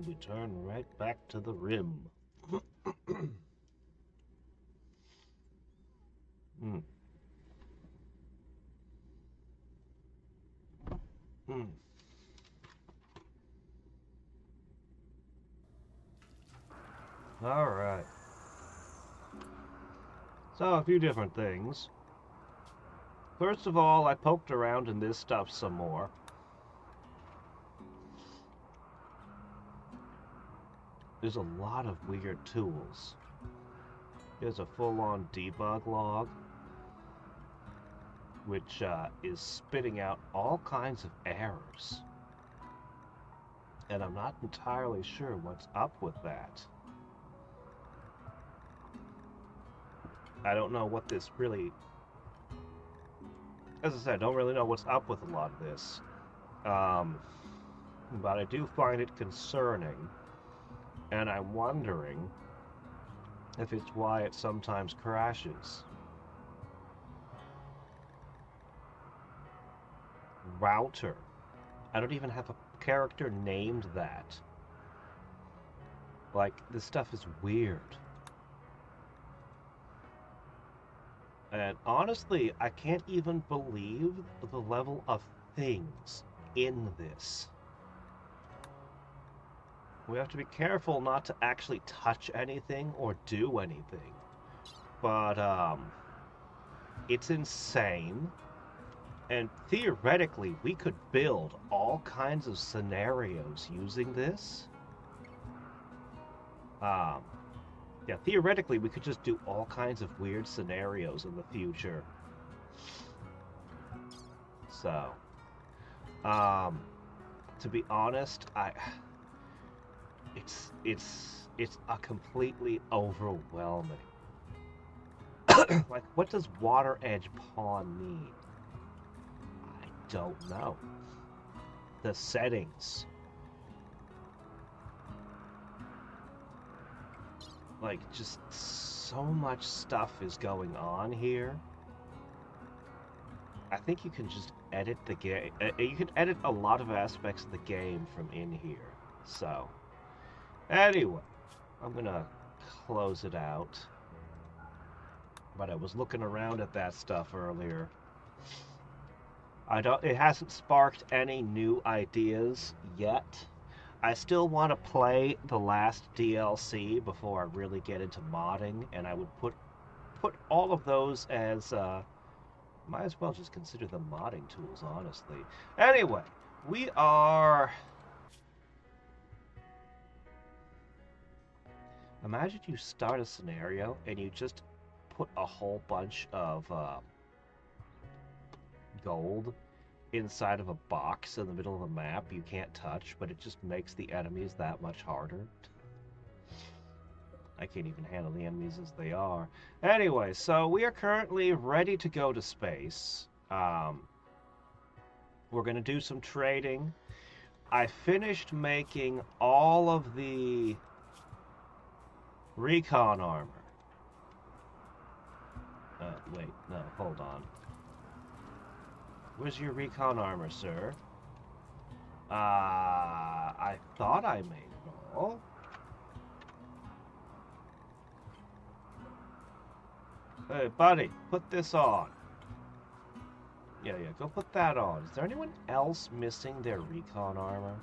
we turn right back to the rim. Hmm. Hmm. All right. So, a few different things. First of all, I poked around in this stuff some more. There's a lot of weird tools. There's a full-on debug log, which is spitting out all kinds of errors. And I'm not entirely sure what's up with that. I don't know what this really... As I said, I don't really know what's up with a lot of this. But I do find it concerning. And I'm wondering if it's why it sometimes crashes. Router. I don't even have a character named that. Like, this stuff is weird. And honestly, I can't even believe the level of things in this. We have to be careful not to actually touch anything or do anything. But, it's insane. And theoretically, we could build all kinds of scenarios using this. Yeah, theoretically, we could just do all kinds of weird scenarios in the future. So, to be honest, it's a completely overwhelming. Like, what does Water Edge Pawn mean? I don't know. The settings. Like, just so much stuff is going on here. I think you can just edit the game. You can edit a lot of aspects of the game from in here. So, anyway, I'm gonna close it out. But I was looking around at that stuff earlier. It hasn't sparked any new ideas yet. I still want to play the last DLC before I really get into modding, and I would put all of those as might as well just consider them modding tools, honestly. Anyway, we are... Imagine you start a scenario and you just put a whole bunch of gold inside of a box in the middle of a map you can't touch, but it just makes the enemies that much harder. I can't even handle the enemies as they are. Anyway, so we are currently ready to go to space. We're going to do some trading. I finished making all of the recon armor. Wait, no, hold on. Where's your recon armor, sir? I thought I made it all. Hey, buddy, put this on. Yeah, go put that on. Is there anyone else missing their recon armor?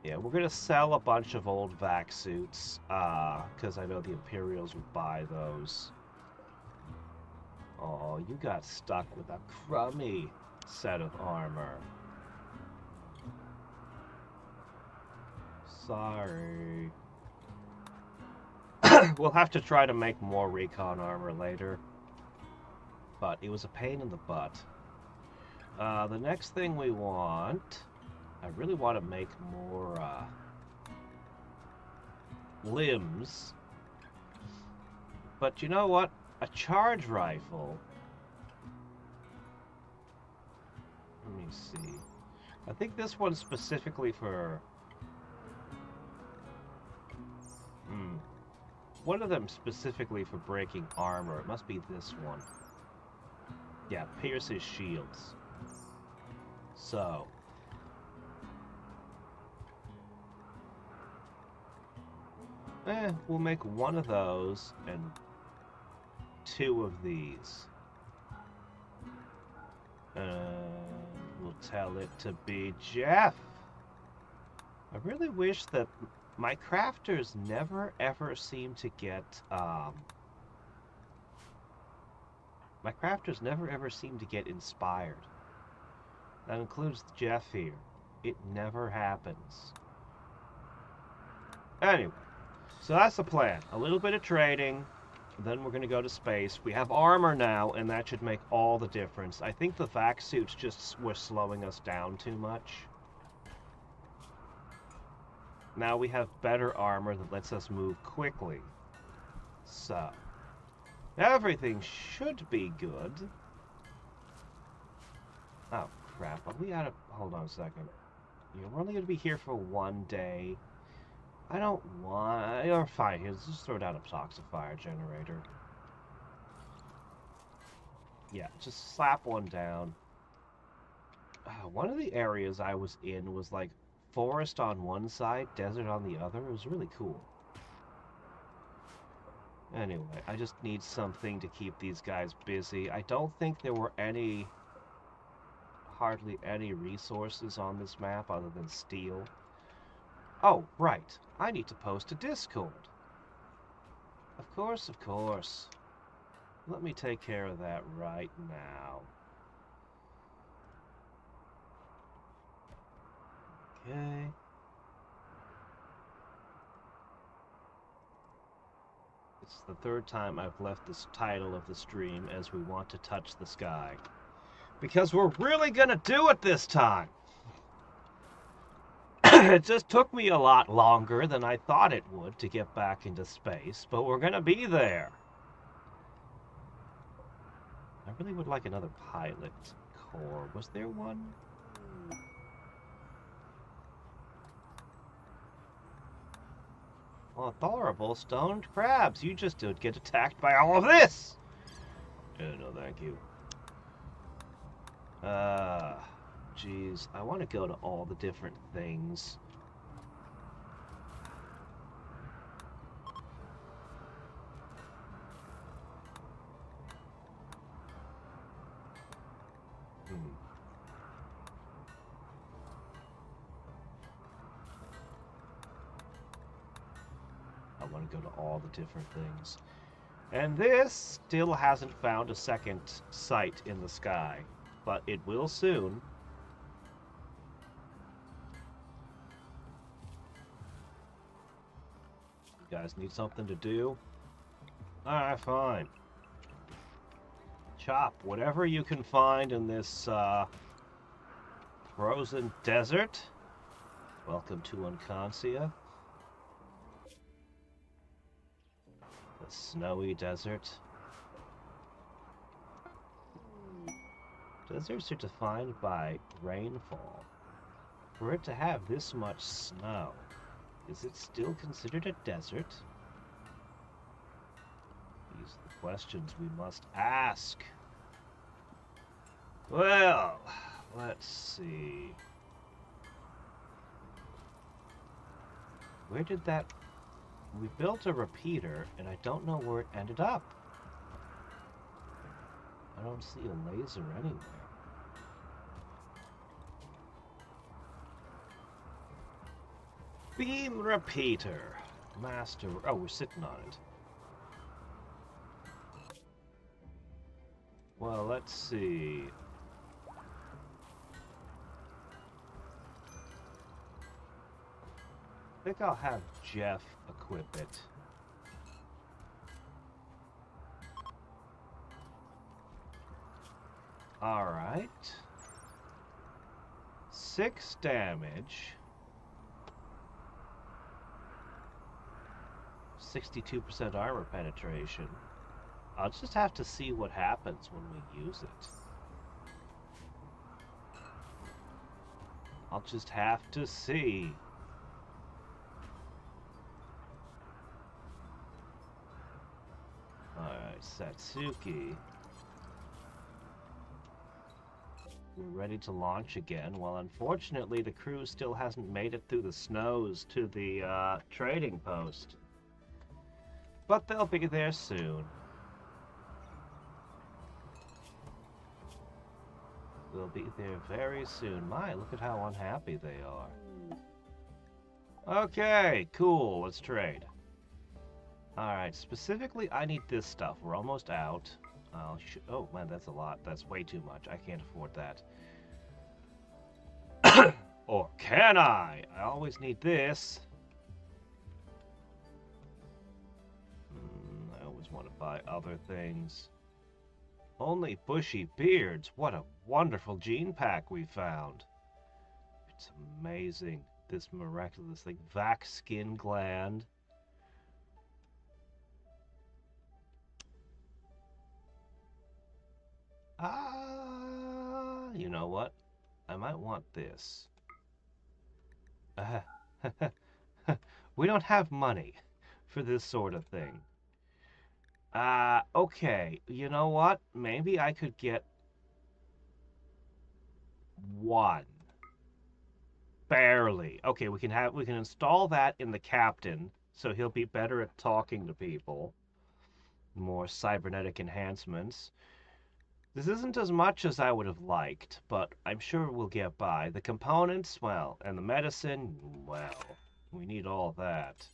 Yeah, we're gonna sell a bunch of old vac suits, because I know the Imperials would buy those. Oh, you got stuck with a crummy set of armor. Sorry. We'll have to try to make more recon armor later. But it was a pain in the butt. The next thing we want... I really want to make more limbs. But you know what? A charge rifle... Let me see. I think this one's specifically for... One of them specifically for breaking armor. It must be this one. Yeah, pierces shields. So. We'll make one of those and two of these. We'll tell it to be Jeff. I really wish that my crafters never ever seem to get, my crafters never ever seem to get inspired. That includes Jeff here. It never happens. Anyway, so that's the plan. A little bit of trading, then we're going to go to space. We have armor now, and that should make all the difference. I think the vac suits just were slowing us down too much. Now we have better armor that lets us move quickly. So, everything should be good. Oh, crap. Are we out of... Hold on a second. You're only going to be here for one day. I don't want... You're fine. Here, let's just throw down a toxifier generator. Yeah, just slap one down. One of the areas I was in was like forest on one side, desert on the other. It was really cool. Anyway, I just need something to keep these guys busy. I don't think there were hardly any resources on this map other than steel. Oh, right. I need to post a Discord. Of course, of course. Let me take care of that right now. Okay. It's the third time I've left this title of the stream as we want to touch the sky. Because we're really gonna do it this time! It just took me a lot longer than I thought it would to get back into space, but we're gonna be there. I really would like another pilot core. Was there one? Well, adorable stoned crabs. You just did get attacked by all of this! No, thank you. Jeez. I want to go to all the different things. I want to go to all the different things. And this still hasn't found a second sight in the sky, but it will soon. You guys need something to do? Alright, fine. Chop whatever you can find in this frozen desert. Welcome to Unconcia. The snowy desert. Deserts are defined by rainfall. For it to have this much snow, is it still considered a desert? These are the questions we must ask. Well, let's see. Where did that... We built a repeater, and I don't know where it ended up. I don't see a laser anywhere. Beam repeater. Master... Oh, we're sitting on it. Well, let's see. I think I'll have Jeff equip it. Alright. 6 damage. 62% armor penetration. I'll just have to see what happens when we use it. I'll just have to see. Alright, Satsuki. We're ready to launch again. Well, unfortunately, the crew still hasn't made it through the snows to the trading post. But they'll be there soon. We'll be there very soon. My, look at how unhappy they are. Okay, cool. Let's trade. Alright, specifically, I need this stuff. We're almost out. Oh, man, that's a lot. That's way too much. I can't afford that. Or can I? I always need this. I always want to buy other things. Only bushy beards. What a wonderful gene pack we found. It's amazing. This miraculous thing. Vac skin gland. You know what? I might want this. We don't have money for this sort of thing. Okay. You know what? Maybe I could get one. Barely. Okay, we can install that in the captain, so he'll be better at talking to people. More cybernetic enhancements. This isn't as much as I would have liked, but I'm sure we'll get by. The components, well, and the medicine, well, we need all that.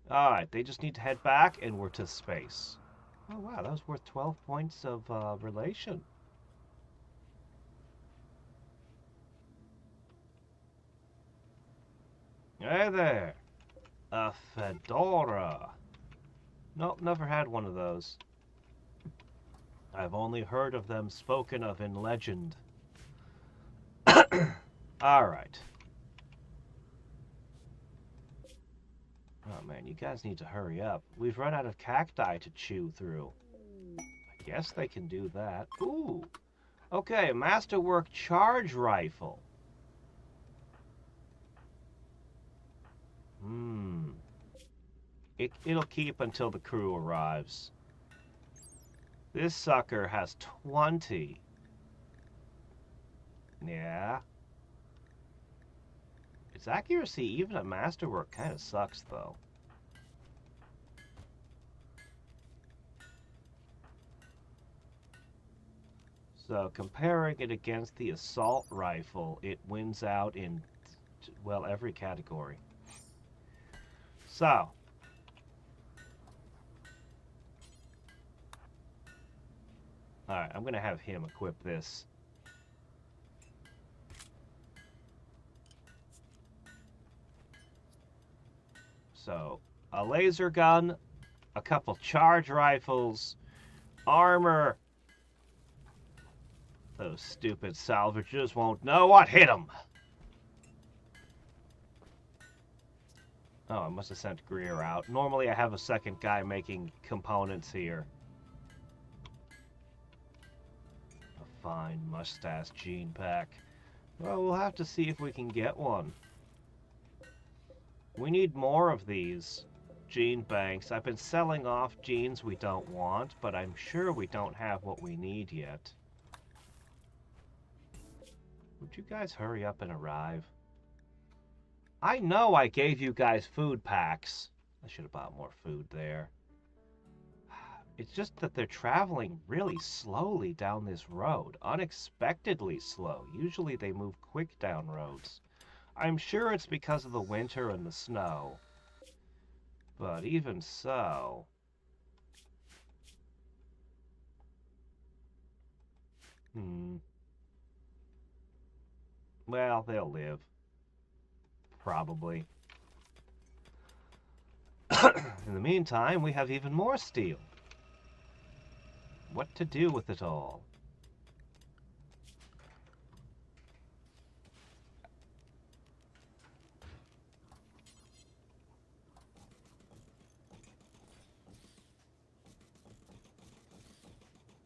Alright, they just need to head back, and we're to space. Oh, wow, that was worth 12 points of relation. Hey there! A fedora. Nope, never had one of those. I've only heard of them spoken of in legend. Alright. Oh man, you guys need to hurry up. We've run out of cacti to chew through. I guess they can do that. Ooh! Okay, masterwork charge rifle. It'll keep until the crew arrives. This sucker has 20. Yeah. Its accuracy, even at masterwork, kind of sucks, though. So, comparing it against the assault rifle, it wins out in, well, every category. So. Alright, I'm going to have him equip this. So, a laser gun, a couple charge rifles, armor. Those stupid salvagers won't know what hit them. Oh, I must have sent Greer out. Normally I have a second guy making components here. A fine mustache gene pack. Well, we'll have to see if we can get one. We need more of these gene banks. I've been selling off genes we don't want, but I'm sure we don't have what we need yet. Would you guys hurry up and arrive? I know I gave you guys food packs. I should have bought more food there. It's just that they're traveling really slowly down this road. Unexpectedly slow. Usually they move quick down roads. I'm sure it's because of the winter and the snow. But even so... Well, they'll live. Probably. In the meantime, we have even more steel. What to do with it all?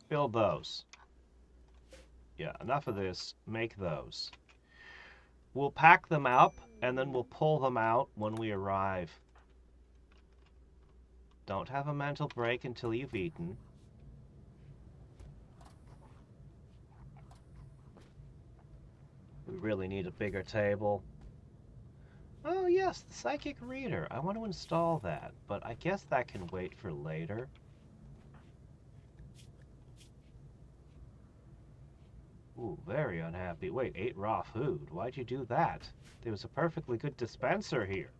Build those. Yeah, enough of this. Make those. We'll pack them up, and then we'll pull them out when we arrive. Don't have a mental break until you've eaten. really need a bigger table. Oh yes, the psychic reader. I want to install that, but I guess that can wait for later. Ooh, very unhappy. Wait, ate raw food. Why'd you do that? There was a perfectly good dispenser here.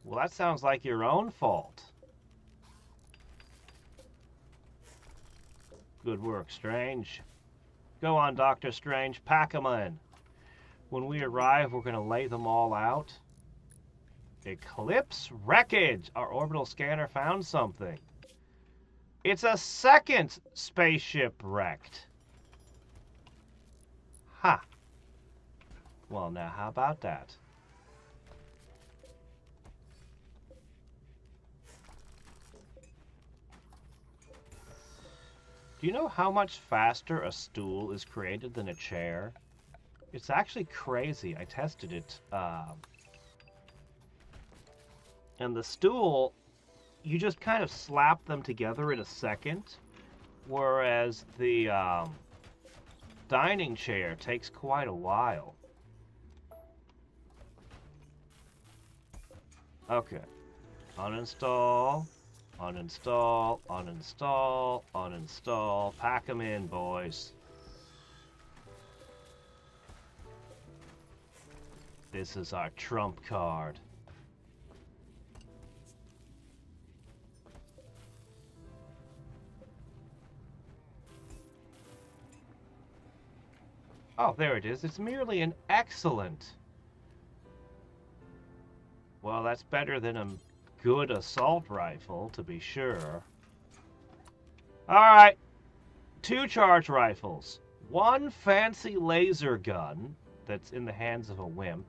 Well, that sounds like your own fault. Good work, Strange. Go on, Dr. Strange. Pack 'em in. When we arrive, we're going to lay them all out. Eclipse wreckage! Our orbital scanner found something. It's a second spaceship wrecked. Ha! Well, now, how about that? Do you know how much faster a stool is created than a chair? It's actually crazy. I tested it. And the stool, you just kind of slap them together in a second, whereas the dining chair takes quite a while. Okay. Uninstall, uninstall, uninstall, uninstall. Pack them in, boys. This is our trump card. Oh, there it is. It's merely an excellent. Well, that's better than a good assault rifle, to be sure. Alright. 2 charge rifles. 1 fancy laser gun that's in the hands of a wimp.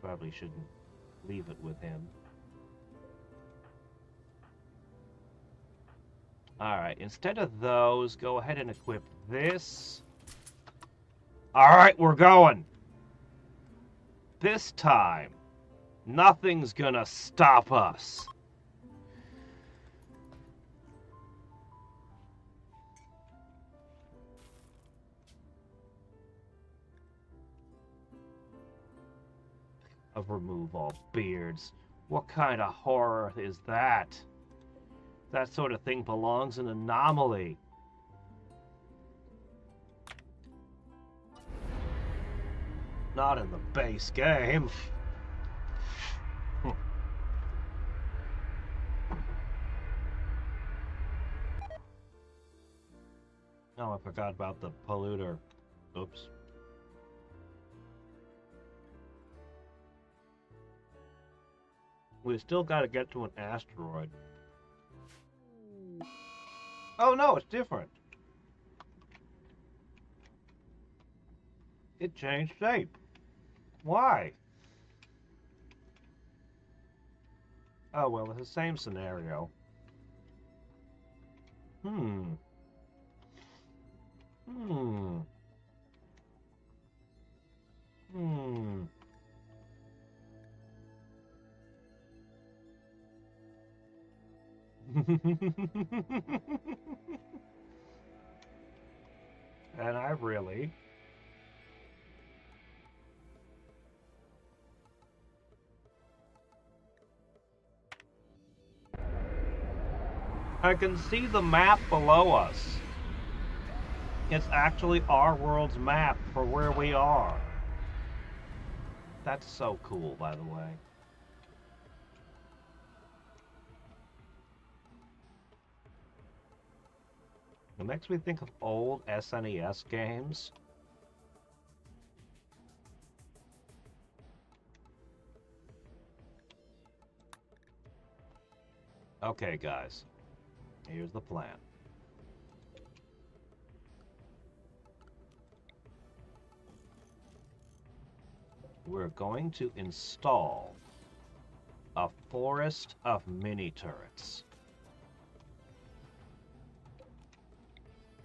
Probably shouldn't leave it with him. Alright, instead of those, go ahead and equip this. Alright, we're going. This time, nothing's gonna stop us. Remove all beards. What kind of horror is that? That sort of thing belongs in Anomaly. Not in the base game. Oh, I forgot about the polluter. Oops. We still got to get to an asteroid. Oh no, it's different. It changed shape. Why? Oh well, it's the same scenario. Hmm. And I really... I can see the map below us. It's actually our world's map for where we are. That's so cool, by the way. It makes me think of old SNES games. Okay, guys. Here's the plan. We're going to install a forest of mini turrets.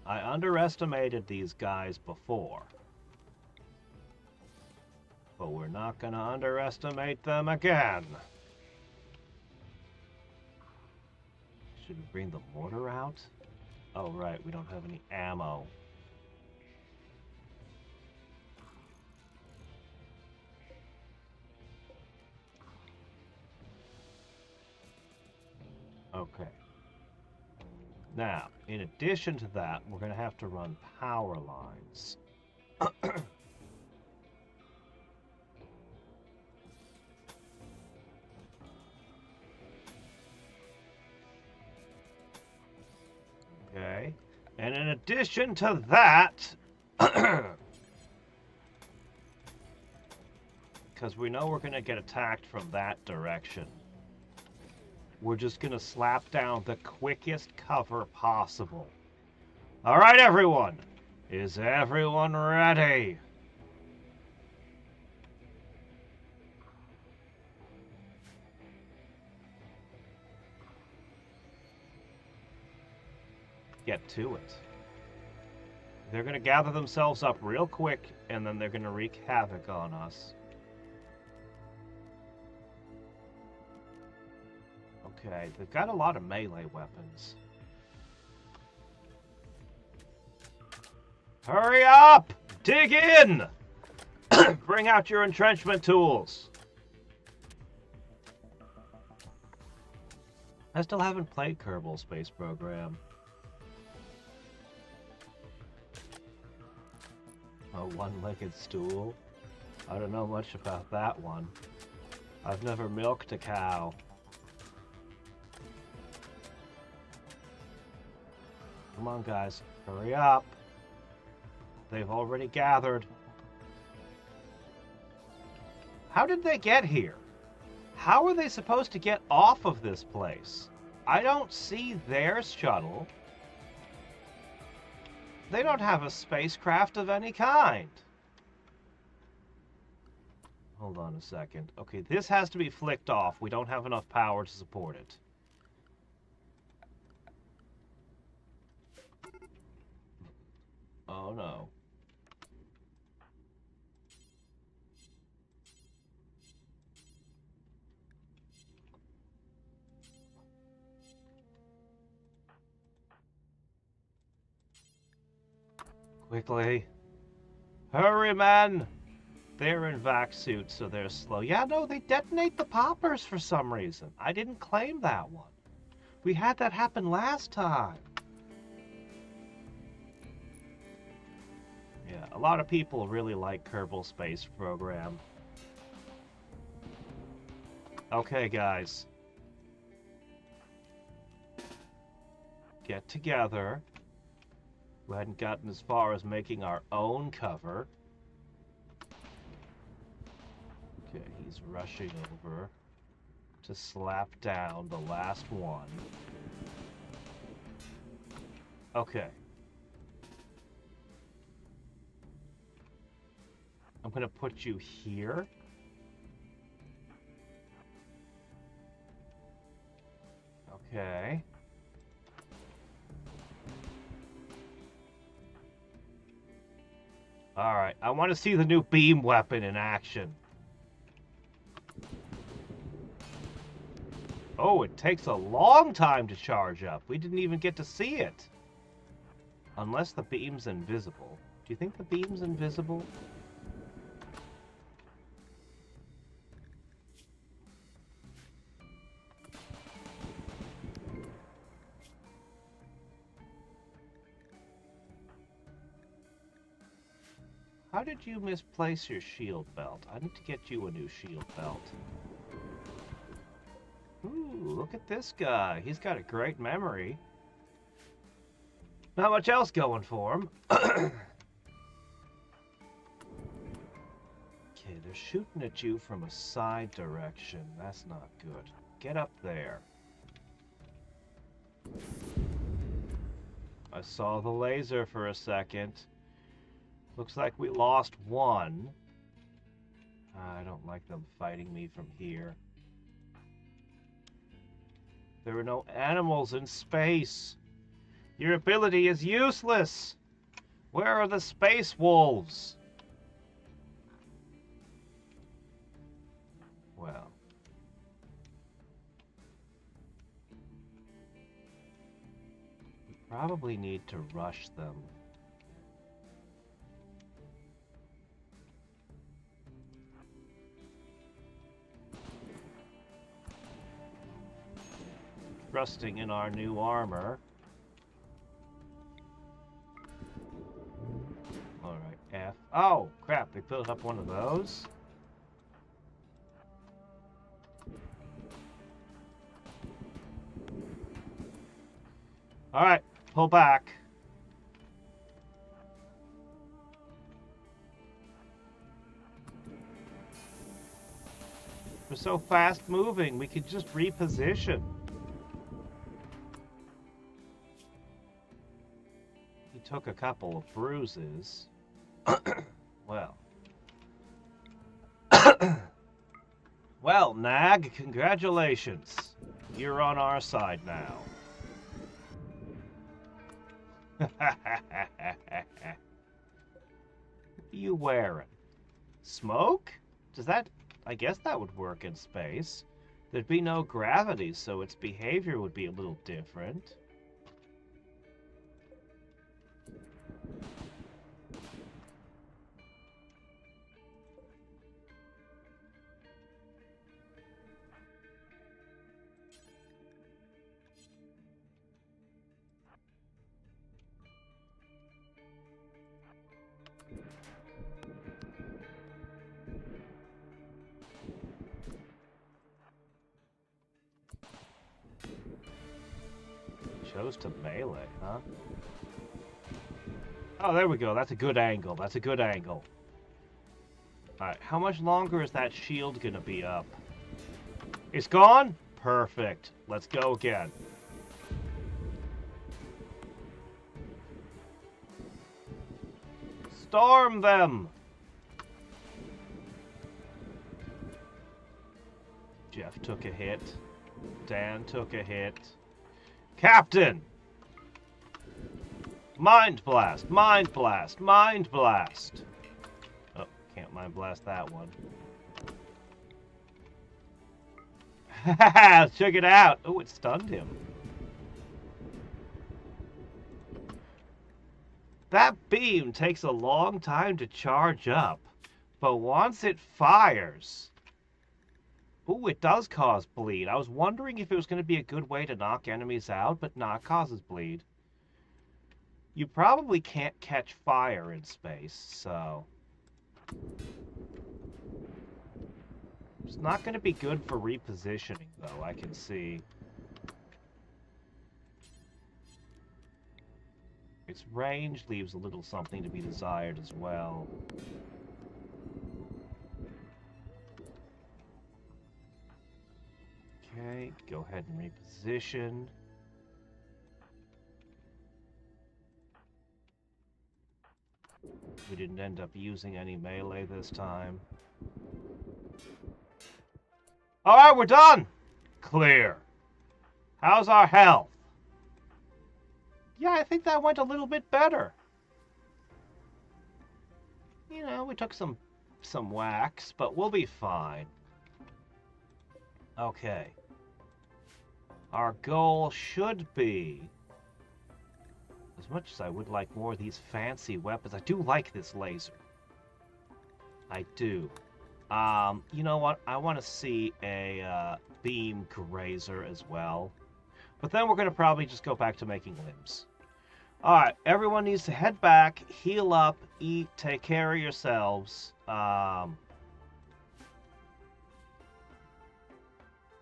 I underestimated these guys before, but we're not going to underestimate them again. Should we bring the mortar out? Oh, right, we don't have any ammo. Okay. Now, in addition to that, we're going to have to run power lines. Okay. And in addition to that, because we know we're going to get attacked from that direction, we're just going to slap down the quickest cover possible. All right, everyone. Is everyone ready? Get to it. They're going to gather themselves up real quick, and then they're going to wreak havoc on us. Okay, they've got a lot of melee weapons. Hurry up! Dig in! Bring out your entrenchment tools. I still haven't played Kerbal Space Program. A one-legged stool? I don't know much about that one. I've never milked a cow. Come on, guys. Hurry up. They've already gathered. How did they get here? How are they supposed to get off of this place? I don't see their shuttle. They don't have a spacecraft of any kind. Hold on a second. Okay, this has to be flicked off. We don't have enough power to support it. Oh no. Quickly. Hurry, man! They're in vac suits, so they're slow. Yeah, no, they detonate the poppers for some reason. I didn't claim that one. We had that happen last time. Yeah, a lot of people really like Kerbal Space Program. Okay, guys. Get together. We hadn't gotten as far as making our own cover. Okay, he's rushing over to slap down the last one. Okay. I'm gonna put you here. Okay. Alright, I want to see the new beam weapon in action. Oh, it takes a long time to charge up. We didn't even get to see it. Unless the beam's invisible. Do you think the beam's invisible? How did you misplace your shield belt? I need to get you a new shield belt. Ooh, look at this guy. He's got a great memory. Not much else going for him. Okay, they're shooting at you from a side direction. That's not good. Get up there. I saw the laser for a second. Looks like we lost one. I don't like them fighting me from here. There are no animals in space. Your ability is useless. Where are the space wolves? Well. We probably need to rush them. Trusting in our new armor. Alright, F. Oh, crap, they built up one of those? Alright, pull back. We're so fast moving, we could just reposition. He took a couple of bruises. Well. Well, Nag, congratulations. You're on our side now. What are you wearing? Smoke? Does that... I guess that would work in space. There'd be no gravity, so its behavior would be a little different. Chose to melee, huh? Oh, there we go. That's a good angle. That's a good angle. Alright, how much longer is that shield gonna be up? It's gone? Perfect. Let's go again. Storm them! Jeff took a hit. Dan took a hit. Captain! Mind blast! Mind blast! Mind blast! Oh, can't mind blast that one. Haha! Check it out! Oh, it stunned him. That beam takes a long time to charge up, but once it fires... Ooh, it does cause bleed. I was wondering if it was going to be a good way to knock enemies out, but nah, it causes bleed. You probably can't catch fire in space, so... It's not going to be good for repositioning, though, I can see. Its range leaves a little something to be desired as well. Okay, go ahead and reposition. We didn't end up using any melee this time. Alright, we're done! Clear. How's our health? Yeah, I think that went a little bit better. You know, we took some whacks, but we'll be fine. Okay. Our goal should be, as much as I would like more of these fancy weapons, I do like this laser. I do. You know what? I want to see a beam grazer as well. But then we're going to probably just go back to making limbs. Alright, everyone needs to head back, heal up, eat, take care of yourselves.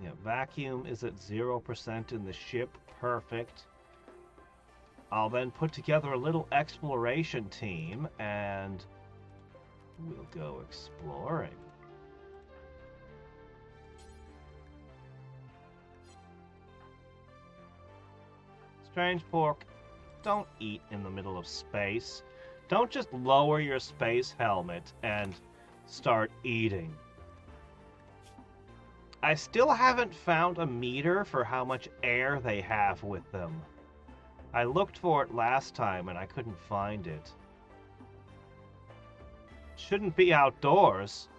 Yeah, vacuum is at 0% in the ship. Perfect. I'll then put together a little exploration team, and we'll go exploring. Strange pork, don't eat in the middle of space. Don't just lower your space helmet and start eating. I still haven't found a meter for how much air they have with them. I looked for it last time and I couldn't find it. Shouldn't be outdoors.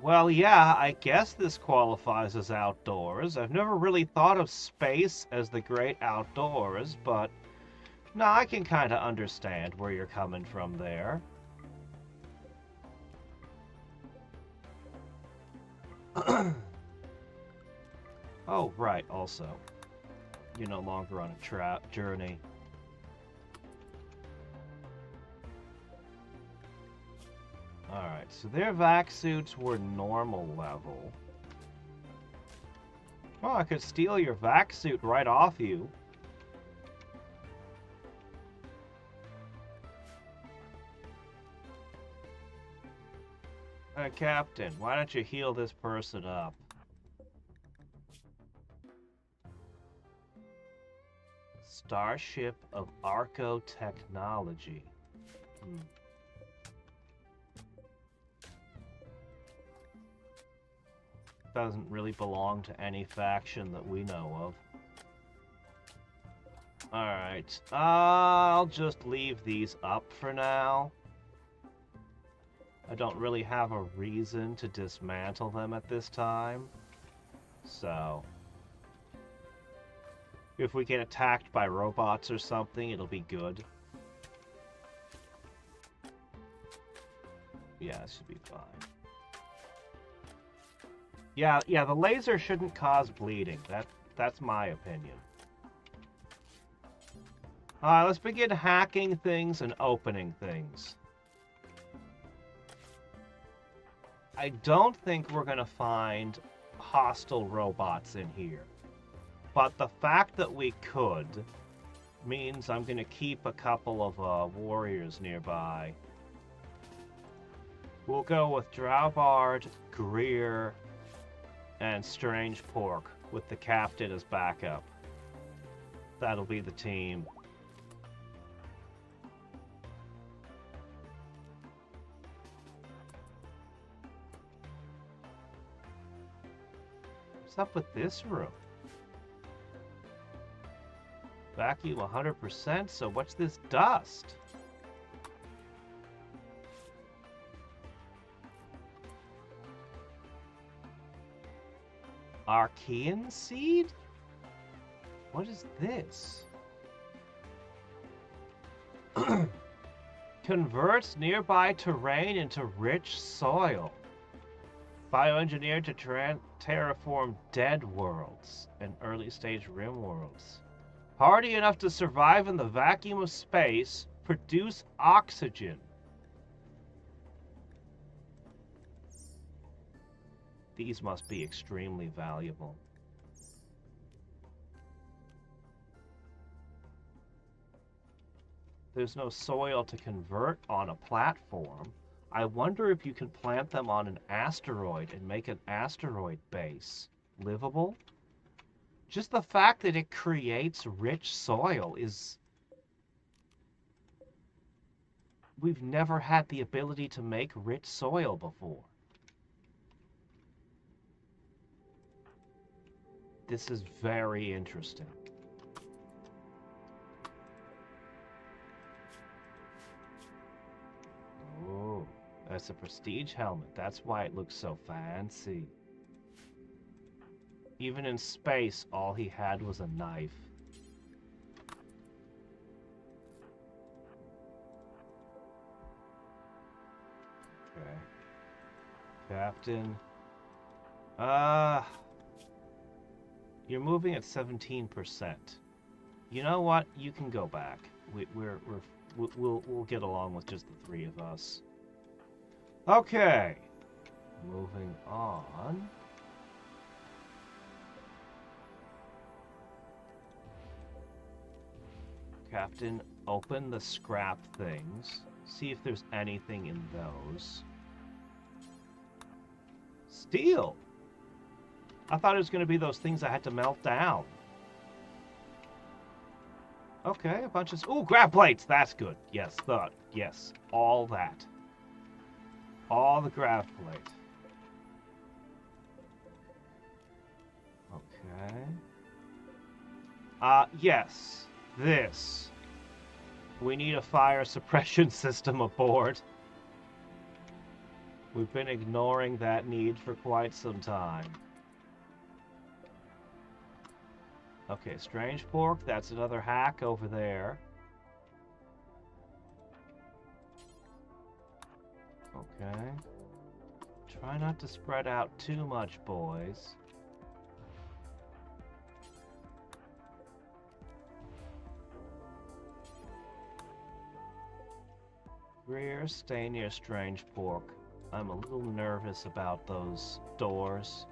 Well, yeah, I guess this qualifies as outdoors. I've never really thought of space as the great outdoors, but no, I can kind of understand where you're coming from there. Oh, right, also. You're no longer on a journey. Alright, so their vac suits were normal level. Oh, I could steal your vac suit right off you. Captain, why don't you heal this person up? Starship of Arco Technology. Doesn't really belong to any faction that we know of. Alright, I'll just leave these up for now. I don't really have a reason to dismantle them at this time. So, if we get attacked by robots or something, it'll be good. Yeah, it should be fine. Yeah, the laser shouldn't cause bleeding. That's my opinion. Alright, let's begin hacking things and opening things. I don't think we're gonna find hostile robots in here. But the fact that we could means I'm gonna keep a couple of warriors nearby. We'll go with Draubard, Greer, and Strange Pork with the captain as backup. That'll be the team. What's up with this room? Vacuum 100%, so what's this dust? Archean seed? What is this? Converts nearby terrain into rich soil. Bioengineered to terraform dead worlds and early-stage Rimworlds. Hardy enough to survive in the vacuum of space, produce oxygen. These must be extremely valuable. There's no soil to convert on a platform. I wonder if you can plant them on an asteroid and make an asteroid base livable. Just the fact that it creates rich soil is... We've never had the ability to make rich soil before. This is very interesting. Oh, that's a prestige helmet. That's why it looks so fancy. Even in space, all he had was a knife. Okay. Captain. You're moving at 17%. You know what? You can go back. We'll get along with just the three of us. Okay. Moving on. Captain, open the scrap things. See if there's anything in those. Steel! I thought it was going to be those things I had to melt down. Okay, a bunch of... Ooh, grab plates! That's good. Yes, yes. All that. All the grab plate. Okay. Yes. This. We need a fire suppression system aboard. We've been ignoring that need for quite some time. Okay, Strange Pork, that's another hack over there. Okay. Try not to spread out too much, boys. Greer, stay near Strange Pork. I'm a little nervous about those doors.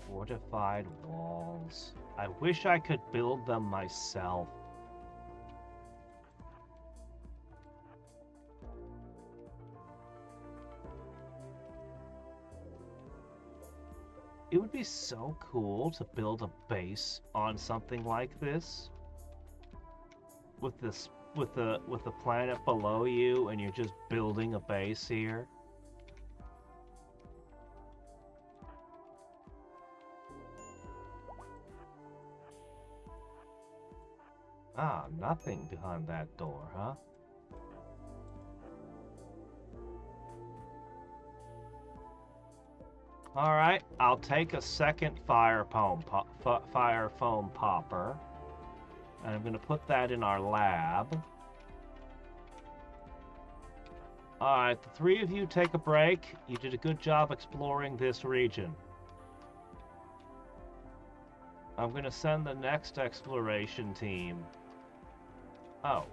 Fortified walls. I wish I could build them myself. It would be so cool to build a base on something like this. With the planet below you and you're just building a base here. Ah, nothing behind that door, huh? Alright, I'll take a second fire foam popper. And I'm going to put that in our lab. Alright, the three of you take a break. You did a good job exploring this region. I'm going to send the next exploration team. Oh,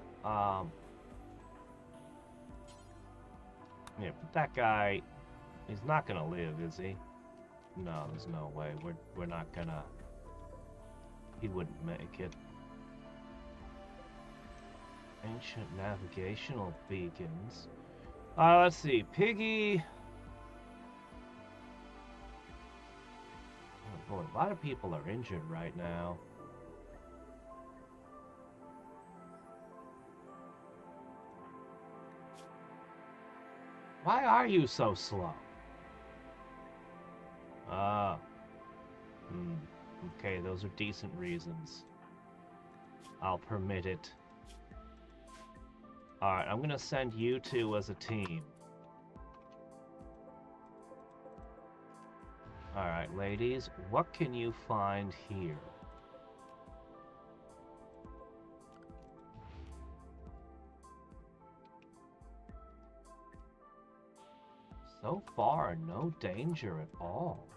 yeah, but that guy, he's not going to live, is he? No, there's no way. We're not gonna... He wouldn't make it. Ancient navigational beacons. Let's see. Piggy... Oh boy, a lot of people are injured right now. Why are you so slow? Ah. Okay, those are decent reasons. I'll permit it. Alright, I'm gonna send you two as a team. Alright, ladies, what can you find here? So far, no danger at all.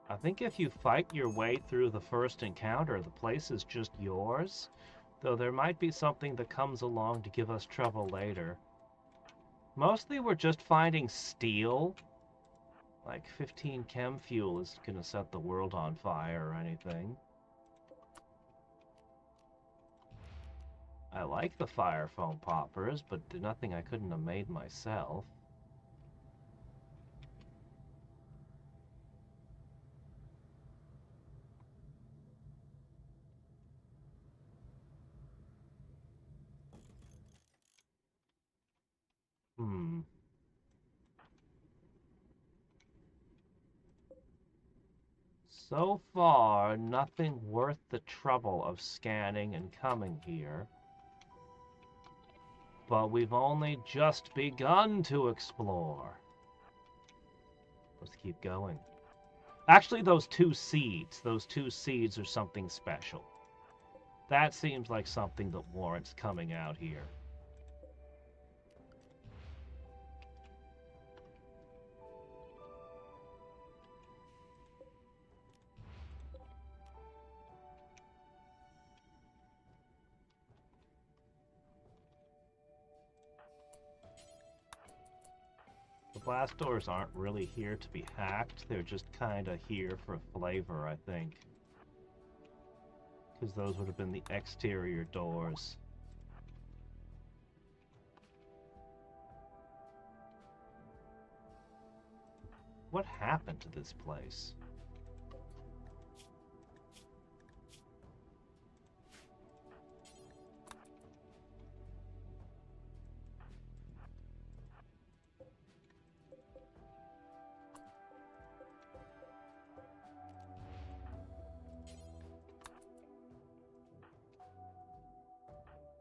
I think if you fight your way through the first encounter, the place is just yours. Though there might be something that comes along to give us trouble later. Mostly we're just finding steel. Like 15 chem fuel is gonna set the world on fire or anything. I like the fire foam poppers, but they're nothing I couldn't have made myself. So far, nothing worth the trouble of scanning and coming here. But we've only just begun to explore. Let's keep going. Actually, those two seeds are something special. That seems like something that warrants coming out here. The blast doors aren't really here to be hacked. They're just kind of here for flavor, I think. Because those would have been the exterior doors. What happened to this place?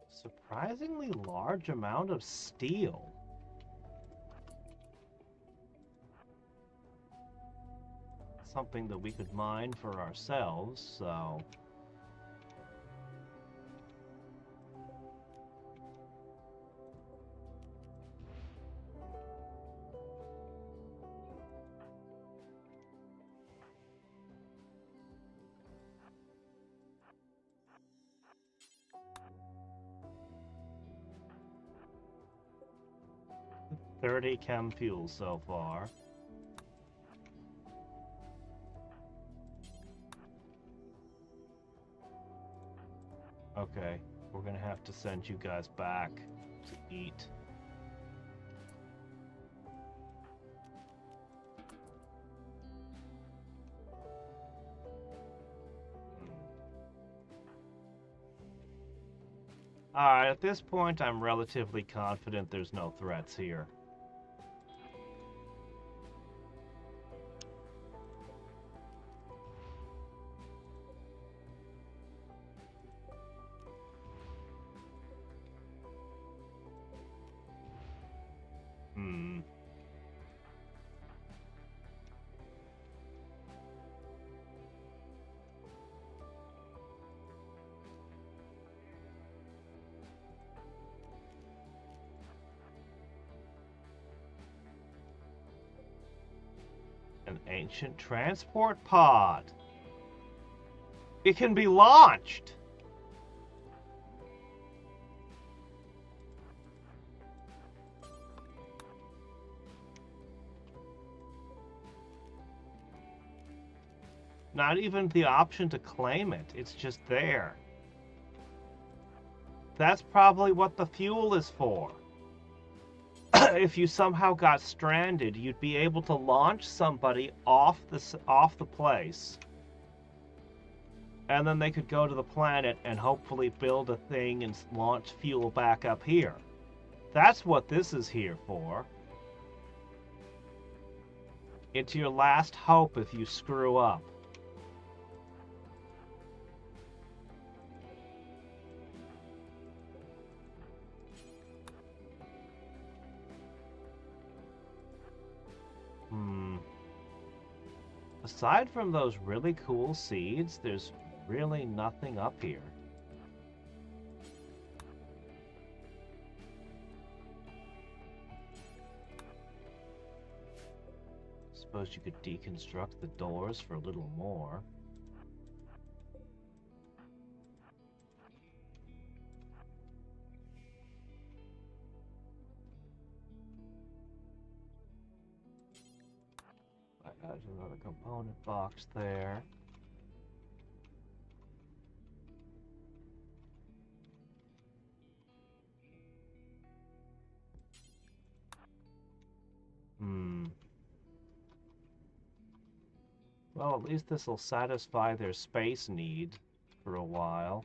Surprisingly large amount of steel. Something that we could mine for ourselves, so... 30 chem fuel so far. Okay, we're gonna have to send you guys back to eat. Alright, at this point I'm relatively confident there's no threats here. An ancient transport pod. It can be launched. Not even the option to claim it. It's just there. That's probably what the fuel is for. If you somehow got stranded, you'd be able to launch somebody off the place, and then they could go to the planet and hopefully build a thing and launch fuel back up here. That's what this is here for. It's your last hope if you screw up. Aside from those really cool seeds, there's really nothing up here. Suppose you could deconstruct the doors for a little more. There's another component box there. Well, at least this will satisfy their space need for a while.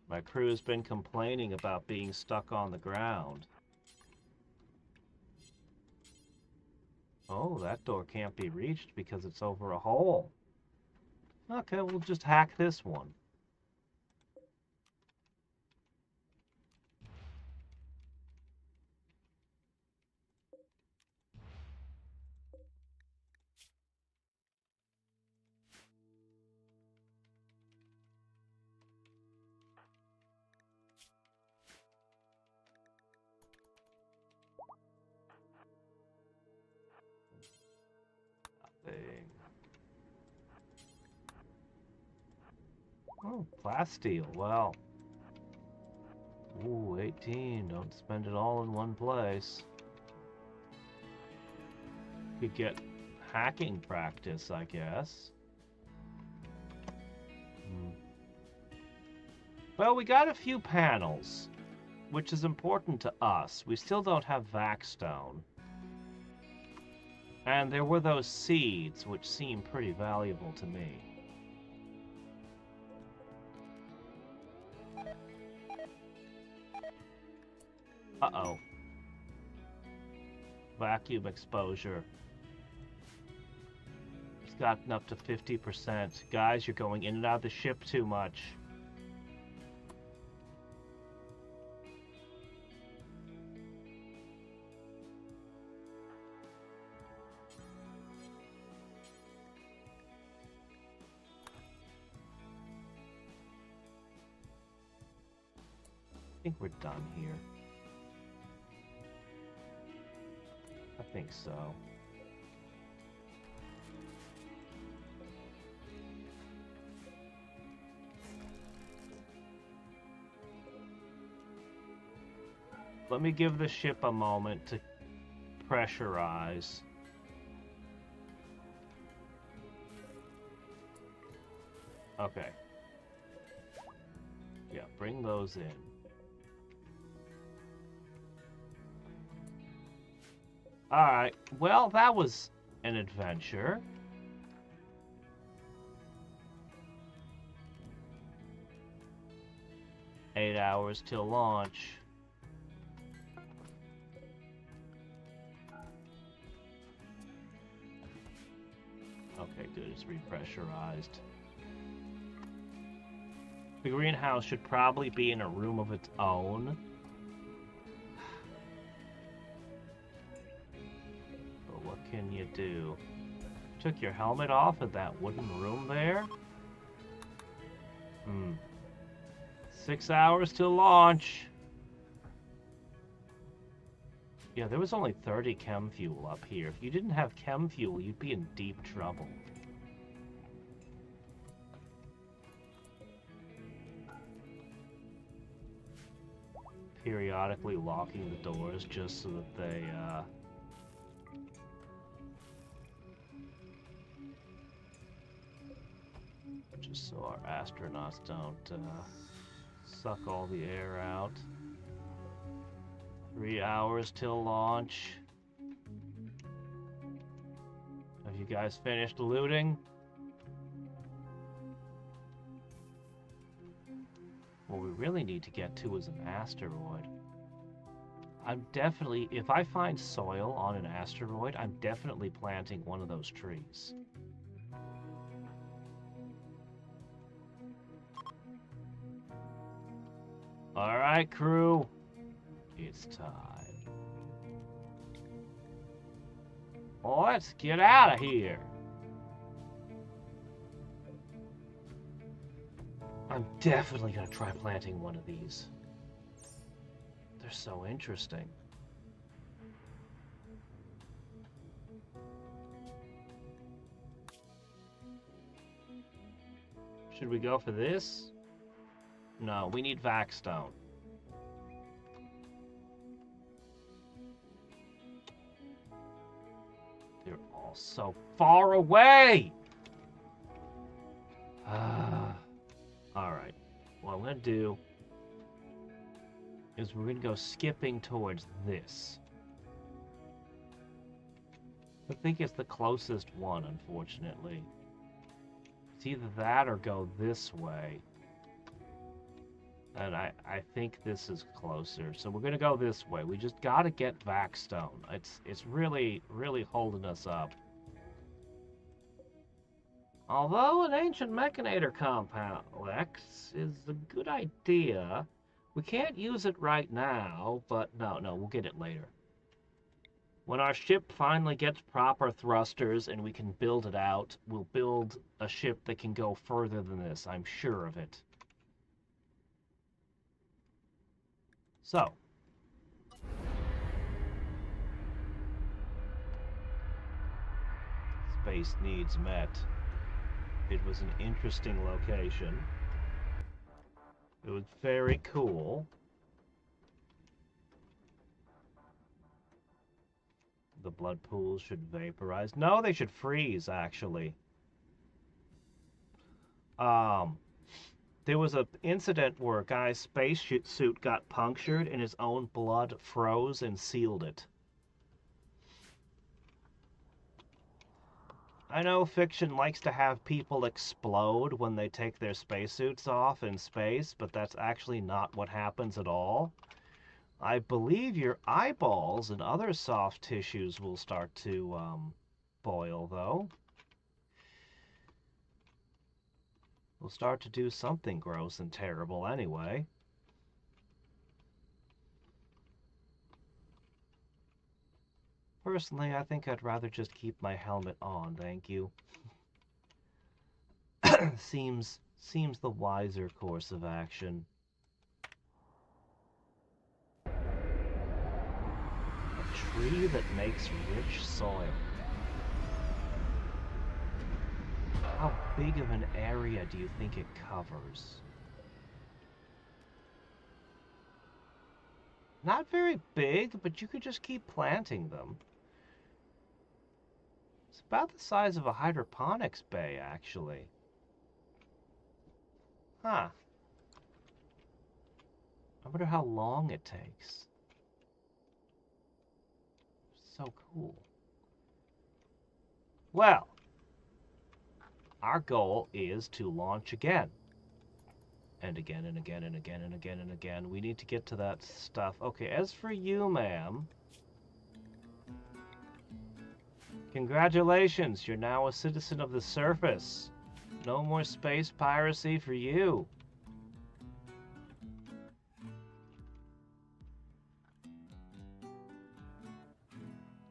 My crew has been complaining about being stuck on the ground. Oh, that door can't be reached because it's over a hole. Okay, we'll just hack this one. Oh, plasteel. Well. Ooh, 18. Don't spend it all in one place. Could get hacking practice, I guess. Well, we got a few panels, which is important to us. We still don't have Vaxstone. And there were those seeds, which seem pretty valuable to me. Uh-oh. Vacuum exposure. It's gotten up to 50%. Guys, you're going in and out of the ship too much. I think we're done here. I think so. Let me give the ship a moment to pressurize. Okay. Yeah, bring those in. Alright, well, that was an adventure. Eight hours till launch. Okay, good, it's repressurized. The greenhouse should probably be in a room of its own. But what can you do? Took your helmet off in that wooden room there? 6 hours till launch. Yeah, there was only 30 chem fuel up here. If you didn't have chem fuel, you'd be in deep trouble. Periodically locking the doors just so that they, just so our astronauts don't, suck all the air out. 3 hours till launch. Have you guys finished looting? What we really need to get to is an asteroid. I'm definitely, if I find soil on an asteroid, I'm definitely planting one of those trees. Alright, crew. It's time. Let's get out of here. I'm definitely gonna try planting one of these. They're so interesting. Should we go for this? No, we need Vaxstone. They're all so far away! Alright. What I'm gonna do is we're gonna go skipping towards this. I think it's the closest one, unfortunately. It's either that or go this way. And I think this is closer. So we're gonna go this way. We just gotta get Vaxstone. It's really, really holding us up. Although an ancient mechanator complex is a good idea, we can't use it right now, but no, we'll get it later. When our ship finally gets proper thrusters and we can build it out, we'll build a ship that can go further than this, I'm sure of it. So. Space needs met. It was an interesting location. It was very cool. The blood pools should vaporize. No, they should freeze, actually. There was an incident where a guy's spacesuit got punctured and his own blood froze and sealed it. I know fiction likes to have people explode when they take their spacesuits off in space, but that's actually not what happens at all. I believe your eyeballs and other soft tissues will start to boil, though. We'll start to do something gross and terrible anyway. Personally, I think I'd rather just keep my helmet on, thank you. Seems the wiser course of action. A tree that makes rich soil. How big of an area do you think it covers? Not very big, but you could just keep planting them. It's about the size of a hydroponics bay, actually. Huh. I wonder how long it takes. So cool. Well, our goal is to launch again. And again, and again, and again, and again, and again. We need to get to that stuff. Okay, as for you, ma'am. Congratulations, you're now a citizen of the surface. No more space piracy for you.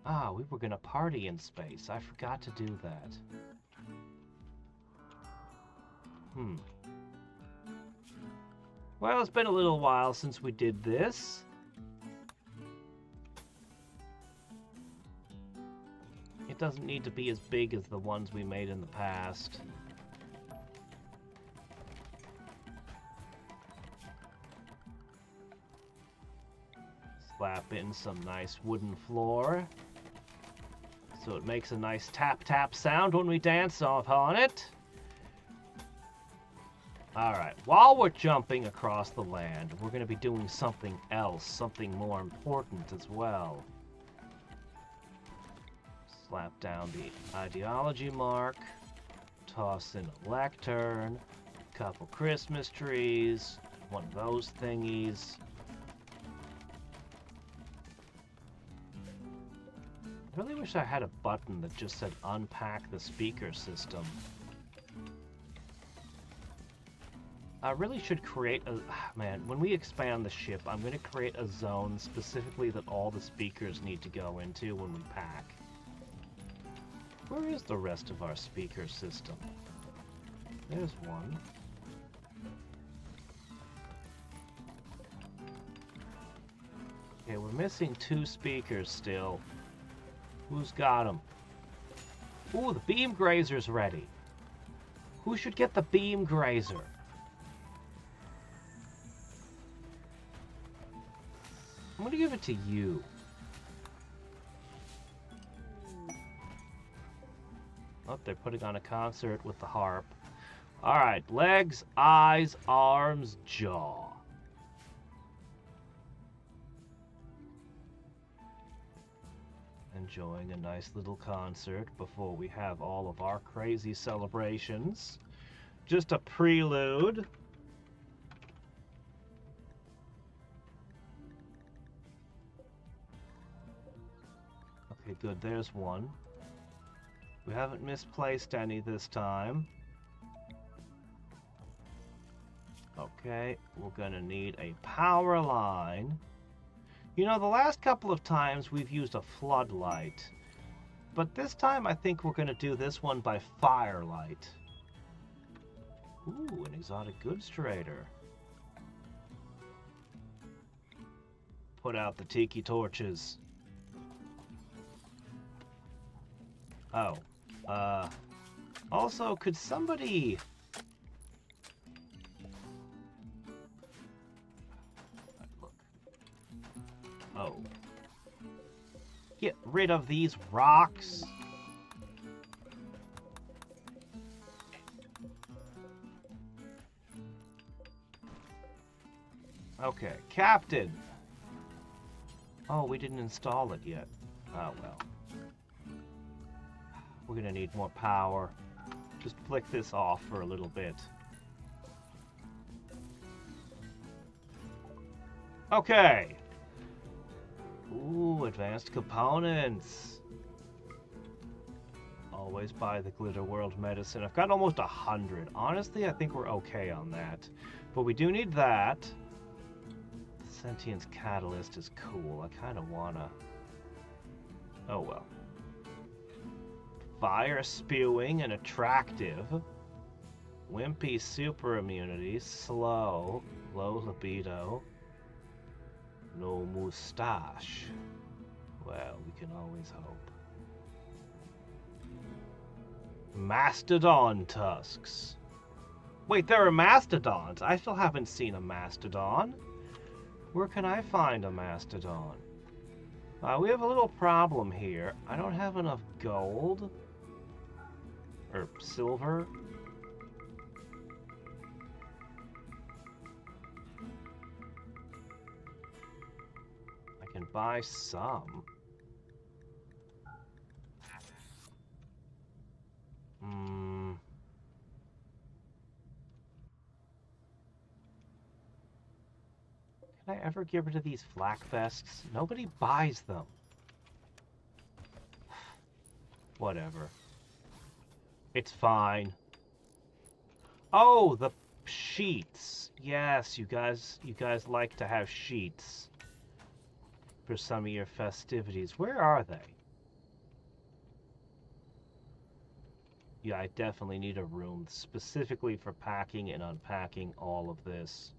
Ah, we were gonna party in space. I forgot to do that. Well, it's been a little while since we did this. It doesn't need to be as big as the ones we made in the past. Slap in some nice wooden floor, so it makes a nice tap-tap sound when we dance upon it. Alright, while we're jumping across the land, we're going to be doing something else, something more important as well. Slap down the ideology mark, toss in a lectern, a couple Christmas trees, one of those thingies. I really wish I had a button that just said unpack the speaker system. I really should create a... Man, when we expand the ship, I'm going to create a zone specifically that all the speakers need to go into when we pack. Where is the rest of our speaker system? There's one. Okay, we're missing 2 speakers still. Who's got them? Ooh, the beam grazer's ready. Who should get the beam grazer? I'm gonna give it to you. Oh, they're putting on a concert with the harp. Alright, legs, eyes, arms, jaw. Enjoying a nice little concert before we have all of our crazy celebrations. Just a prelude. Okay, good, there's one. We haven't misplaced any this time. Okay, we're gonna need a power line. You know, the last couple of times we've used a floodlight, but this time I think we're gonna do this one by firelight. Ooh, an exotic goods trader. Put out the tiki torches. Oh, also, could somebody... Look. Oh. Get rid of these rocks. Okay, Captain. Oh, we didn't install it yet. Oh, well. We're gonna need more power. Just flick this off for a little bit. Okay. Ooh, advanced components. Always buy the Glitter World medicine. I've got almost 100. Honestly, I think we're okay on that. But we do need that. The Sentience Catalyst is cool. I kind of wanna... Oh well. Fire spewing and attractive. Wimpy super immunity. Slow. Low libido. No mustache. Well, we can always hope. Mastodon tusks. Wait, there are mastodons. I still haven't seen a mastodon. Where can I find a mastodon? We have a little problem here. I don't have enough gold. Or silver. I can buy some. Can I ever get rid of these flak vests? Nobody buys them. Whatever. It's fine. Oh, the sheets. Yes, you guys like to have sheets for some of your festivities. Where are they? Yeah, I definitely need a room specifically for packing and unpacking all of this.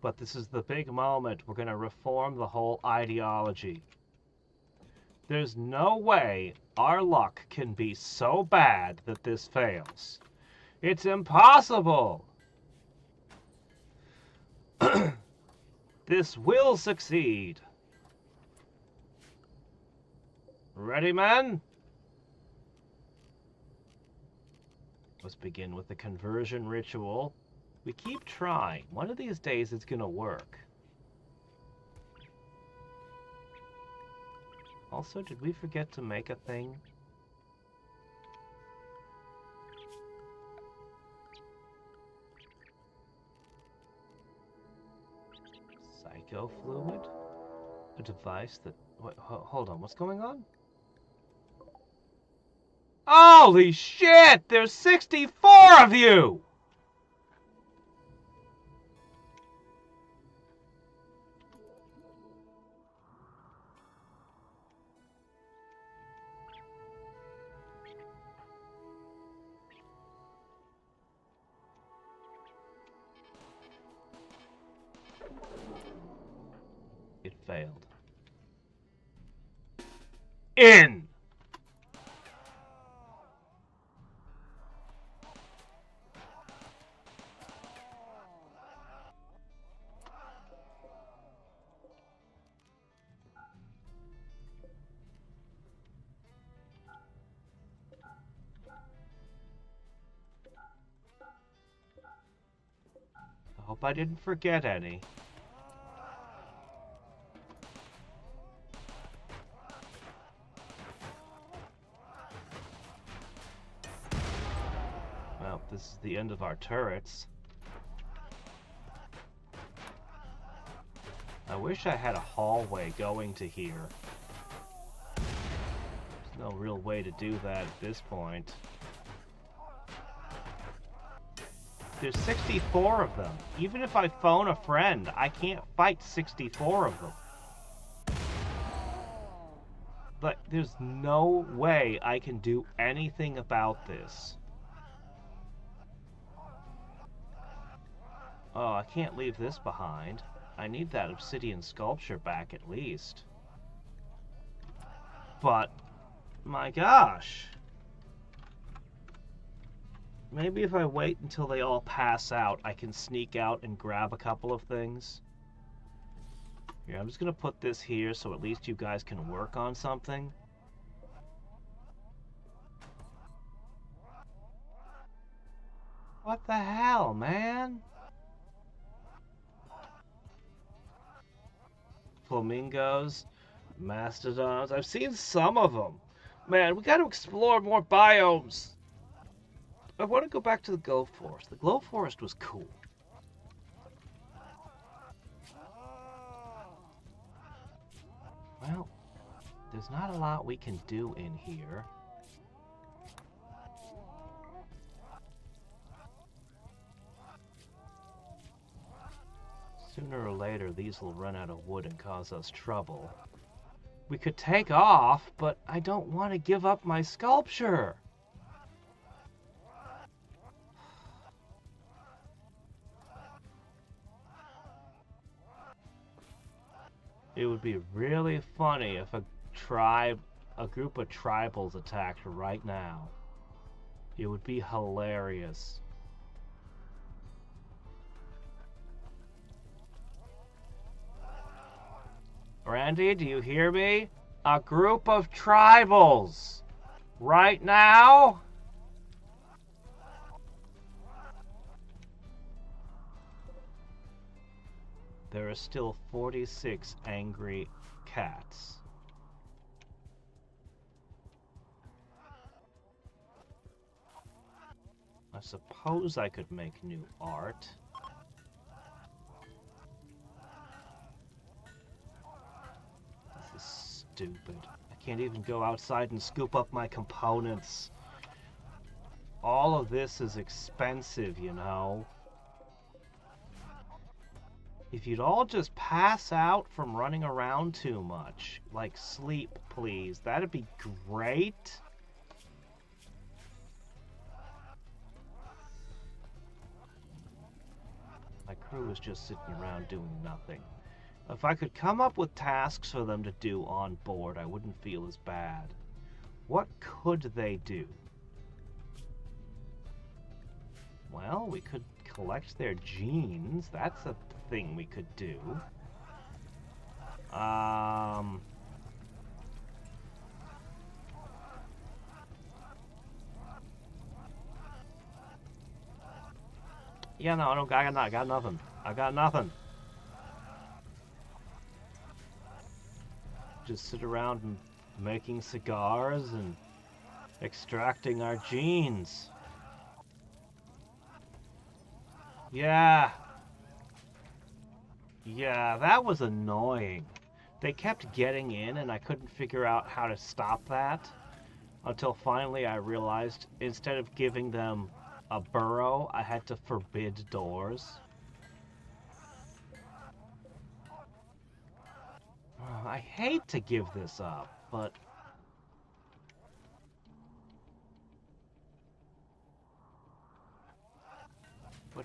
But this is the big moment. We're going to reform the whole ideology. There's no way our luck can be so bad that this fails. It's impossible! This will succeed. Ready, men? Let's begin with the conversion ritual. We keep trying. One of these days it's gonna work. Also, did we forget to make a thing? Psycho fluid? A device that... Wait, hold on, what's going on? Holy shit! There's 64 of you! It failed. In! I hope I didn't forget any. Well, this is the end of our turrets. I wish I had a hallway going to here. There's no real way to do that at this point. There's 64 of them. Even if I phone a friend, I can't fight 64 of them. But there's no way I can do anything about this. Oh, I can't leave this behind. I need that obsidian sculpture back at least. But, my gosh. Maybe if I wait until they all pass out, I can sneak out and grab a couple of things. Here, I'm just going to put this here so at least you guys can work on something. What the hell, man? Flamingos, mastodons. I've seen some of them. Man, we got to explore more biomes. I want to go back to the Glow Forest. The Glow Forest was cool. Well, there's not a lot we can do in here. Sooner or later, these will run out of wood and cause us trouble. We could take off, but I don't want to give up my sculpture. It would be really funny if a group of tribals attacked right now. It would be hilarious. Randy, do you hear me? A group of tribals. Right now? There are still 46 angry cats. I suppose I could make new art. This is stupid. I can't even go outside and scoop up my components. All of this is expensive, you know. If you'd all just pass out from running around too much, like sleep, please, that'd be great. My crew is just sitting around doing nothing. If I could come up with tasks for them to do on board, I wouldn't feel as bad. What could they do? Well, we could collect their genes. That's a thing we could do. Yeah, no, I got nothing. I got nothing. Just sit around and making cigars and extracting our genes. Yeah. Yeah, that was annoying. They kept getting in and I couldn't figure out how to stop that until finally I realized instead of giving them a burrow, I had to forbid doors. I hate to give this up, but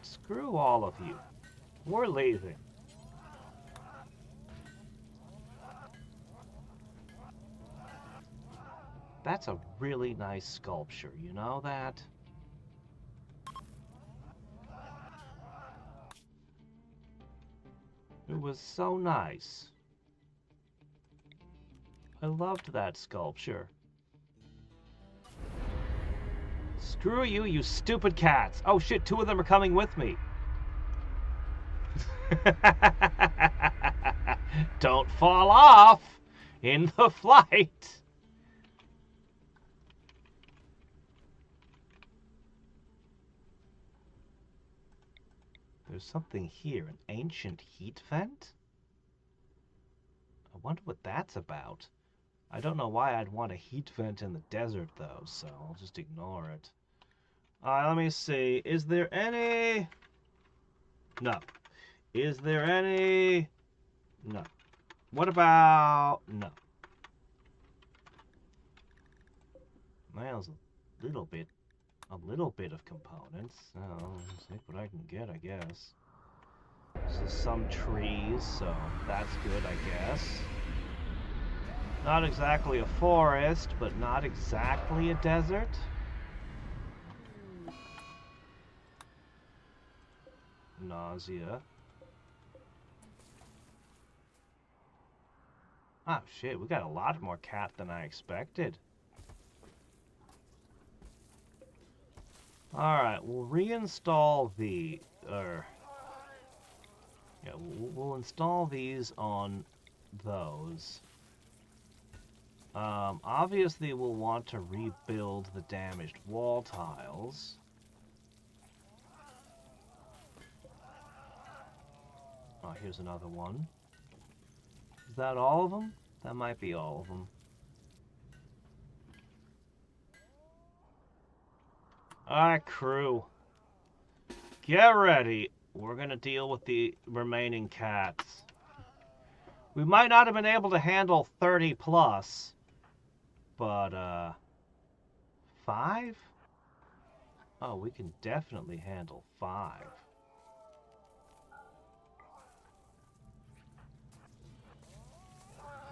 screw all of you. We're leaving. That's a really nice sculpture, you know that? It was so nice. I loved that sculpture. Screw you, you stupid cats! Oh shit, 2 of them are coming with me. Don't fall off in the flight. There's something here, an ancient heat vent? I wonder what that's about. I don't know why I'd want a heat vent in the desert, though, so I'll just ignore it. Let me see. Is there any... No. Is there any... No. What about... No. Well, there's a little bit of components. I'll take what I can get, I guess. So some trees, so that's good, I guess. Not exactly a forest, but not exactly a desert. Nausea. Oh shit, we got a lot more cat than I expected. Alright, we'll reinstall the... yeah, we'll install these on those. Obviously we'll want to rebuild the damaged wall tiles. Oh, here's another one. Is that all of them? That might be all of them. Alright, crew. Get ready. We're gonna deal with the remaining cats. We might not have been able to handle 30 plus, but, 5? Oh, we can definitely handle 5.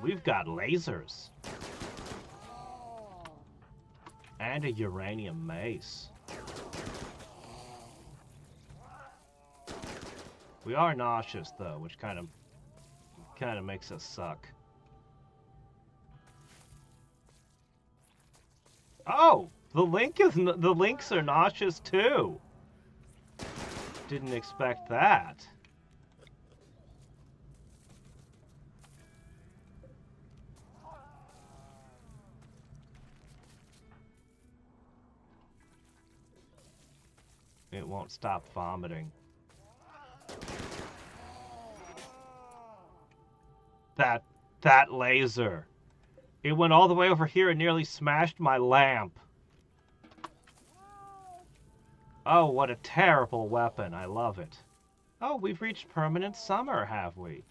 We've got lasers. And a uranium mace. We are nauseous, though, which kind of makes us suck. Oh, the links are nauseous too. Didn't expect that. It won't stop vomiting. That laser. It went all the way over here and nearly smashed my lamp. Oh, what a terrible weapon. I love it. Oh, we've reached permanent summer, have we?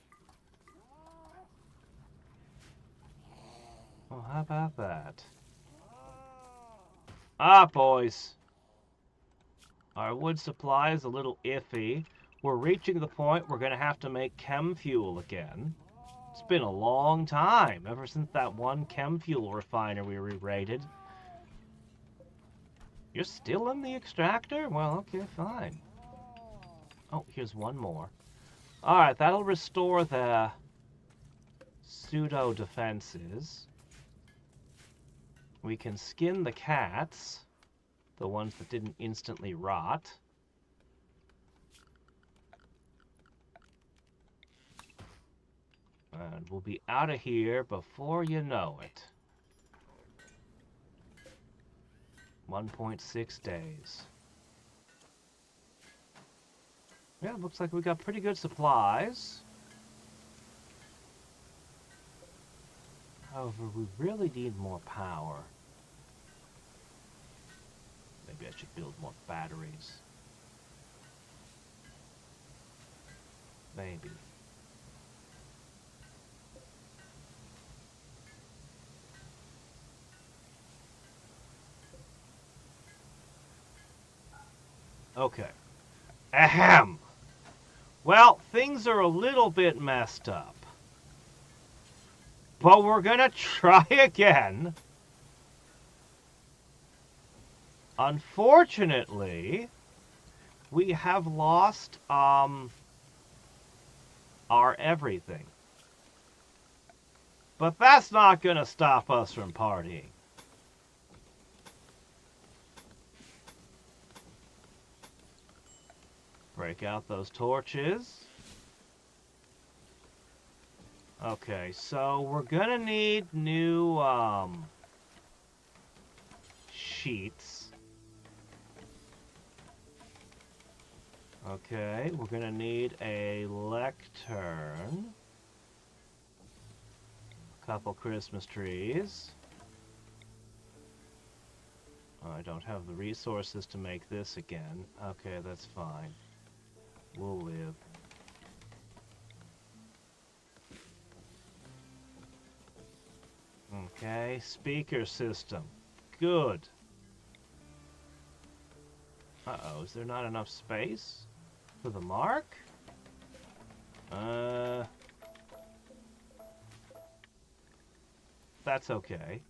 Well, how about that? Ah, boys. Our wood supply is a little iffy. We're reaching the point we're going to have to make chem fuel again. It's been a long time, ever since that one chem fuel refinery we raided. You're still in the extractor? Well, okay, fine. Oh, here's one more. Alright, that'll restore the pseudo defenses. We can skin the cats, the ones that didn't instantly rot. And we'll be out of here before you know it. 1.6 days. Yeah, looks like we got pretty good supplies. However, we really need more power. Maybe I should build more batteries. Maybe. Okay. Ahem! Well, things are a little bit messed up. But we're gonna try again. Unfortunately, we have lost, our everything. But that's not gonna stop us from partying. Break out those torches. Okay, so we're gonna need new, sheets. Okay, we're gonna need a lectern. A couple Christmas trees. Oh, I don't have the resources to make this again. Okay, that's fine. We'll live. Okay, speaker system. Good. Uh-oh, is there not enough space for the mark? That's okay.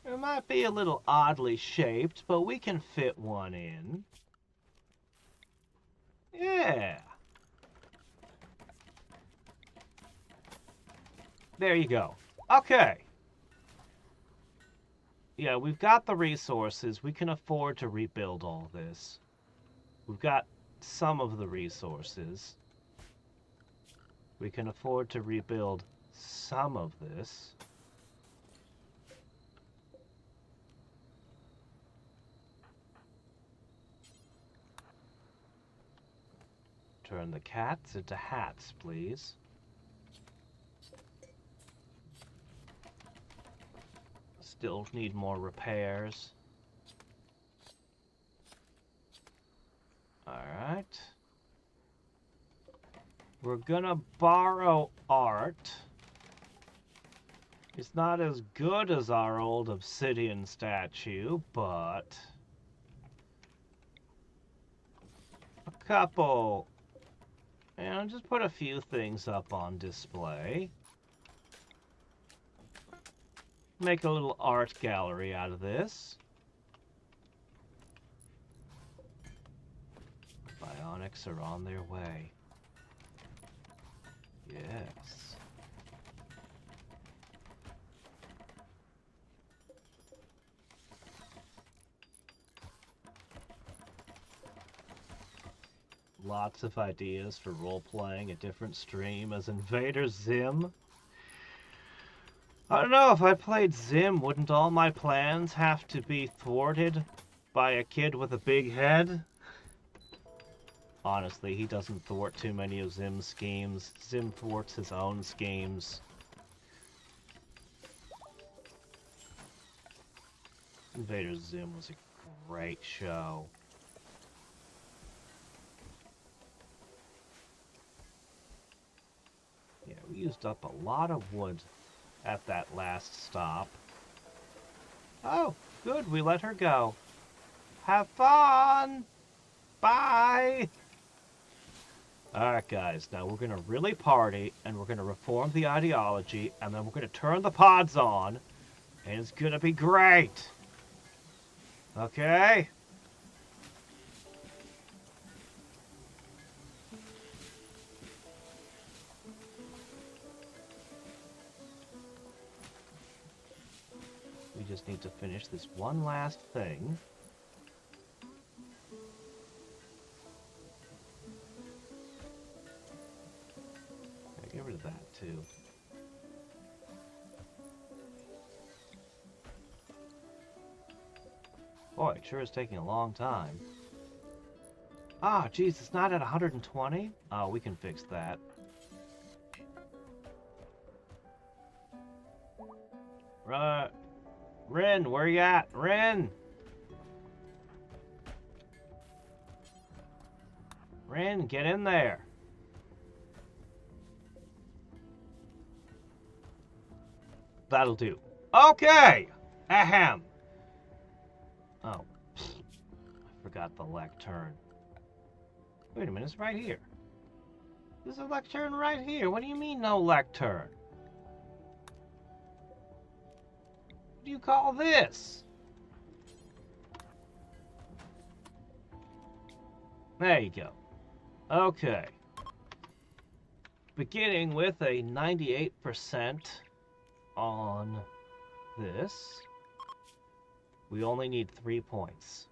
It might be a little oddly shaped, but we can fit one in. Yeah. There you go. Okay. Yeah, we've got the resources. We can afford to rebuild all this. We've got some of the resources. We can afford to rebuild some of this. Turn the cats into hats, please. Still need more repairs. Alright. We're gonna borrow art. It's not as good as our old obsidian statue, but a couple. And just put a few things up on display. Make a little art gallery out of this. Bionics are on their way. Yes. lots of ideas for role-playing a different stream as Invader Zim. I don't know, if I played Zim, wouldn't all my plans have to be thwarted by a kid with a big head? Honestly, he doesn't thwart too many of Zim's schemes. Zim thwarts his own schemes. Invader Zim was a great show. Yeah, we used up a lot of wood at that last stop. Oh, good, we let her go. Have fun! Bye! Alright guys, now we're gonna really party, and we're gonna reform the ideology, and then we're gonna turn the pods on, and it's gonna be great! Okay? We just need to finish this one last thing. Get rid of that too. Boy, it sure is taking a long time. Ah, geez, it's not at 120? Oh, we can fix that. Rin, where you at? Rin! Rin, get in there! That'll do. Okay! Ahem! Oh. I forgot the lectern. Wait a minute, it's right here. There's a lectern right here. What do you mean, no lectern? What do you call this? There you go. Okay. Beginning with a 98% on this. We only need 3 points.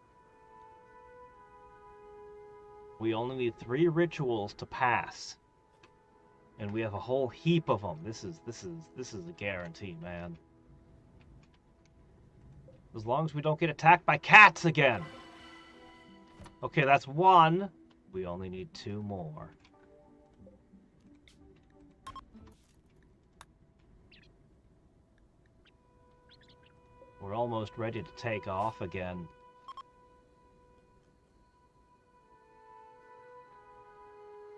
We only need 3 rituals to pass. And we have a whole heap of them. This is a guarantee, man. As long as we don't get attacked by cats again. Okay, that's 1. We only need 2 more. We're almost ready to take off again.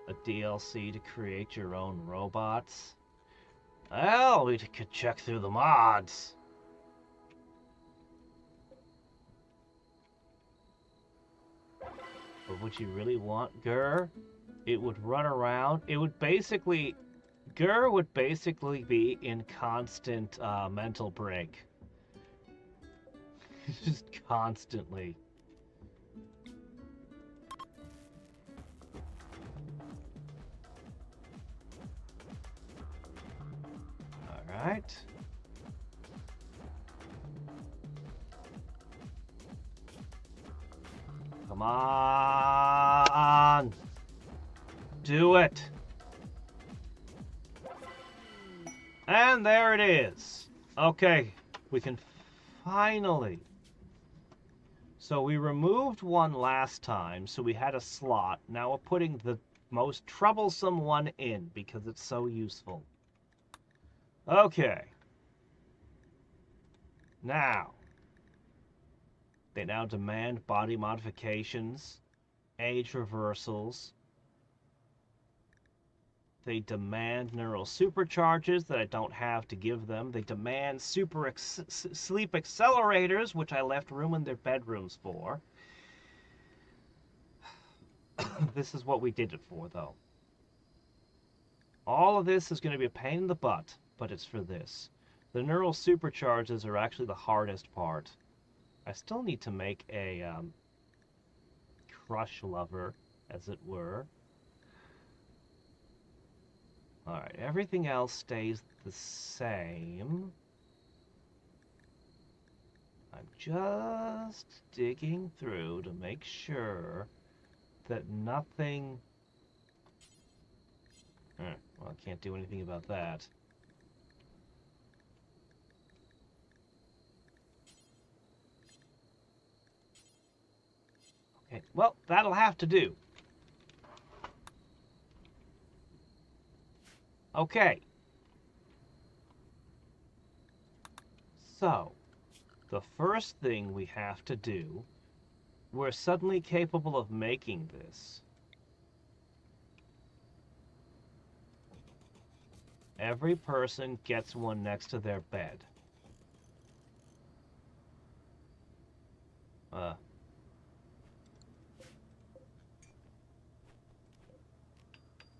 A DLC to create your own robots? Well, we could check through the mods. But would you really want Gur? It would run around. It would basically... Gur would basically be in constant mental break. Just constantly. Alright. Come on! Do it! And there it is! Okay, we can finally... So we removed one last time, so we had a slot. Now we're putting the most troublesome one in, because it's so useful. Okay. Now. They now demand body modifications, age reversals. They demand neural supercharges that I don't have to give them. They demand sleep accelerators, which I left room in their bedrooms for. This is what we did it for, though. All of this is going to be a pain in the butt, but it's for this. The neural supercharges are actually the hardest part. I still need to make a crush lever, as it were. Alright, everything else stays the same. I'm just digging through to make sure that nothing Well, I can't do anything about that. Okay, well, that'll have to do. Okay. So, the first thing we have to do, we're suddenly capable of making this. Every person gets one next to their bed.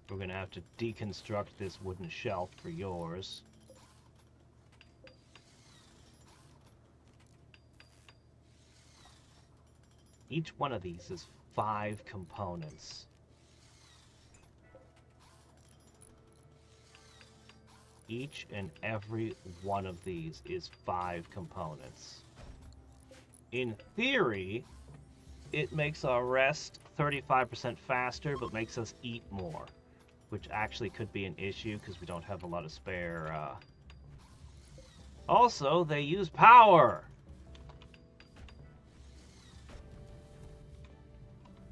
We're going to have to deconstruct this wooden shelf for yours. Each one of these is 5 components. Each and every one of these is 5 components. In theory, it makes our rest 35% faster, but makes us eat more, which actually could be an issue because we don't have a lot of spare. Also, they use power!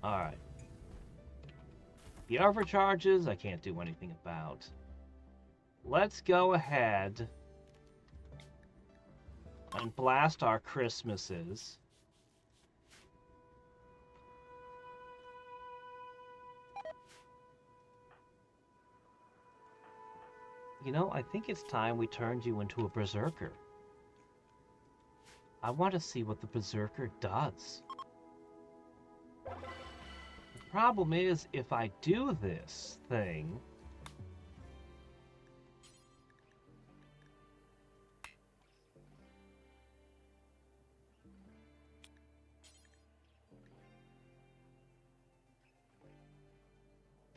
Alright. The overcharges, I can't do anything about. Let's go ahead and blast our Christmases. You know, I think it's time we turned you into a berserker. I want to see what the berserker does. The problem is, if I do this thing,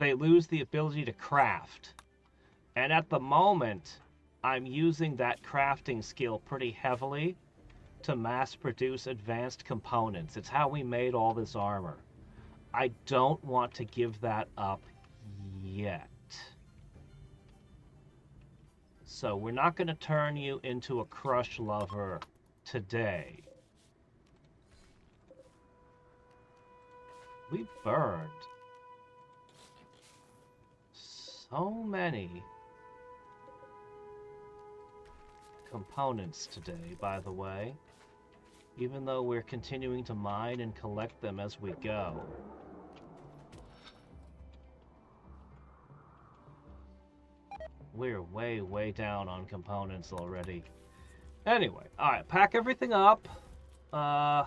they lose the ability to craft. And at the moment, I'm using that crafting skill pretty heavily to mass produce advanced components. It's how we made all this armor. I don't want to give that up yet. So we're not going to turn you into a crush lover today. We burned so many components today, by the way, even though we're continuing to mine and collect them as we go. We're way down on components already. Anyway, alright, pack everything up. I've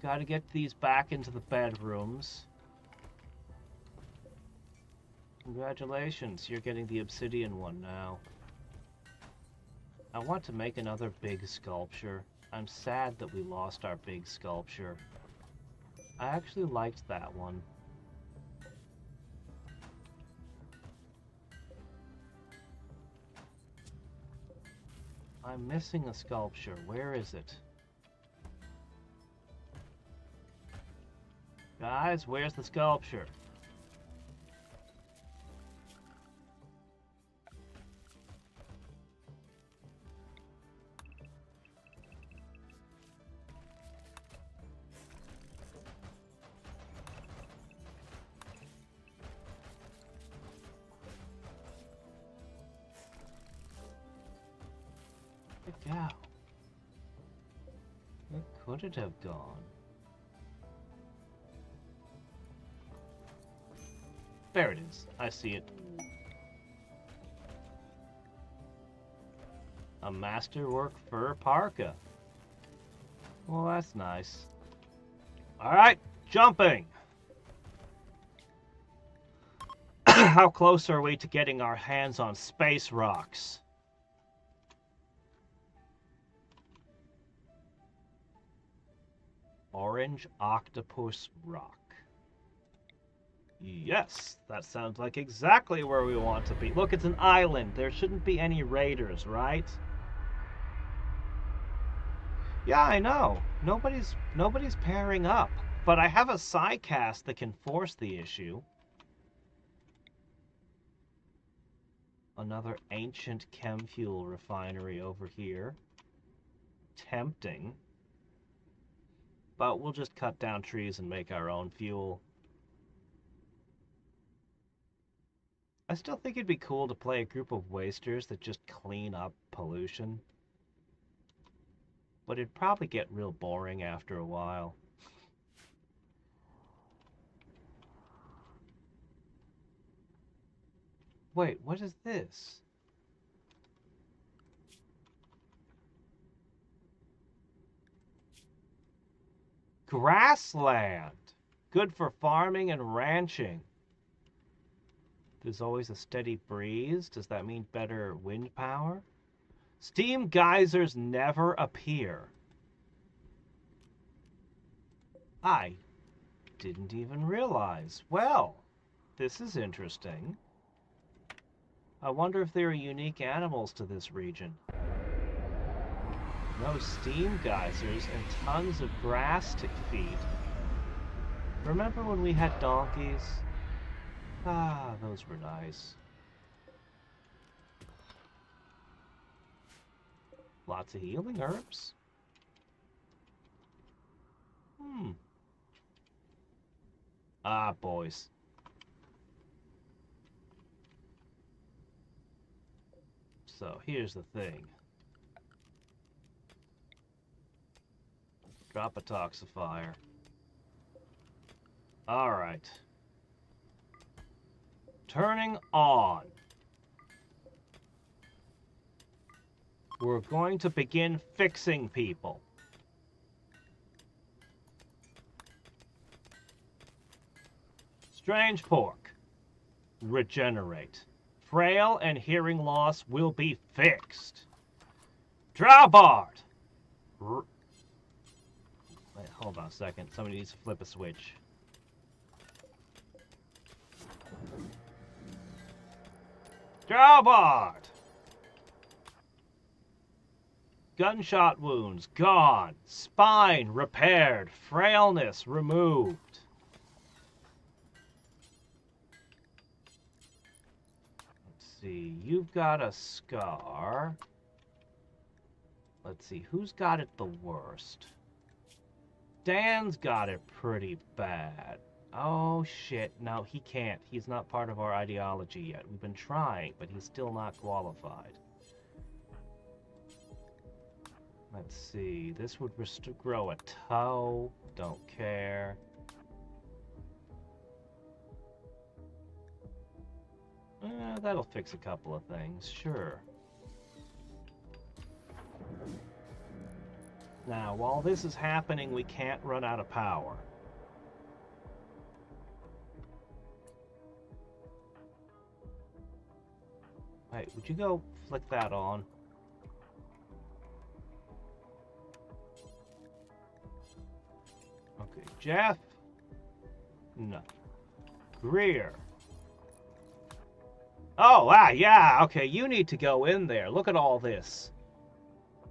got to get these back into the bedrooms. Congratulations, you're getting the obsidian one now. I want to make another big sculpture. I'm sad that we lost our big sculpture. I actually liked that one. I'm missing a sculpture. Where is it? Guys, where's the sculpture? Go. Where could it have gone? There it is. I see it. A masterwork fur parka. Well, that's nice. Alright, jumping! How close are we to getting our hands on space rocks? Orange octopus rock. Yes, that sounds like exactly where we want to be. Look, it's an island. There shouldn't be any raiders, right? Yeah, I know. Nobody's pairing up. But I have a sidecast that can force the issue. Another ancient chem fuel refinery over here. Tempting. But we'll just cut down trees and make our own fuel. I still think it'd be cool to play a group of wasters that just clean up pollution. But it'd probably get real boring after a while. Wait, what is this? Grassland! Good for farming and ranching. There's always a steady breeze. Does that mean better wind power? Steam geysers never appear. I didn't even realize. Well, this is interesting. I wonder if there are unique animals to this region. No steam geysers and tons of grass to feed. Remember when we had donkeys? Ah, those were nice. Lots of healing herbs. Ah, boys. So, here's the thing. Drop a toxifier. Alright. Turning on. We're going to begin fixing people. Strange pork. Regenerate. Frail and hearing loss will be fixed. Drawbard. Wait, hold on a second. Somebody needs to flip a switch. Drawbard. Gunshot wounds gone. Spine repaired. Frailness removed. See, you've got a scar. Let's see, who's got it the worst? Dan's got it pretty bad. Oh shit, no, he can't. He's not part of our ideology yet. We've been trying, but he's still not qualified. Let's see, this would grow a toe. Don't care. That'll fix a couple of things, sure. Now, while this is happening, we can't run out of power. Wait, would you go flick that on? Okay, Jeff? No. Greer. Oh, yeah, okay, you need to go in there. Look at all this.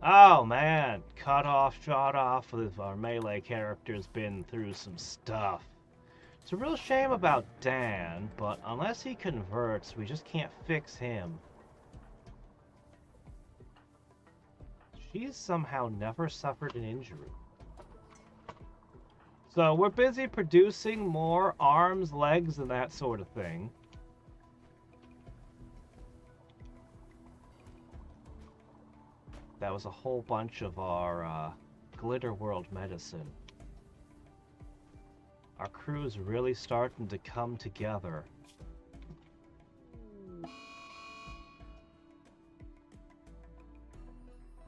Oh, man. Cut off, shot off. Our melee character's been through some stuff. It's a real shame about Dan, but unless he converts, we just can't fix him. She's somehow never suffered an injury. So we're busy producing more arms, legs, and that sort of thing. That was a whole bunch of our Glitter World medicine. Our crew's really starting to come together.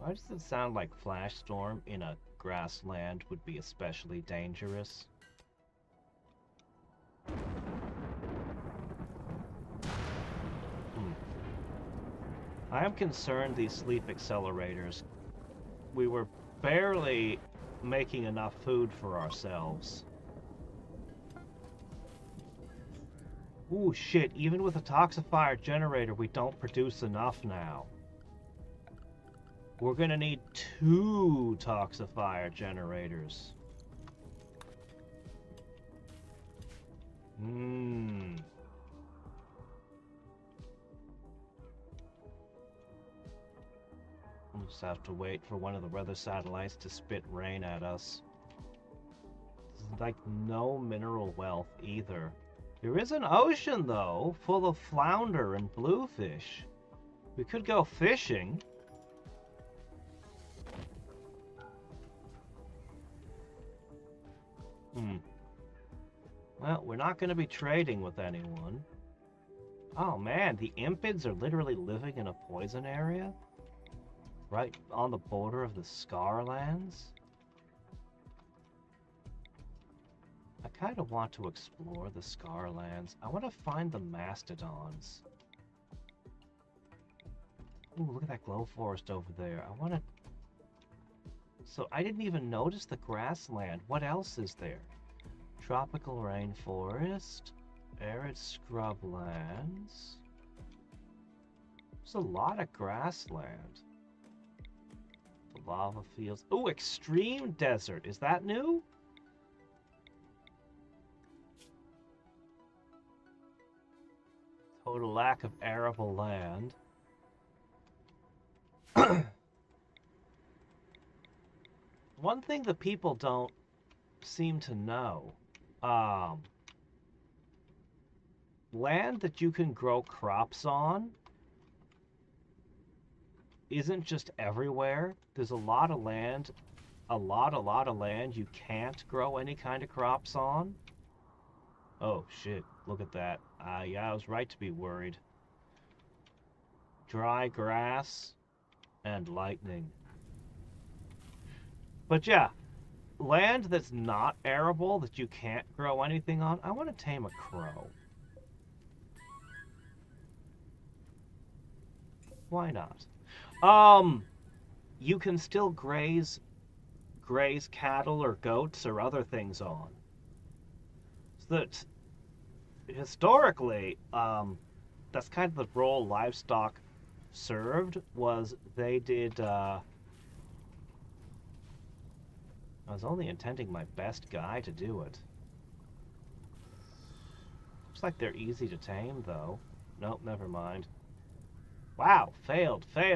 Why does it sound like Flash Storm in a grassland would be especially dangerous? I am concerned these sleep accelerators. We were barely making enough food for ourselves. Ooh, shit, even with a toxifier generator, we don't produce enough now. We're gonna need 2 toxifier generators. Just have to wait for one of the weather satellites to spit rain at us. There's like no mineral wealth either. There is an ocean though, full of flounder and bluefish. We could go fishing. Well, we're not going to be trading with anyone. Oh man, the impids are literally living in a poison area? Right on the border of the Scarlands? I kind of want to explore the Scarlands. I want to find the mastodons. Ooh, look at that glow forest over there. I want to... So I didn't even notice the grassland. What else is there? Tropical rainforest, arid scrublands. There's a lot of grassland. The lava fields. Oh, extreme desert. Is that new? Total lack of arable land. One thing that people don't seem to know, land that you can grow crops on isn't just everywhere. There's a lot of land, a lot of land you can't grow any kind of crops on. Oh shit, look at that. Yeah, I was right to be worried. Dry grass and lightning. But yeah, land that's not arable, that you can't grow anything on, I want to tame a crow. Why not? You can still graze cattle or goats or other things on. So that historically, that's kind of the role livestock served, was they did, I was only intending my best guy to do it. Looks like they're easy to tame, though. Nope, never mind. Wow, failed. Okay,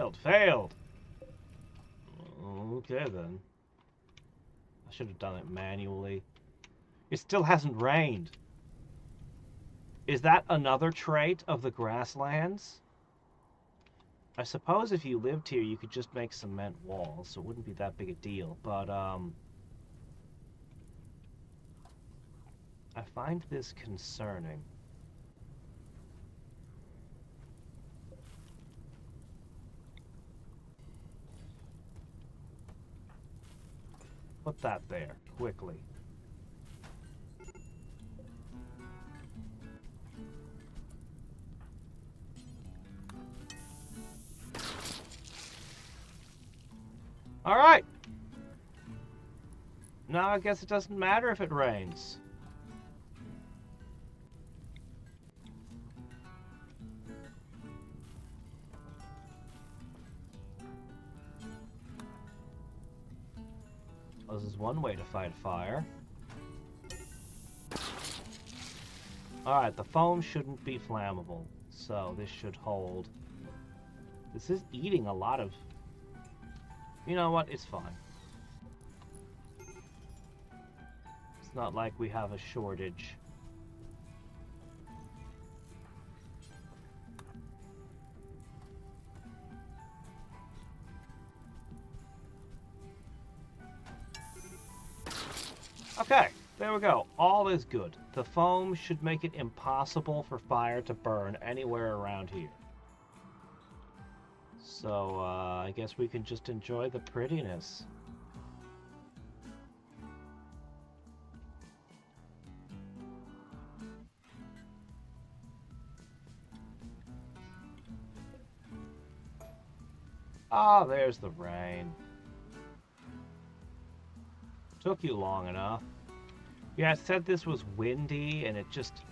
then. I should have done it manually. It still hasn't rained. Is that another trait of the grasslands? I suppose if you lived here, you could just make cement walls, so it wouldn't be that big a deal, but, I find this concerning. Put that there, quickly. Alright! Now I guess it doesn't matter if it rains. This is one way to fight fire. Alright, the foam shouldn't be flammable, so this should hold. This is eating a lot of... You know what? It's fine. It's not like we have a shortage. Okay, there we go. All is good. The foam should make it impossible for fire to burn anywhere around here. So, I guess we can just enjoy the prettiness. Ah, there's the rain. Took you long enough. Yeah, I said this was windy, and it just...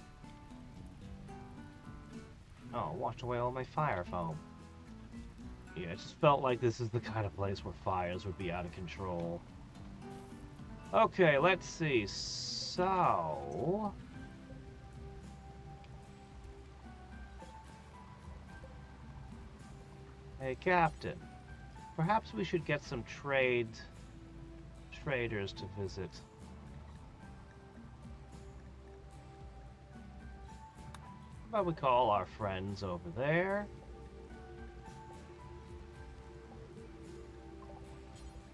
Oh, washed away all my fire foam. Yeah, it just felt like this is the kind of place where fires would be out of control. Okay, let's see. So... Hey, Captain. Perhaps we should get some traders to visit. How about we call our friends over there?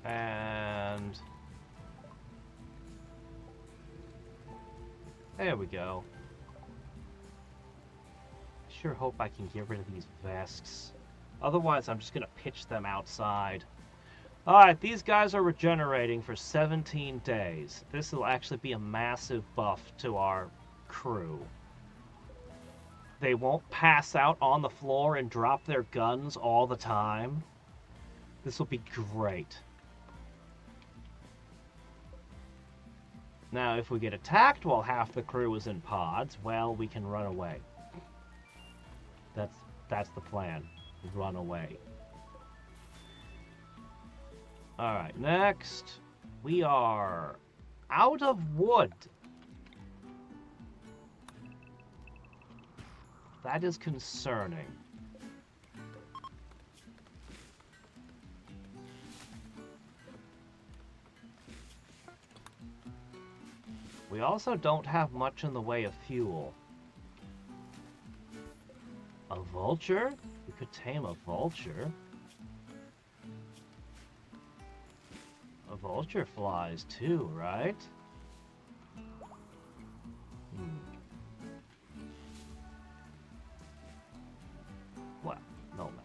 And there we go. Sure hope I can get rid of these vests. Otherwise, I'm just gonna pitch them outside. Alright, these guys are regenerating for 17 days. This will actually be a massive buff to our crew. They won't pass out on the floor and drop their guns all the time. This will be great. Now, if we get attacked while half the crew is in pods, well, we can run away. That's the plan. Run away. Alright, next. We are out of wood. That is concerning. We also don't have much in the way of fuel. A vulture? We could tame a vulture. A vulture flies too, right? Well, no matter.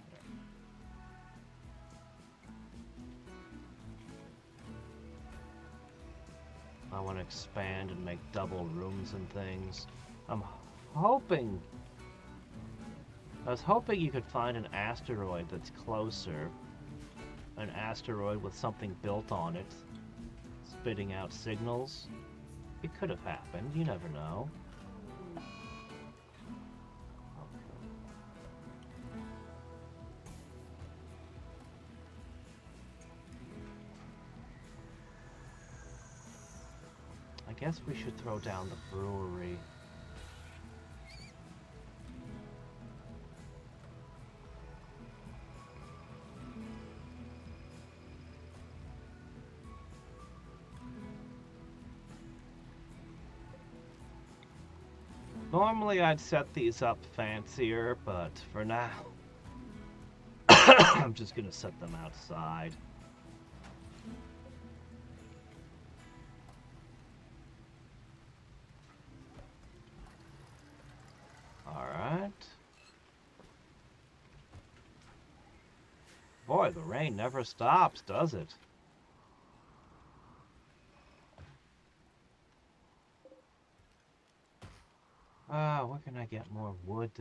I want to expand and make double rooms and things. I was hoping you could find an asteroid that's closer. An asteroid with something built on it, spitting out signals. It could have happened, you never know. I guess we should throw down the brewery. Normally I'd set these up fancier, but for now, I'm just gonna set them outside. Alright. Boy, the rain never stops, does it? Where can I get more wood?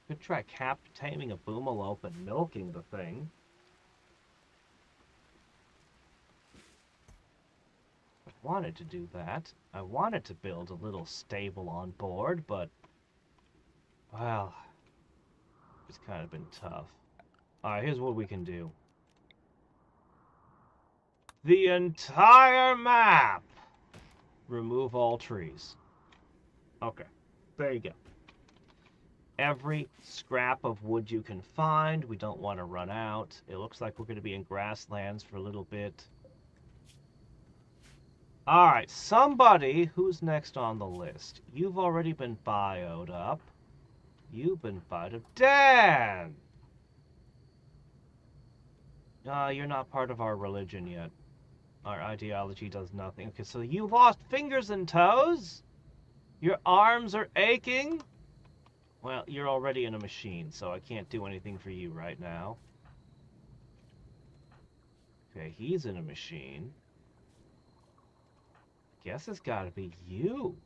Could try taming a boomalope and milking the thing. I wanted to do that. I wanted to build a little stable on board, but, well, it's kind of been tough. Alright, here's what we can do. The entire map! Remove all trees. Okay, there you go. Every scrap of wood you can find. We don't want to run out. It looks like we're going to be in grasslands for a little bit. Alright, somebody who's next on the list. You've already been bioed up. You've been bioed up. Dan! You're not part of our religion yet. Our ideology does nothing. Okay, so you lost fingers and toes? Your arms are aching? Well, you're already in a machine, so I can't do anything for you right now. Okay, he's in a machine. Guess it's gotta be you.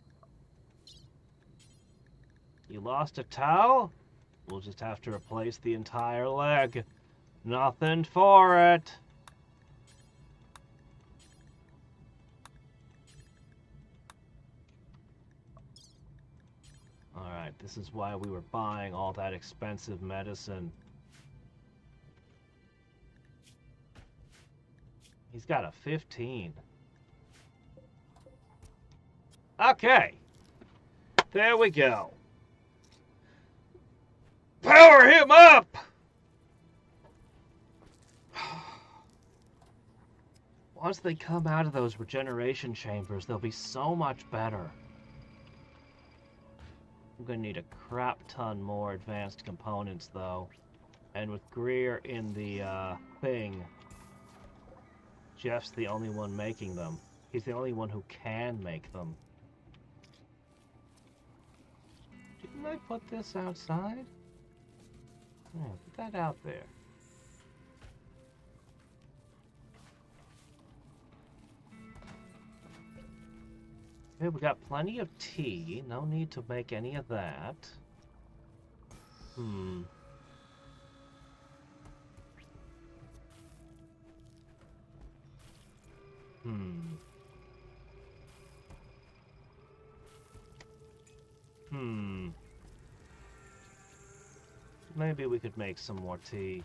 You lost a toe? We'll just have to replace the entire leg. Nothing for it. Alright, this is why we were buying all that expensive medicine. He's got a 15. Okay. There we go. Power him up! Once they come out of those regeneration chambers, they'll be so much better. I'm gonna need a crap ton more advanced components, though. And with Greer in the thing, Jeff's the only one making them. He's the only one who can make them. Didn't I put this outside? Yeah, put that out there. Okay, we got plenty of tea. No need to make any of that. Hmm. Maybe we could make some more tea.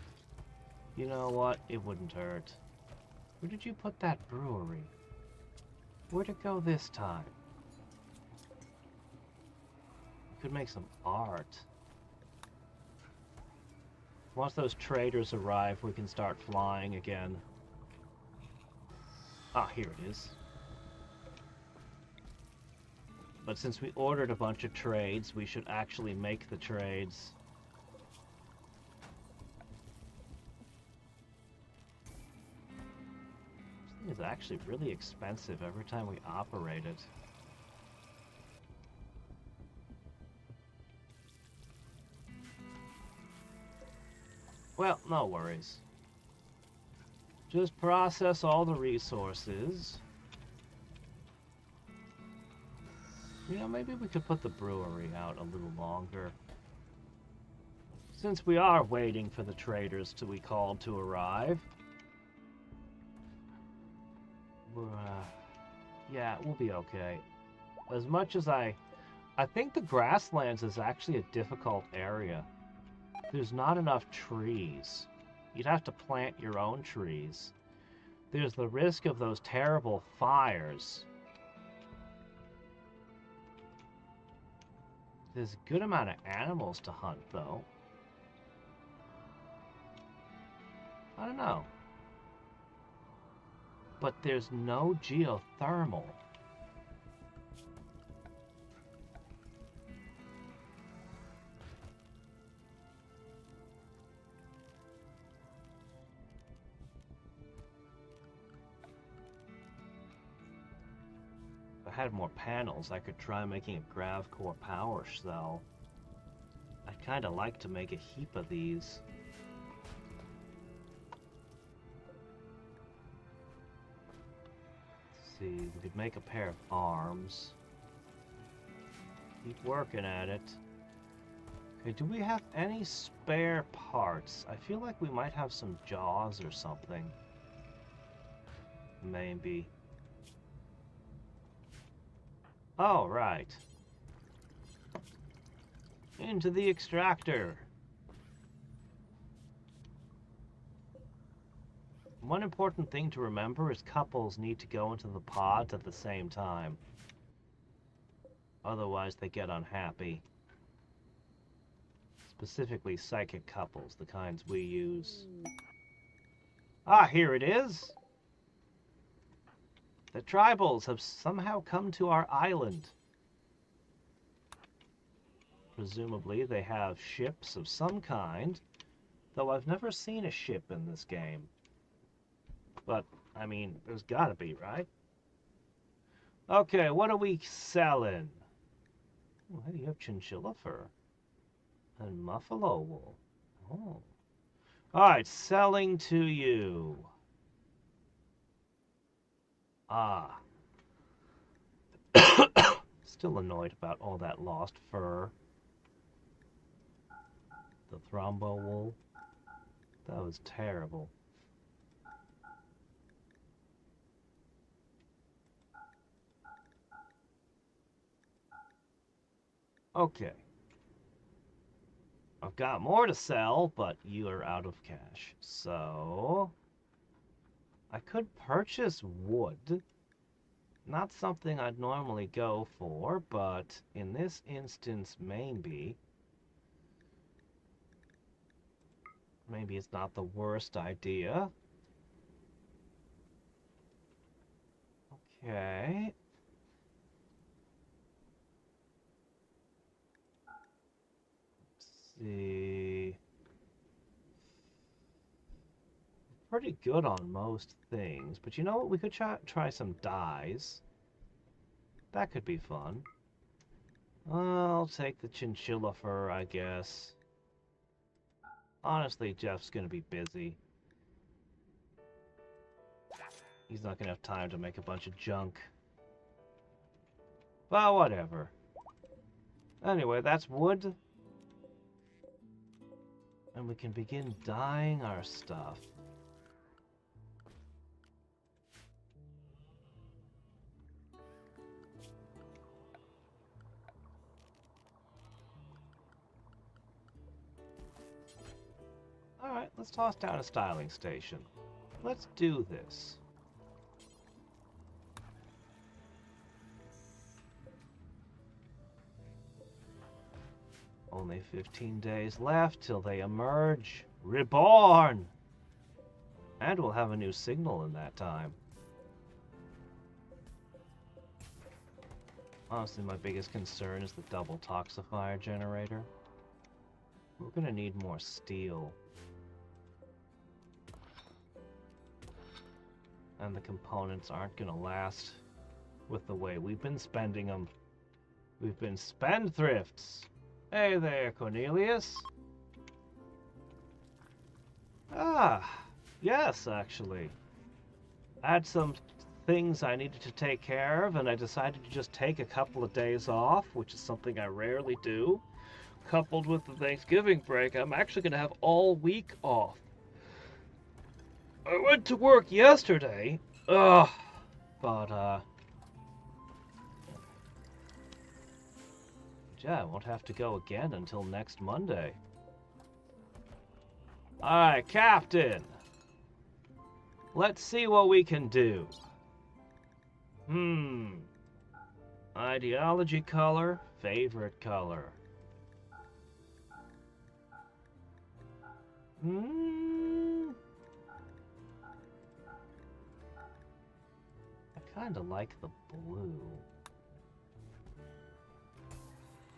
You know what? It wouldn't hurt. Where did you put that brewery? Where'd it go this time? We could make some art. Once those traders arrive, we can start flying again. Ah, here it is. But since we ordered a bunch of trades, we should actually make the trades. This thing is actually really expensive every time we operate it. Well, no worries. Just process all the resources. You know, maybe we could put the brewery out a little longer. Since we are waiting for the traders to be called to arrive. Yeah, we'll be okay. As much as I think the grasslands is actually a difficult area. There's not enough trees. You'd have to plant your own trees. There's the risk of those terrible fires. There's a good amount of animals to hunt, though. I don't know. But there's no geothermal. If I had more panels, I could try making a grav core power cell. I'd kind of like to make a heap of these. Let's see, we could make a pair of arms. Keep working at it. Okay, do we have any spare parts? I feel like we might have some jaws or something. Maybe. Oh, right. Into the extractor. One important thing to remember is couples need to go into the pods at the same time. Otherwise, they get unhappy. Specifically psychic couples, the kinds we use. Ah, here it is! The tribals have somehow come to our island. Presumably they have ships of some kind, though I've never seen a ship in this game. But, I mean, there's gotta be, right? Okay, what are we selling? Oh, hey, you have chinchilla fur. And buffalo wool. Oh. Alright, selling to you. Ah. Still annoyed about all that lost fur. The thrombo wool. That was terrible. Okay. I've got more to sell, but you are out of cash. So I could purchase wood. Not something I'd normally go for, but in this instance, maybe. Maybe it's not the worst idea. Okay. Let's see. Pretty good on most things, but you know what? We could try some dyes. That could be fun. I'll take the chinchilla fur, I guess. Honestly, Jeff's gonna be busy. He's not gonna have time to make a bunch of junk. Well, whatever. Anyway, that's wood. And we can begin dyeing our stuff. Alright, let's toss down a styling station. Let's do this. Only 15 days left till they emerge. Reborn! And we'll have a new signal in that time. Honestly, my biggest concern is the double toxifier generator. We're gonna need more steel. And the components aren't gonna last with the way we've been spending them. We've been spendthrifts. Hey there, Cornelius. Ah, yes, actually. I had some things I needed to take care of, and I decided to just take a couple of days off, which is something I rarely do. Coupled with the Thanksgiving break, I'm actually going to have all week off. I went to work yesterday, but, yeah, I won't have to go again until next Monday. Alright, Captain. Let's see what we can do. Ideology color, favorite color. I kinda like the blue.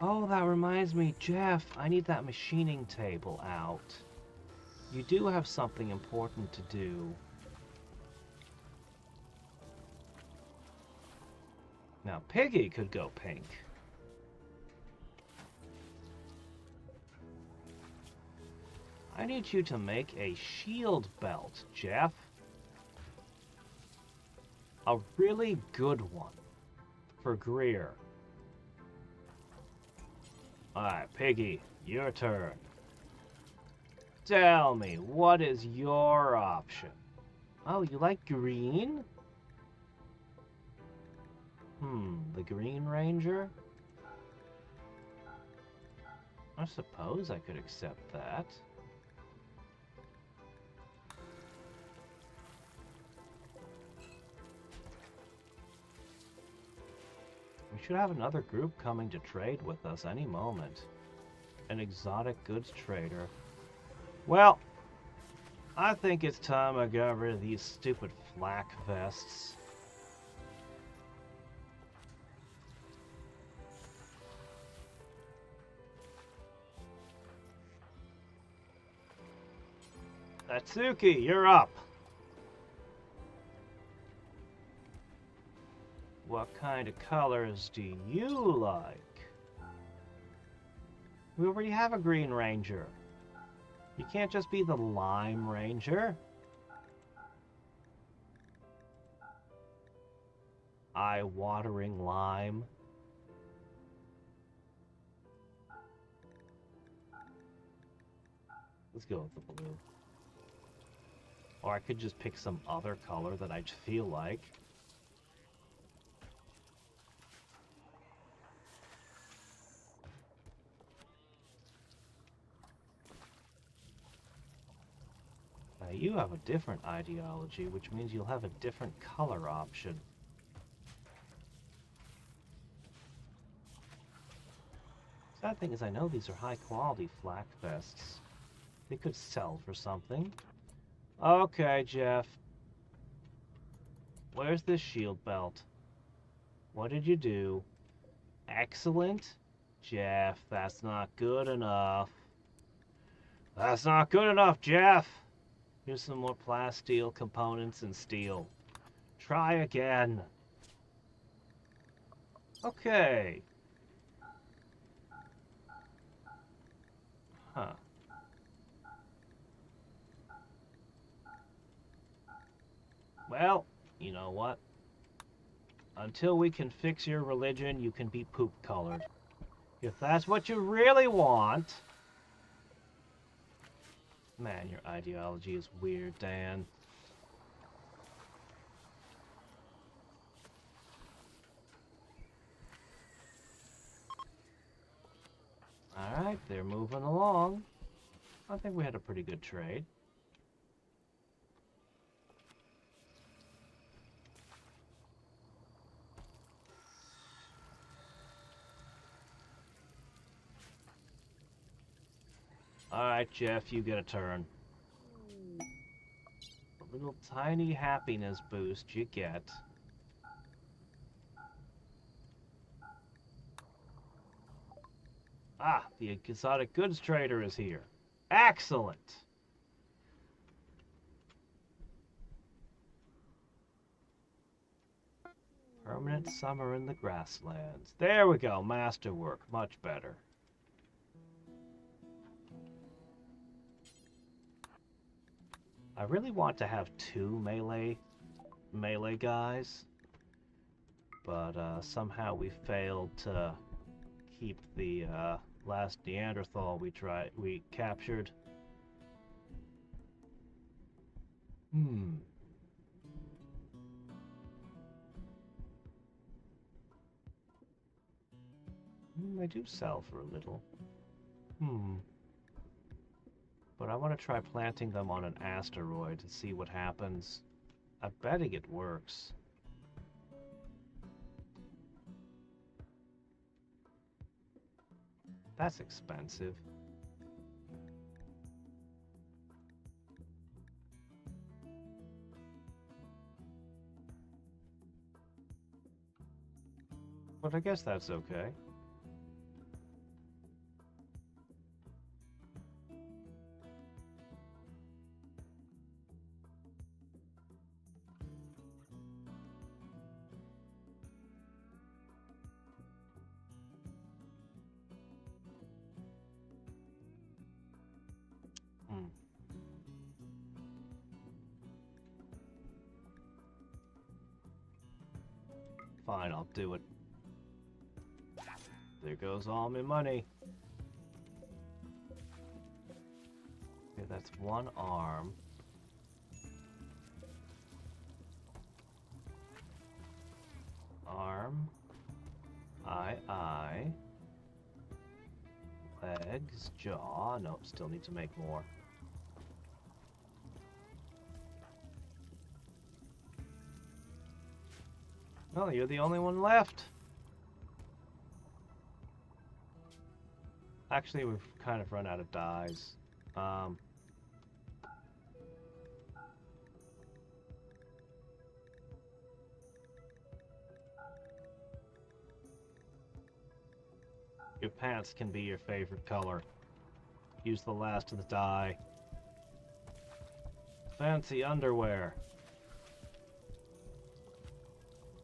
Oh, that reminds me, Jeff, I need that machining table out. You do have something important to do. Now, Piggy could go pink. I need you to make a shield belt, Jeff. A really good one for Greer. Alright, Piggy, your turn. Tell me, what is your option? Oh, you like green? The Green Ranger? I suppose I could accept that. We should have another group coming to trade with us any moment. An exotic goods trader. Well, I think it's time I got rid of these stupid flak vests. Natsuki, you're up. What kind of colors do you like? We already have a Green Ranger. You can't just be the Lime Ranger. Eye-watering lime. Let's go with the blue. Or I could just pick some other color that I feel like. Now you have a different ideology, which means you'll have a different color option. Sad thing is I know these are high quality flak vests. They could sell for something. Okay, Jeff. Where's this shield belt? What did you do? Excellent. Jeff, that's not good enough. That's not good enough, Jeff. Here's some more plasteel components and steel. Try again. Okay. Huh. Well, you know what? Until we can fix your religion, you can be poop-colored. If that's what you really want... Man, your ideology is weird, Dan. Alright, they're moving along. I think we had a pretty good trade. Alright, Jeff, you get a turn. A little tiny happiness boost you get. Ah, the exotic goods trader is here. Excellent! Permanent summer in the grasslands. There we go, masterwork. Much better. I really want to have two melee guys, but somehow we failed to keep the last Neanderthal we captured. They do sell for a little. But I want to try planting them on an asteroid to see what happens. I'm betting it works. That's expensive. But I guess that's okay. Fine, I'll do it. There goes all my money. Okay, that's one arm. Arm. Eye. Legs. Jaw. Nope, still need to make more. Well, you're the only one left. Actually, we've kind of run out of dyes. Your pants can be your favorite color. Use the last of the dye. Fancy underwear.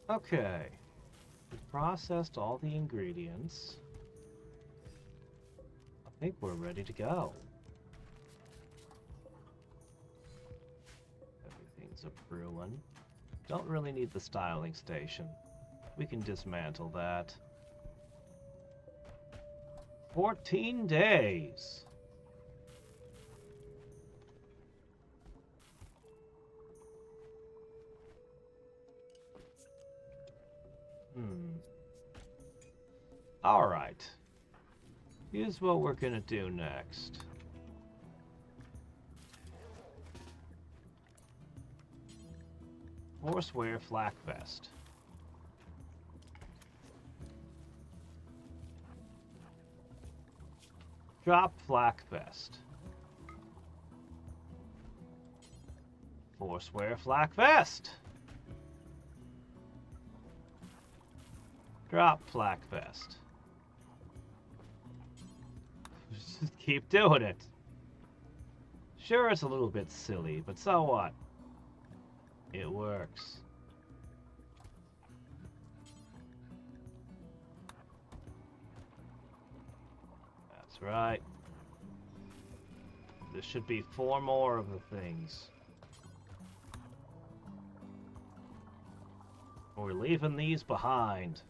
Okay. We've processed all the ingredients. I think we're ready to go. Everything's a brewing. Don't really need the styling station. We can dismantle that. 14 days. All right. Here's what we're gonna do next. Forswear flak vest. Drop flak vest. Forswear flak vest. Drop Flak Vest. Just keep doing it. Sure, it's a little bit silly, but so what? It works. That's right. There should be 4 more of the things. We're leaving these behind.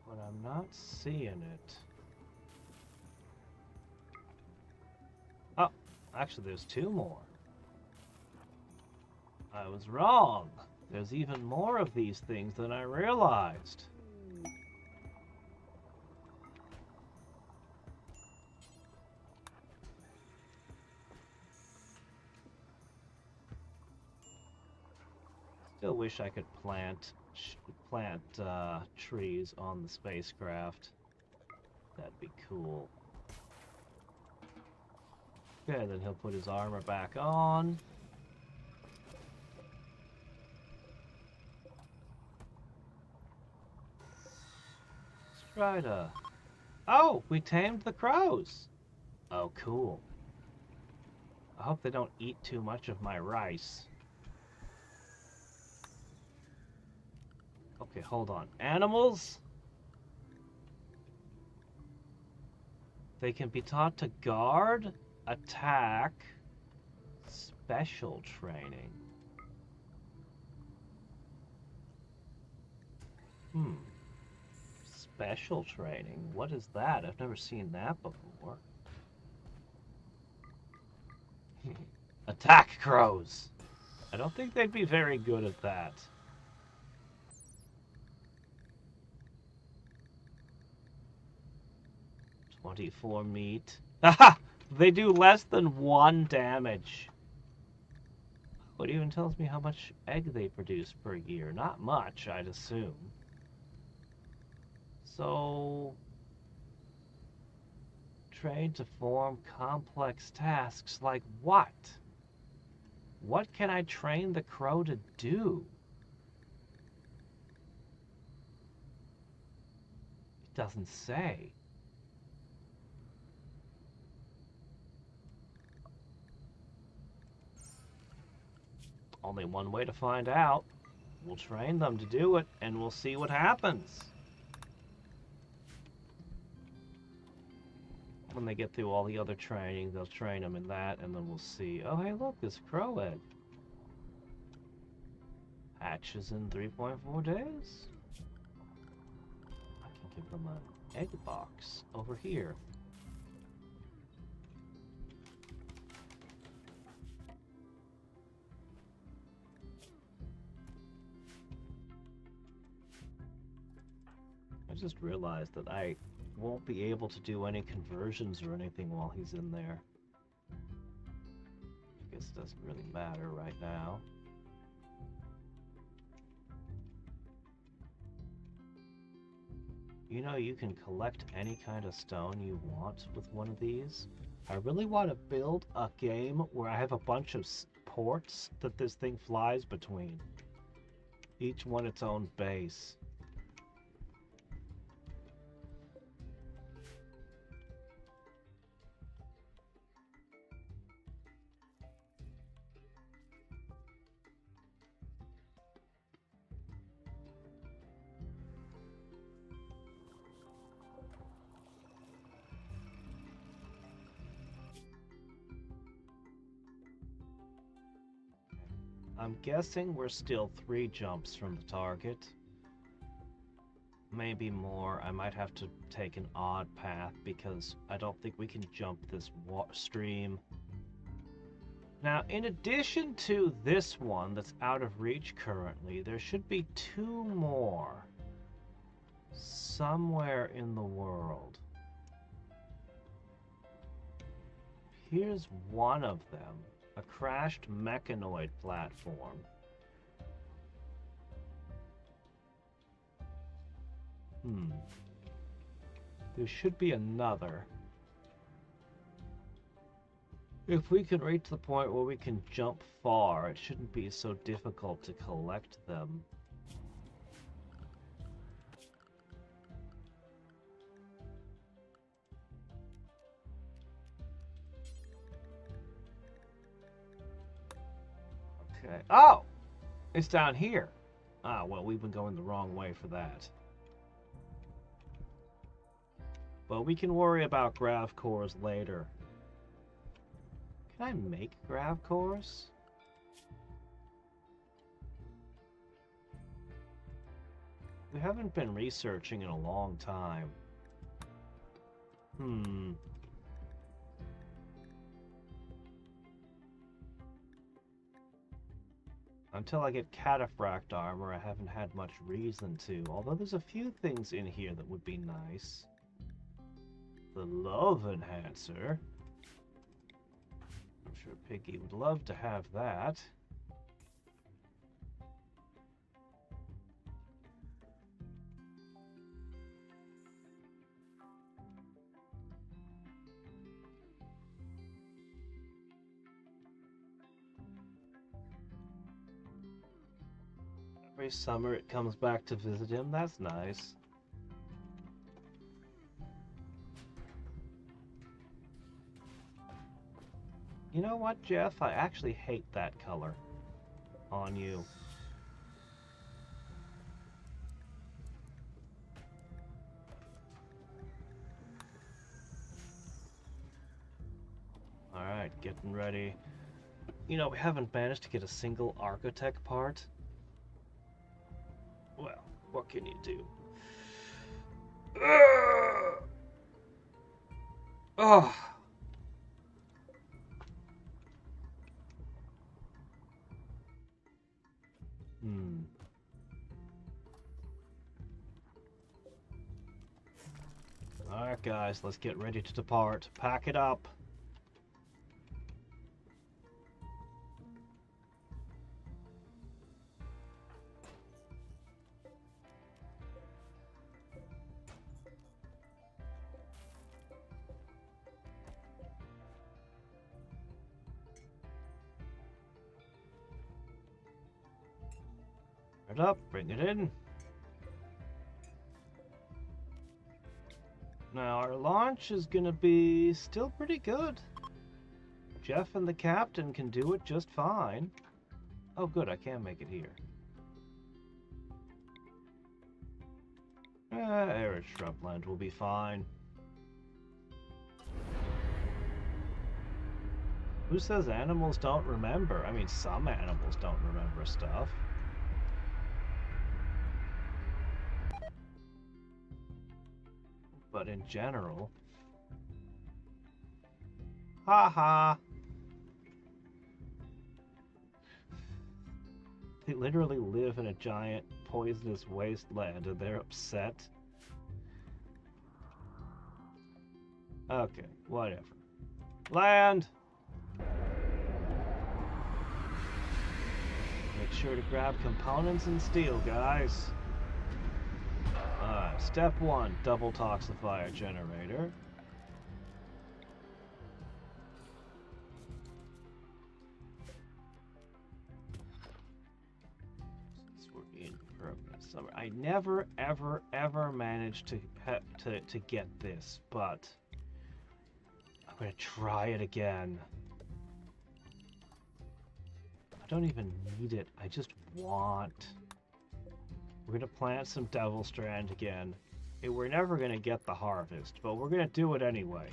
But I'm not seeing it. Oh, actually there's 2 more. I was wrong. There's even more of these things than I realized. Still wish I could plant trees on the spacecraft. That'd be cool. Okay, then he'll put his armor back on. Let's try to... Oh, we tamed the crows! Oh, cool. I hope they don't eat too much of my rice. Okay, hold on. Animals? They can be taught to guard, attack, special training. Special training? What is that? I've never seen that before. Attack crows! I don't think they'd be very good at that. 24 meat. Haha! They do less than 1 damage. What even tells me how much egg they produce per year? Not much, I'd assume. So... trained to perform complex tasks like what? What can I train the crow to do? It doesn't say. Only one way to find out. We'll train them to do it, and we'll see what happens. When they get through all the other training, they'll train them in that, and then we'll see. Oh, hey, look, this crow egg. Hatches in 3.4 days. I can give them an egg box over here. I just realized that I won't be able to do any conversions or anything while he's in there. I guess it doesn't really matter right now. You know, you can collect any kind of stone you want with one of these. I really want to build a game where I have a bunch of ports that this thing flies between. Each one its own base. I'm guessing we're still 3 jumps from the target. Maybe more. I might have to take an odd path because I don't think we can jump this stream Now, in addition to this one that's out of reach currently, there should be 2 more somewhere in the world. Here's one of them, a crashed mechanoid platform. There should be another. If we can reach the point where we can jump far, it shouldn't be so difficult to collect them. Okay. Oh! It's down here. Ah, well, we've been going the wrong way for that. But we can worry about grav cores later. Can I make grav cores? We haven't been researching in a long time. Until I get cataphract armor, I haven't had much reason to. Although there's a few things in here that would be nice. The love enhancer. I'm sure Piggy would love to have that. Every summer it comes back to visit him. That's nice. You know what, Jeff? I actually hate that color on you. Alright, getting ready. You know, we haven't managed to get a single architect part. Well, what can you do? Oh. Alright guys, let's get ready to depart. Pack it up. It up, bring it in. Now our launch is gonna be still pretty good. Jeff and the captain can do it just fine. Oh good, I can make it here. Arid shrubland will be fine. Who says animals don't remember? I mean, some animals don't remember stuff. But in general... Ha. They literally live in a giant poisonous wasteland and they're upset. Okay, whatever. Land! Make sure to grab components and steel, guys. Step 1, double toxifier generator. Since we're in permanent summer, I never, ever managed to get this, but I'm gonna try it again. I don't even need it. I just want. We're gonna plant some Devil Strand again. We're never gonna get the harvest, but we're gonna do it anyway.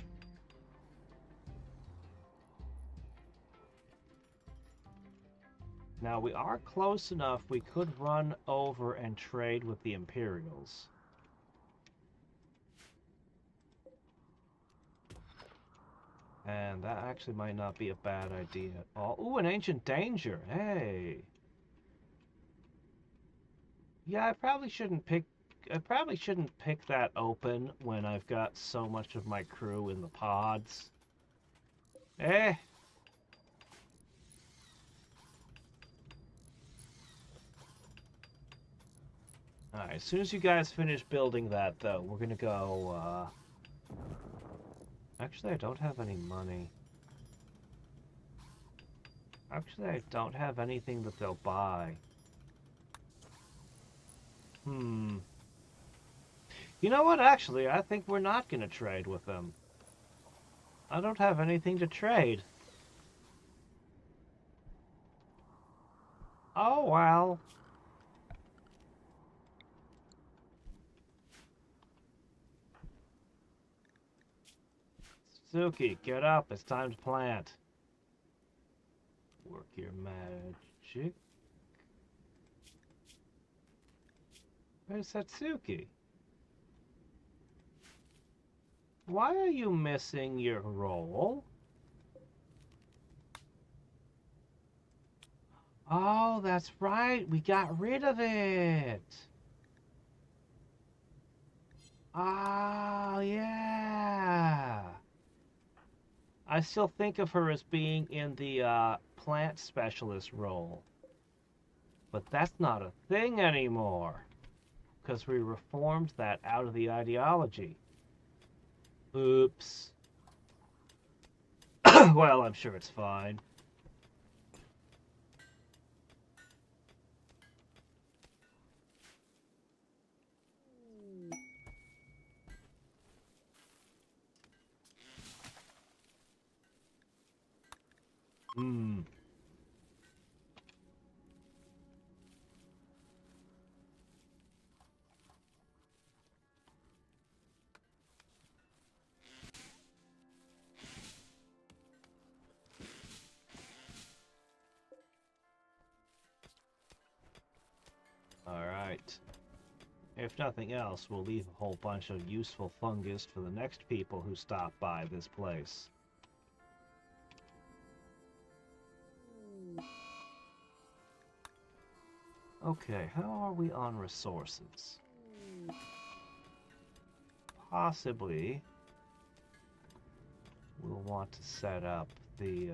Now we are close enough, we could run over and trade with the Imperials. And that actually might not be a bad idea at all. Ooh, an ancient danger. Hey. Yeah, I probably shouldn't pick that open when I've got so much of my crew in the pods. Eh. Alright, as soon as you guys finish building that, though, we're gonna go, Actually, I don't have any money. Actually, I don't have anything that they'll buy. Hmm. You know what, actually, I think we're not gonna trade with them. I don't have anything to trade. Oh, well. Suki, get up. It's time to plant. Work your magic. Where's Satsuki? Why are you missing your roll? Oh, that's right. We got rid of it. Oh, yeah. I still think of her as being in the plant specialist role. But that's not a thing anymore. Because we reformed that out of the ideology. Oops. Well, I'm sure it's fine. Hmm. Alright. If nothing else, we'll leave a whole bunch of useful fungus for the next people who stop by this place. Okay, how are we on resources? Possibly we'll want to set up the,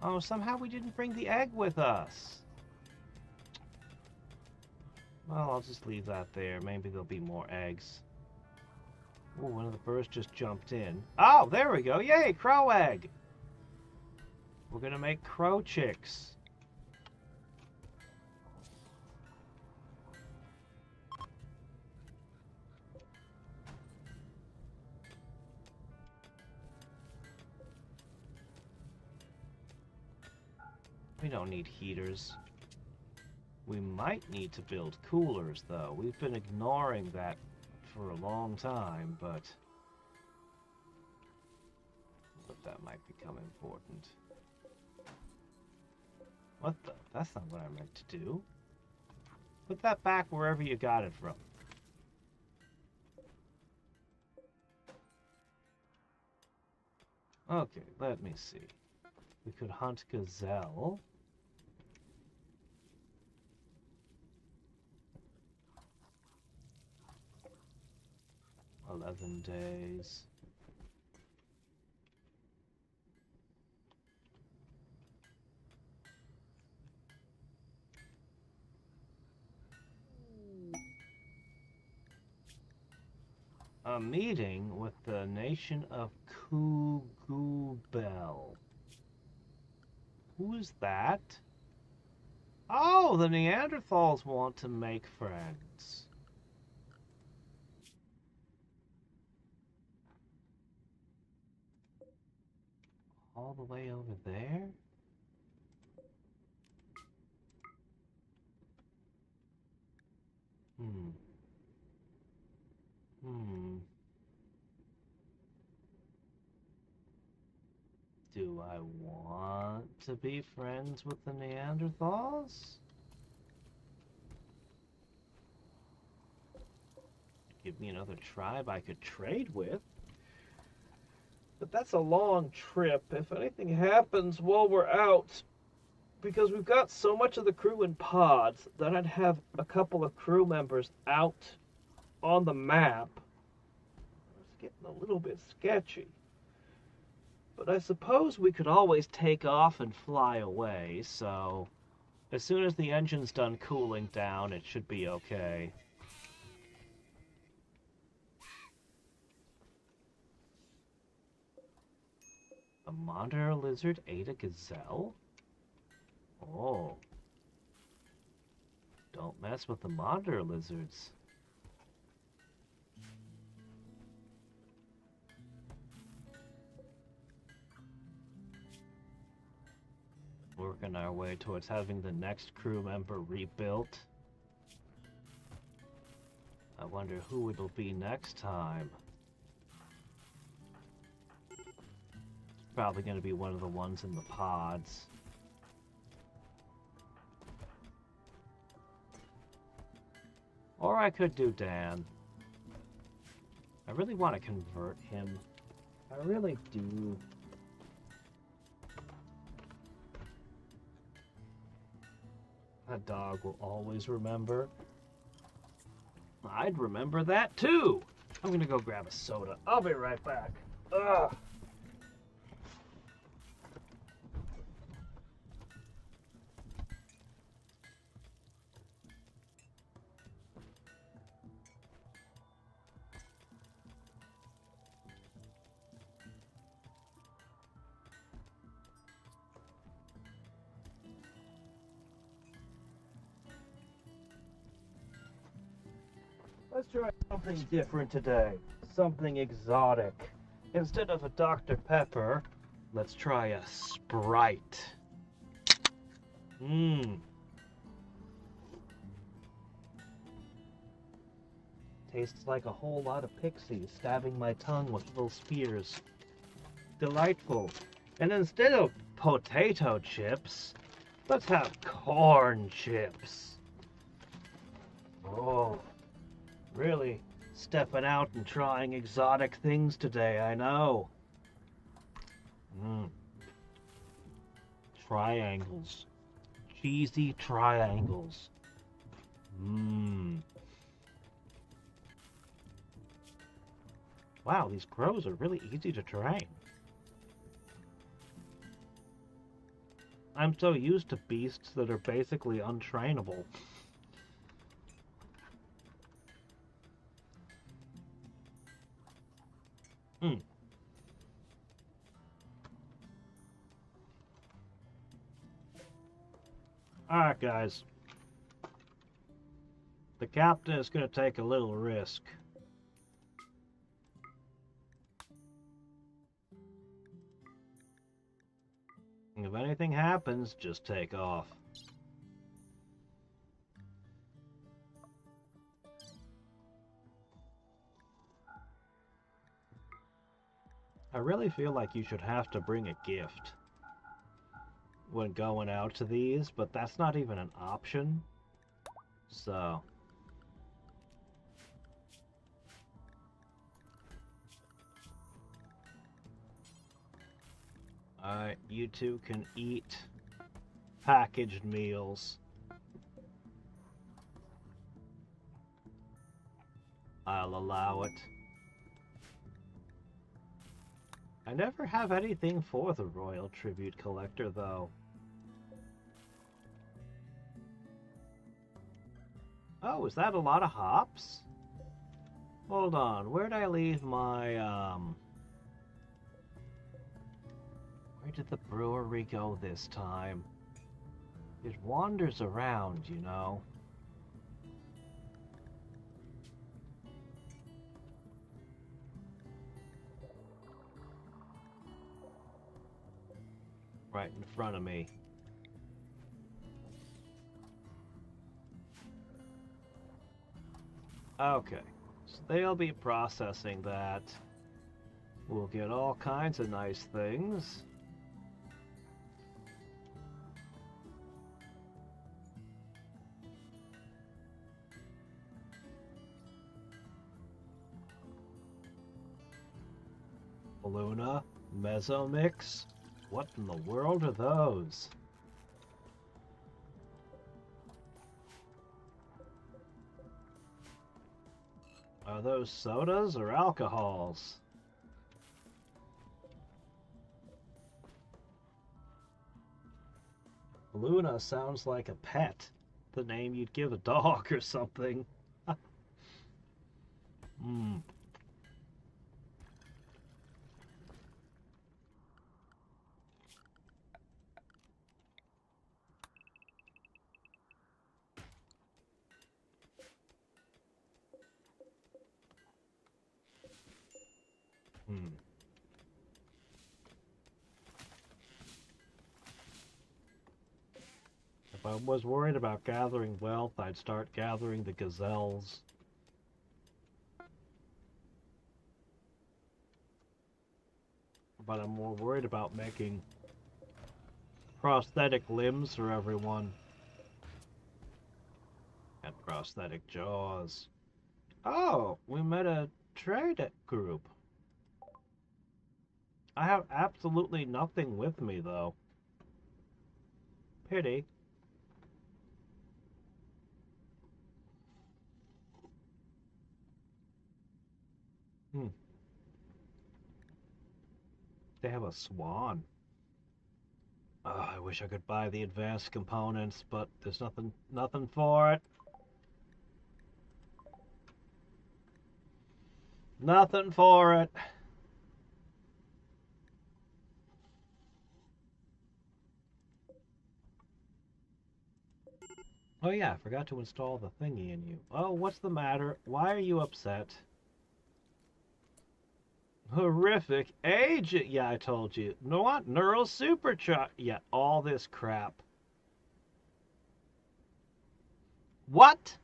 Oh, somehow we didn't bring the egg with us! Well, I'll just leave that there. Maybe there'll be more eggs. Ooh, one of the birds just jumped in. Oh, there we go! Yay, crow egg! We're gonna make crow chicks. We don't need heaters. We might need to build coolers, though. We've been ignoring that for a long time, but that might become important. What the? That's not what I meant to do. Put that back wherever you got it from. Okay, let me see. We could hunt gazelle. 11 days. A meeting with the nation of Kugubel. Who's that? Oh, the Neanderthals want to make friends. All the way over there? Hmm. Do I want to be friends with the Neanderthals? Give me another tribe I could trade with. But that's a long trip. If anything happens while we're out, because we've got so much of the crew in pods, that I'd have a couple of crew members out on the map. It's getting a little bit sketchy. But I suppose we could always take off and fly away, so as soon as the engine's done cooling down, it should be okay. A monitor lizard ate a gazelle? Oh. Don't mess with the monitor lizards. Working our way towards having the next crew member rebuilt. I wonder who it'll be next time. It's probably going to be one of the ones in the pods. Or I could do Dan. I really want to convert him. I really do. That dog will always remember. I'd remember that too. I'm gonna go grab a soda. I'll be right back. Ugh. Let's try something different today. Something exotic. Instead of a Dr. Pepper, let's try a Sprite. Tastes like a whole lot of pixies stabbing my tongue with little spears. Delightful. And instead of potato chips, let's have corn chips. Oh. Really stepping out and trying exotic things today, I know. Triangles. Cheesy triangles. Wow, these crows are really easy to train. I'm so used to beasts that are basically untrainable. Alright, guys. The captain is going to take a little risk. If anything happens, just take off. I really feel like you should have to bring a gift when going out to these, but that's not even an option. So alright, you two can eat packaged meals. I'll allow it. I never have anything for the Royal Tribute Collector, though. Oh, is that a lot of hops? Hold on, where'd I leave my, Where did the brewery go this time? It wanders around, you know. Right in front of me. Okay, so they'll be processing that. We'll get all kinds of nice things. Luna. Mesomix? What in the world are those? Are those sodas or alcohols? Luna sounds like a pet. The name you'd give a dog or something. Hmm. Hmm. If I was worried about gathering wealth, I'd start gathering the gazelles. But I'm more worried about making prosthetic limbs for everyone. And prosthetic jaws. Oh, we met a trade group. I have absolutely nothing with me, though. Pity. Hmm. They have a swan. Oh, I wish I could buy the advanced components, but there's nothing for it. Nothing for it. Oh yeah, I forgot to install the thingy in you. Oh, what's the matter? Why are you upset? Horrific agent. Yeah, I told you. No what? Neural supercharge. Yeah, all this crap. What?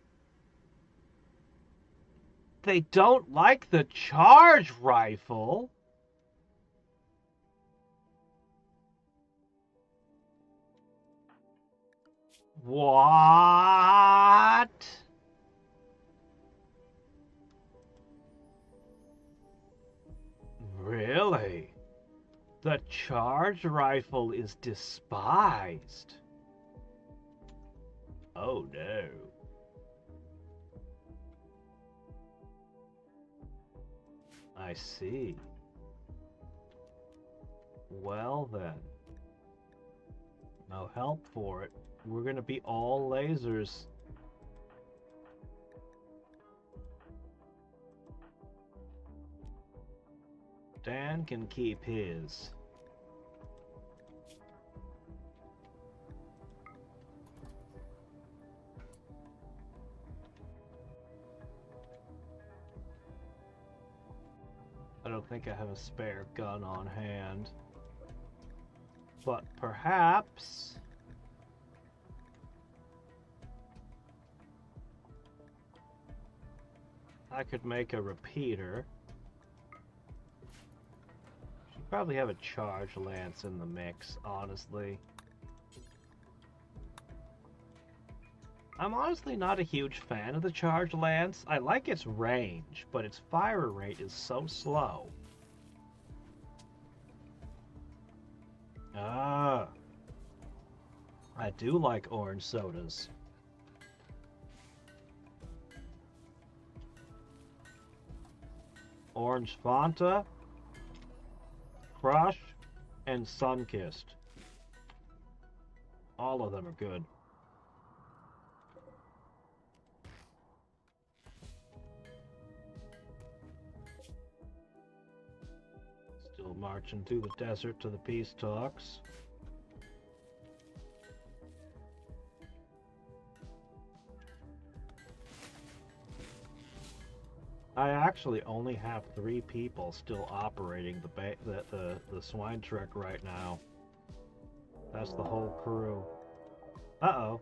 They don't like the charge rifle? What? Really? The charge rifle is despised. Oh no. I see. Well then. No help for it. We're gonna be all lasers. Dan can keep his. I don't think I have a spare gun on hand. But perhaps... I could make a repeater. Should probably have a charge lance in the mix, honestly. I'm honestly not a huge fan of the charge lance. I like its range, but its fire rate is so slow. Ah, I do like orange sodas. Orange Fanta, Crush, and Sunkissed. All of them are good. Still marching through the desert to the peace talks. I actually only have 3 people still operating the swine trek right now. That's the whole crew. Uh-oh.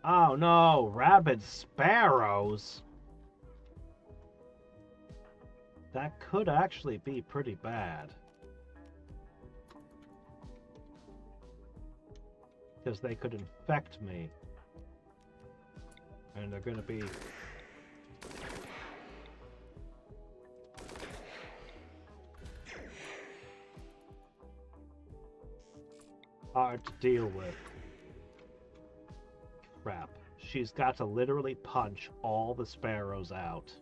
Oh no, rabid sparrows. That could actually be pretty bad. Because they could infect me. And they're gonna be... hard to deal with. Crap. She's got to literally punch all the sparrows out.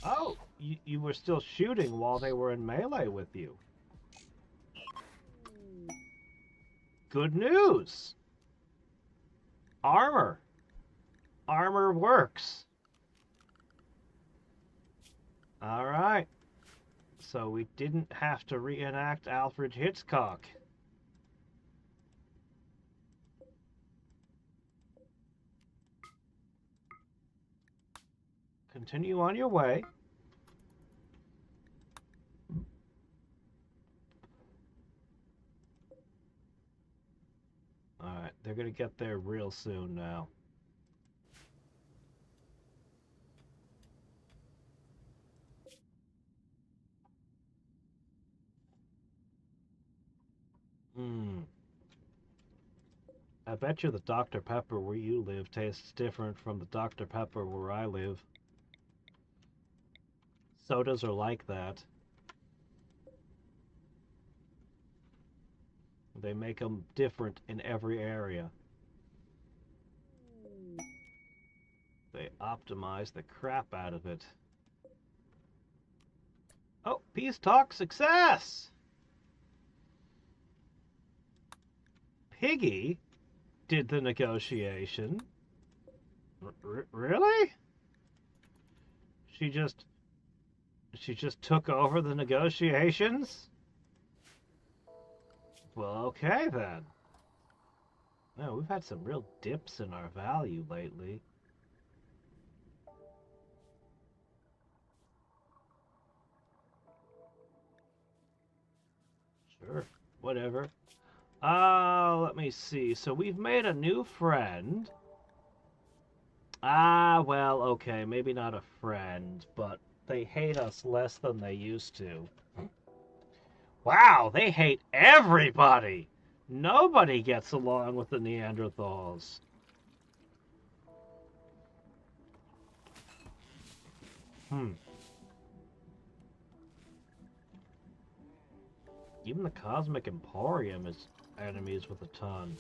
Oh, you were still shooting while they were in melee with you. Good news! Armor. Armor works. Alright. So we didn't have to reenact Alfred Hitchcock. Continue on your way. Alright, they're gonna get there real soon now. I bet you the Dr. Pepper where you live tastes different from the Dr. Pepper where I live. Sodas are like that. They make them different in every area. They optimize the crap out of it. Oh, peace talk success! Piggy did the negotiation. Really? She just took over the negotiations? Well, okay then. No, we've had some real dips in our value lately. Sure, whatever. Let me see. So we've made a new friend. Well, okay, maybe not a friend, but they hate us less than they used to. Wow, they hate everybody! Nobody gets along with the Neanderthals. Even the Cosmic Emporium is enemies with a ton.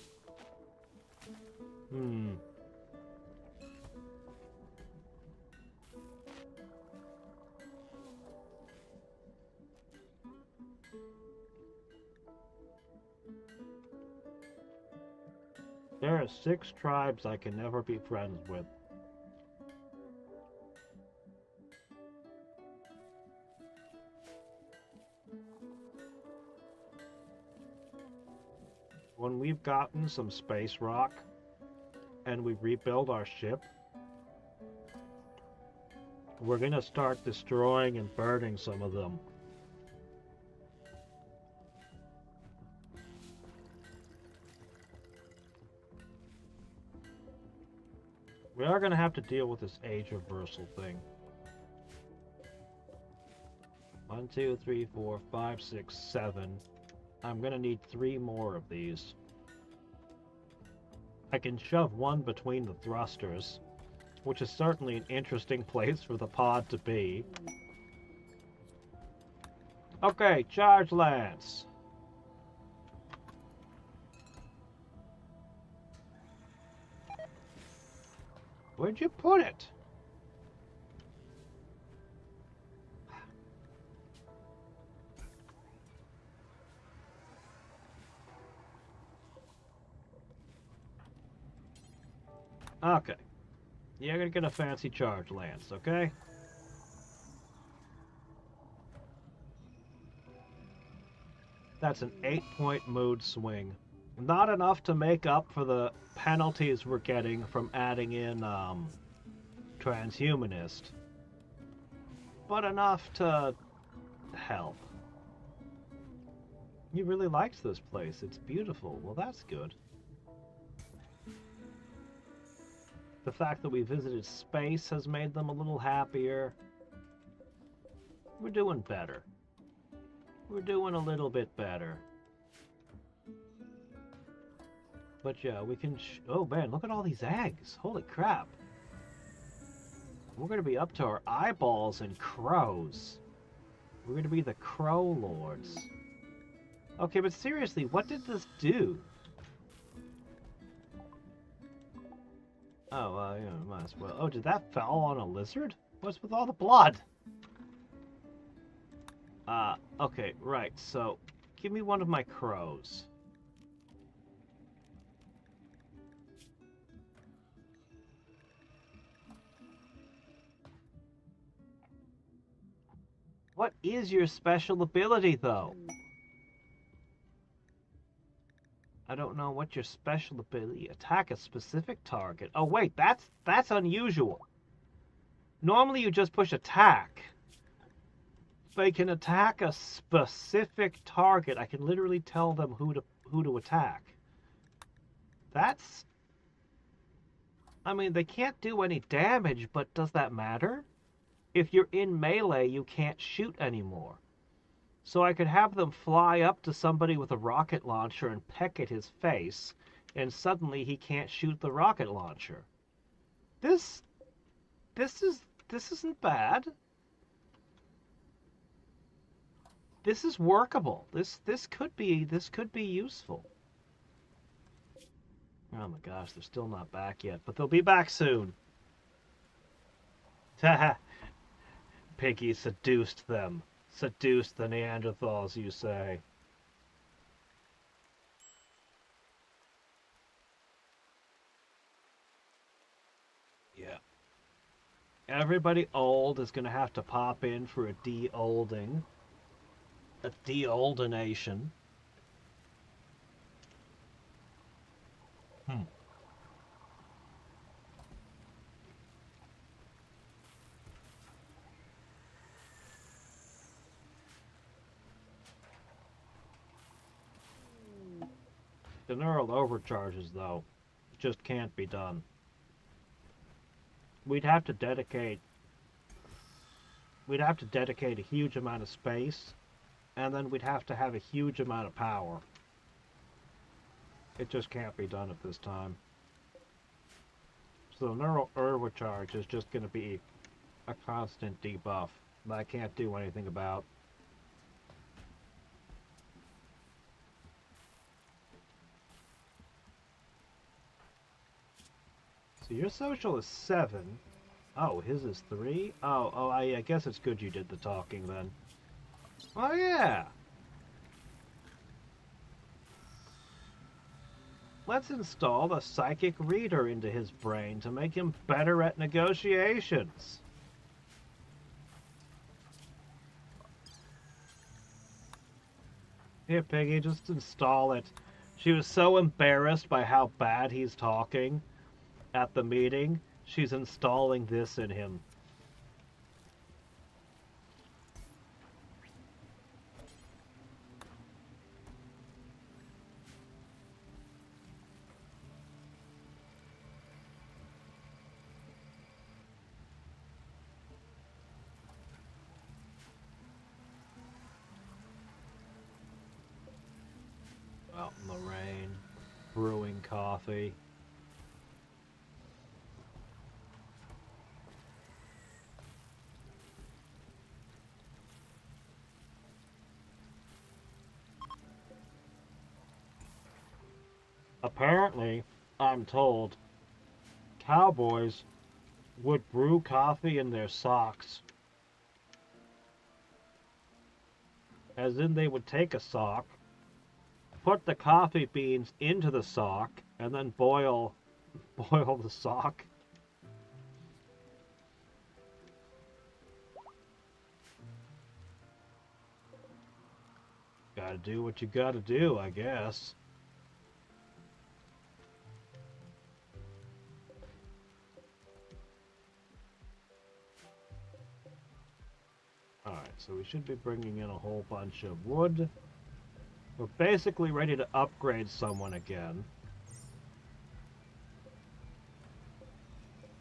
There are 6 tribes I can never be friends with. When we've gotten some space rock and we rebuild our ship, we're gonna start destroying and burning some of them. We are gonna have to deal with this age reversal thing. 1, 2, 3, 4, 5, 6, 7. I'm gonna need 3 more of these. I can shove one between the thrusters, which is certainly an interesting place for the pod to be. Okay, charge lance. Where'd you put it? Okay. You're gonna get a fancy charge lance, okay? That's an 8-point mood swing. Not enough to make up for the penalties we're getting from adding in transhumanist, but enough to help. He really likes this place. It's beautiful. Well, that's good. The fact that we visited space has made them a little happier. We're doing better. We're doing a little bit better. But yeah, we can... oh man, look at all these eggs. Holy crap. We're going to be up to our eyeballs in crows. We're going to be the crow lords. Okay, but seriously, what did this do? Oh, yeah, might as well. Oh, did that fall on a lizard? What's with all the blood? Okay, right, so give me one of my crows. What is your special ability, though? I don't know what your special ability. Attack a specific target. Oh, wait, that's unusual. Normally you just push attack. They can attack a specific target. I can literally tell them who to attack. That's... I mean, they can't do any damage, but does that matter? If you're in melee, you can't shoot anymore. So I could have them fly up to somebody with a rocket launcher and peck at his face, and suddenly he can't shoot the rocket launcher. This isn't bad. This is workable. This could be useful. Oh my gosh, they're still not back yet, but they'll be back soon. Piggy seduced them. Seduced the Neanderthals, you say. Yeah. Everybody old is going to have to pop in for a de-olding. A de-oldenation. The neural overcharges, though, just can't be done. We'd have to dedicate a huge amount of space, and then we'd have to have a huge amount of power. It just can't be done at this time. So the neural overcharge is just going to be a constant debuff that I can't do anything about. So your social is 7. Oh, his is 3? Oh, I guess it's good you did the talking then. Oh, yeah! Let's install the psychic reader into his brain to make him better at negotiations. Here, Piggy, just install it. She was so embarrassed by how bad he's talking at the meeting, she's installing this in him. Out in the rain, brewing coffee. Apparently, I'm told, cowboys would brew coffee in their socks. As in, they would take a sock, put the coffee beans into the sock, and then boil the sock. Gotta do what you gotta do, I guess. Alright, so we should be bringing in a whole bunch of wood. We're basically ready to upgrade someone again.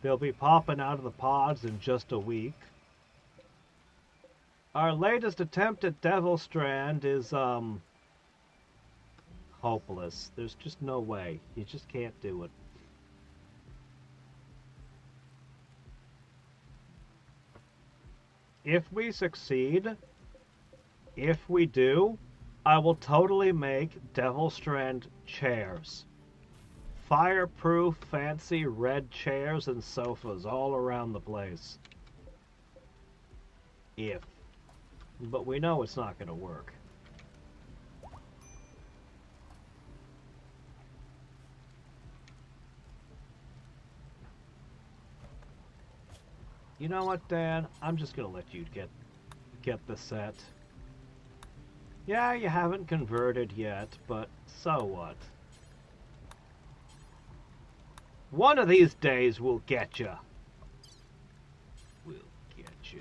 They'll be popping out of the pods in just a week. Our latest attempt at Devil Strand is, hopeless. There's just no way. You just can't do it. If we succeed, if we do, I will totally make Devil Strand chairs. Fireproof, fancy red chairs and sofas all around the place. If. But we know it's not going to work. You know what, Dan? I'm just going to let you get the set. Yeah, you haven't converted yet, but so what? One of these days we'll get ya. We'll get ya.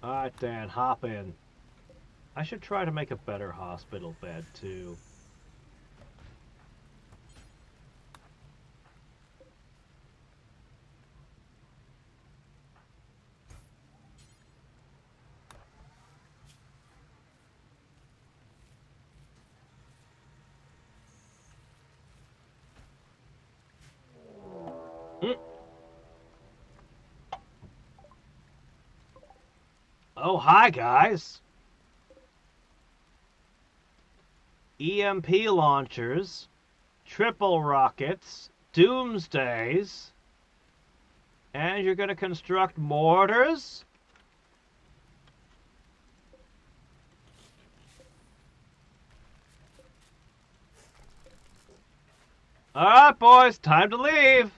Alright, Dan, hop in. I should try to make a better hospital bed, too. Oh, hi, guys. EMP launchers, triple rockets, doomsdays, and you're going to construct mortars? Alright, boys, time to leave.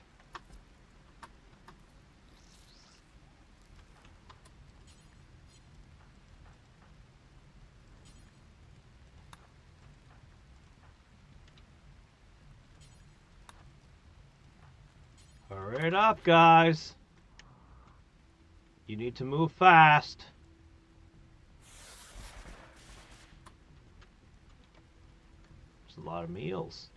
Hurry it up, guys. You need to move fast. There's a lot of meals.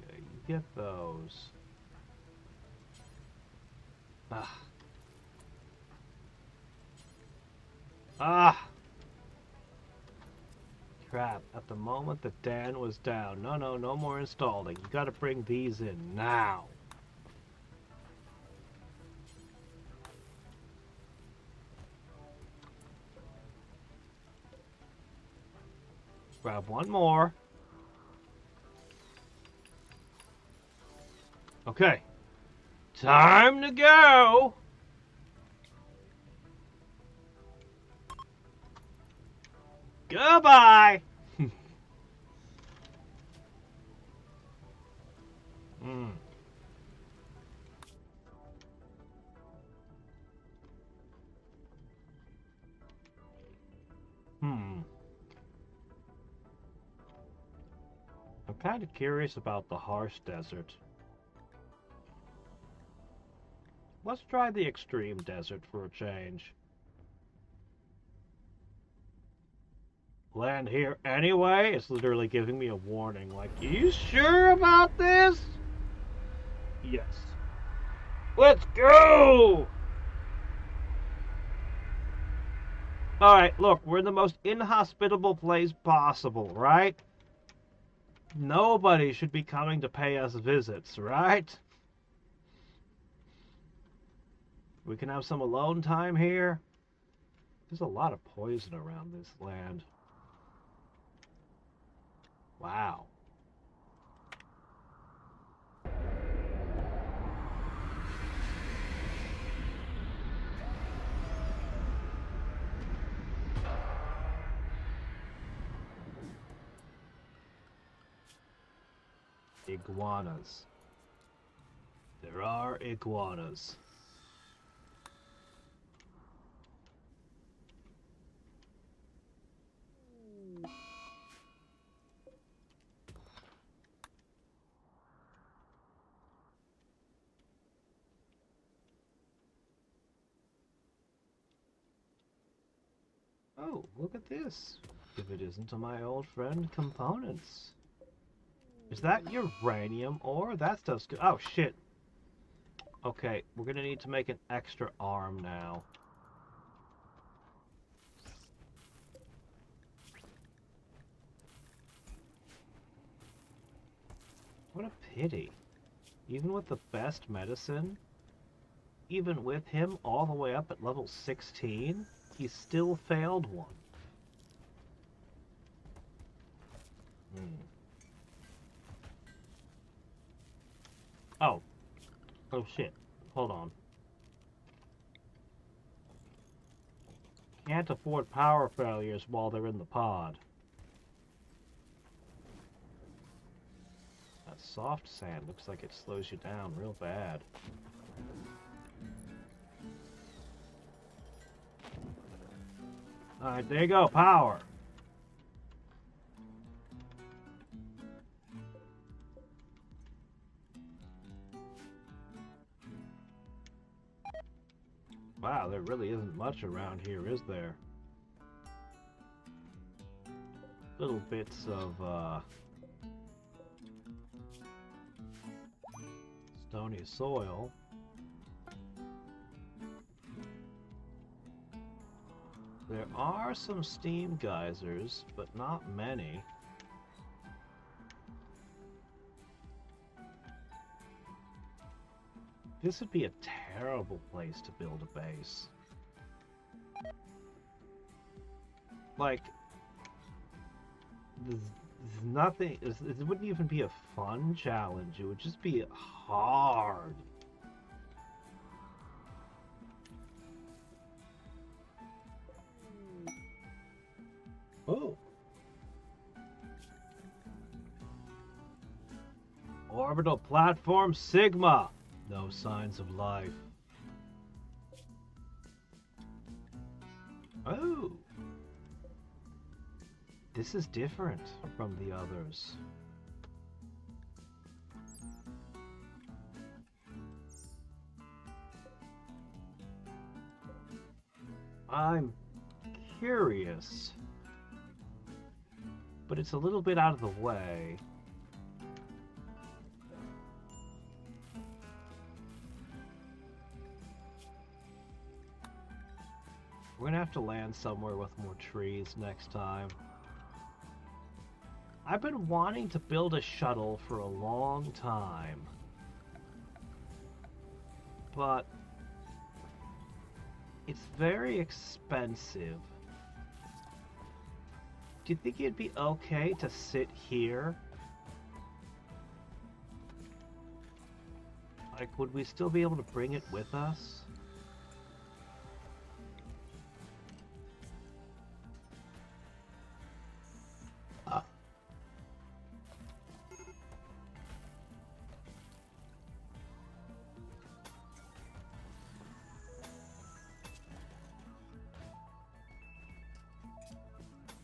Okay, you get those. Ah. Ah! Crap, at the moment that Dan was down. No more installing. You gotta bring these in now. Grab one more. Okay. Time to go! Goodbye! Hmm. I'm kind of curious about the harsh desert. Let's try the extreme desert for a change. Land here anyway? It's literally giving me a warning. Like, you sure about this? Yes. Let's go! Alright, look, we're in the most inhospitable place possible, right? Nobody should be coming to pay us visits, right? We can have some alone time here. There's a lot of poison around this land. Wow. Iguanas. There are iguanas. Oh, look at this. If it isn't to my old friend Components. Is that uranium ore? That stuff's good. Oh, shit. Okay, we're gonna need to make an extra arm now. What a pity. Even with the best medicine, even with him all the way up at level 16, he still failed one. Oh. Oh shit. Hold on. Can't afford power failures while they're in the pod. That soft sand looks like it slows you down real bad. Alright, there you go, power. Wow, there really isn't much around here, is there? Little bits of, stony soil. There are some steam geysers, but not many. This would be a terrible place to build a base. Like, there's nothing, it wouldn't even be a fun challenge, it would just be hard. Oh. Orbital platform Sigma. No signs of life. Oh. This is different from the others. I'm curious, but it's a little bit out of the way. We're gonna have to land somewhere with more trees next time. I've been wanting to build a shuttle for a long time, but it's very expensive. Do you think it'd be okay to sit here? Like, would we still be able to bring it with us?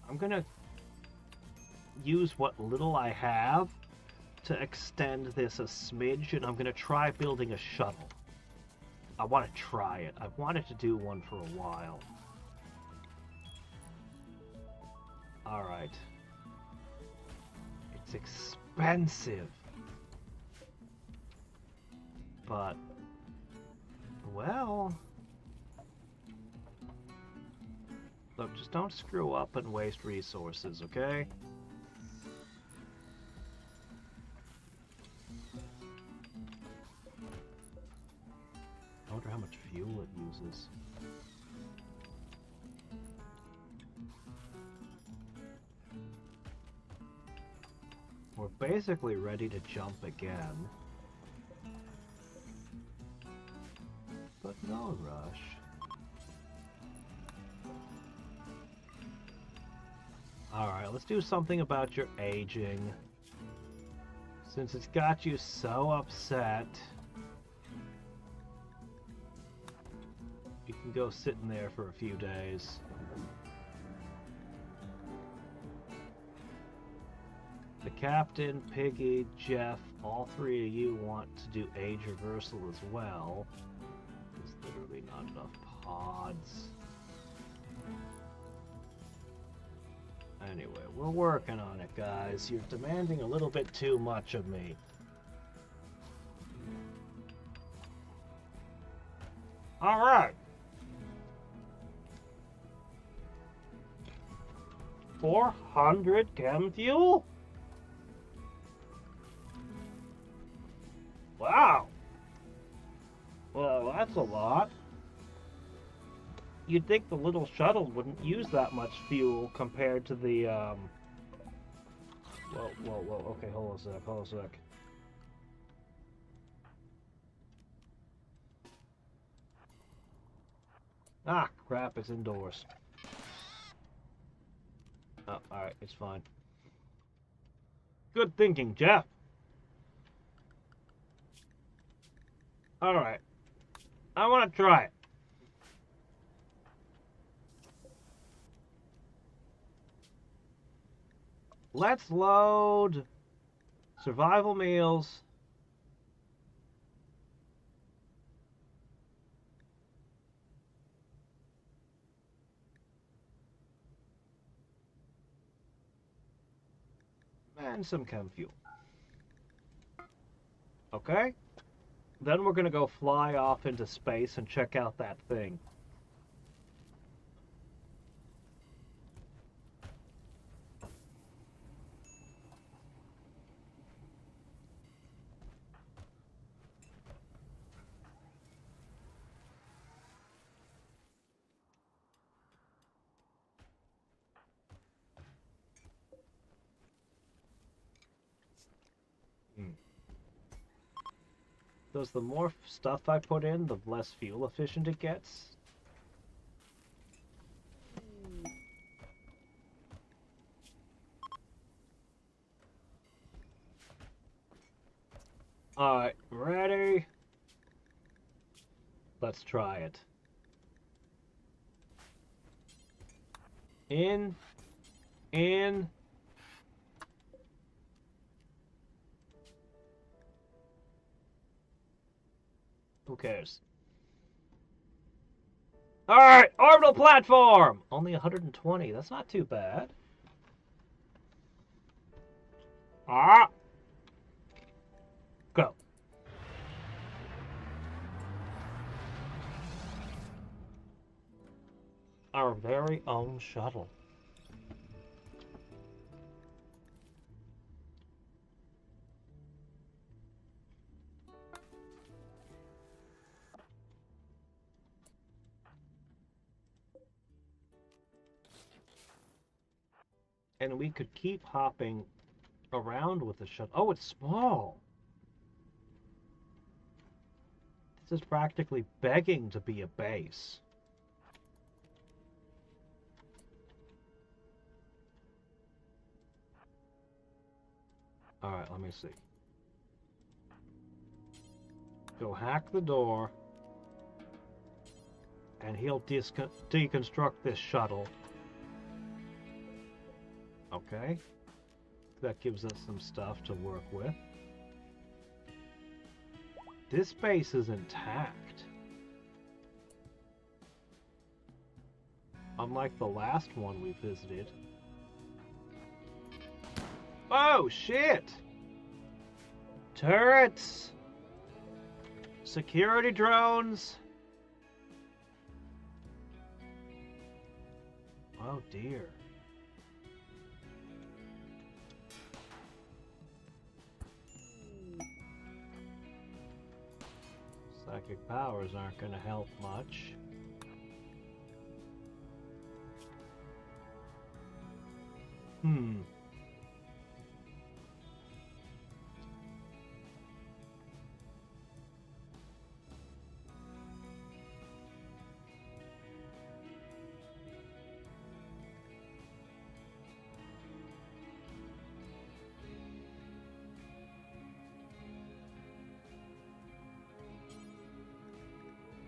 I'm gonna use what little I have to extend this a smidge, and I'm gonna try building a shuttle. I want to try it. I've wanted to do one for a while. Alright. It's expensive. But, well... Look, just don't screw up and waste resources, okay? I wonder how much fuel it uses. We're basically ready to jump again. But no rush. Alright, let's do something about your aging. Since it's got you so upset, you can go sit in there for a few days. The captain, Piggy, Jeff, all three of you want to do age reversal as well. There's literally not enough pods. And Anyway, we're working on it, guys. You're demanding a little bit too much of me. All right. 400 chem fuel? Wow. Well, that's a lot. You'd think the little shuttle wouldn't use that much fuel compared to the, Whoa. Okay, hold a sec. Ah, crap, it's indoors. Oh, alright, it's fine. Good thinking, Jeff. Alright. I want to try it. Let's load survival meals. And some chem fuel. Okay? Then we're gonna go fly off into space and check out that thing. Does the more stuff I put in, the less fuel efficient it gets? Alright, ready? Let's try it. In. Who cares? Alright, orbital platform! Only 120, that's not too bad. Ah! Go. Our very own shuttle. And we could keep hopping around with the shuttle. Oh, it's small. This is practically begging to be a base. Alright, let me see. Go hack the door. And he'll deconstruct this shuttle. Okay. That gives us some stuff to work with. This base is intact. Unlike the last one we visited. Oh, shit! Turrets! Security drones! Oh, dear. Psychic powers aren't going to help much.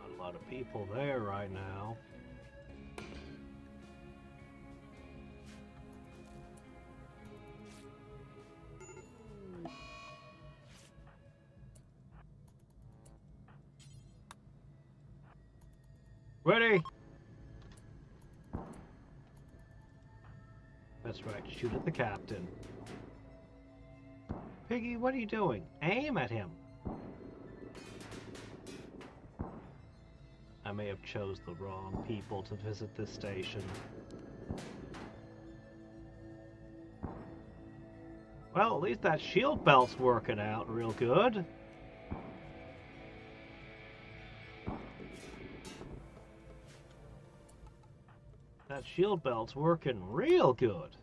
A lot of people there right now. Ready? That's right, shoot at the captain. Piggy, what are you doing? Aim at him. I may have chose the wrong people to visit this station. Well, at least that shield belt's working out real good. That shield belt's working real good.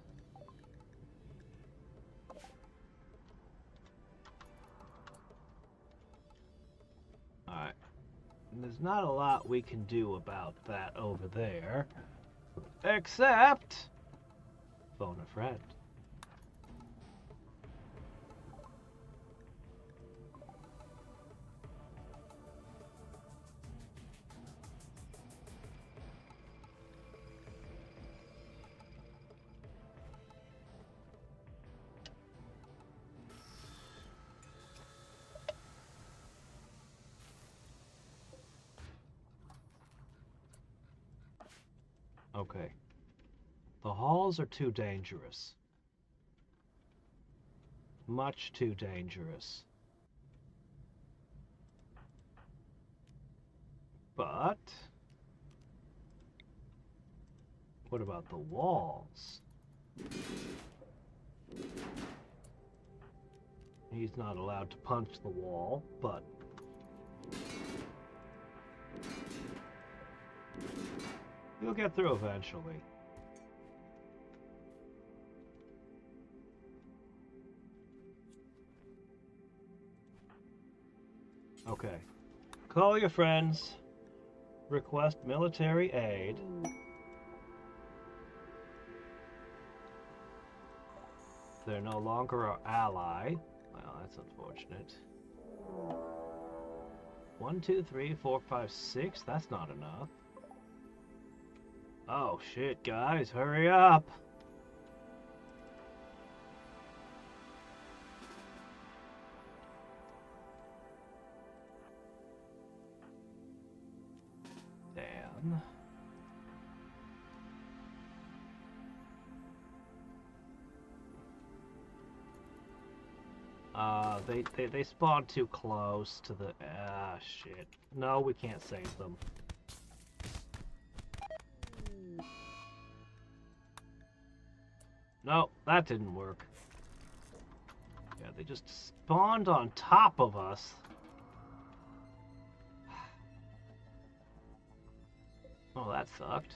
Alright. There's not a lot we can do about that over there. Except... phone a friend. Okay. The halls are too dangerous. Much too dangerous. But... what about the walls? He's not allowed to punch the wall, but... you'll get through eventually. Okay. Call your friends. Request military aid. They're no longer our ally. Well, that's unfortunate. 1, 2, 3, 4, 5, 6. That's not enough. Oh shit, guys, hurry up! Damn. They spawned too close to the... ah, shit. No, we can't save them. No, that didn't work. Yeah, they just spawned on top of us. Oh, that sucked.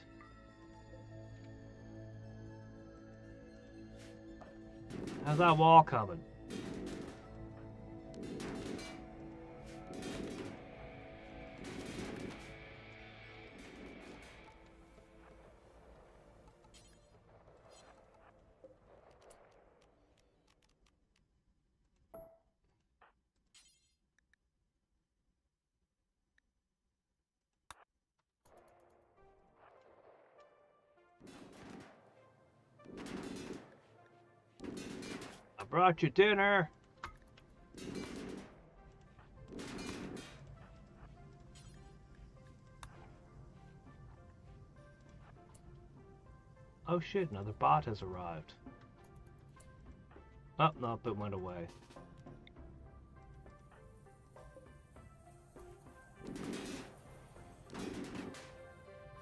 How's that wall coming? I brought you dinner. Oh shit, another bot has arrived. Oh, nope, it went away.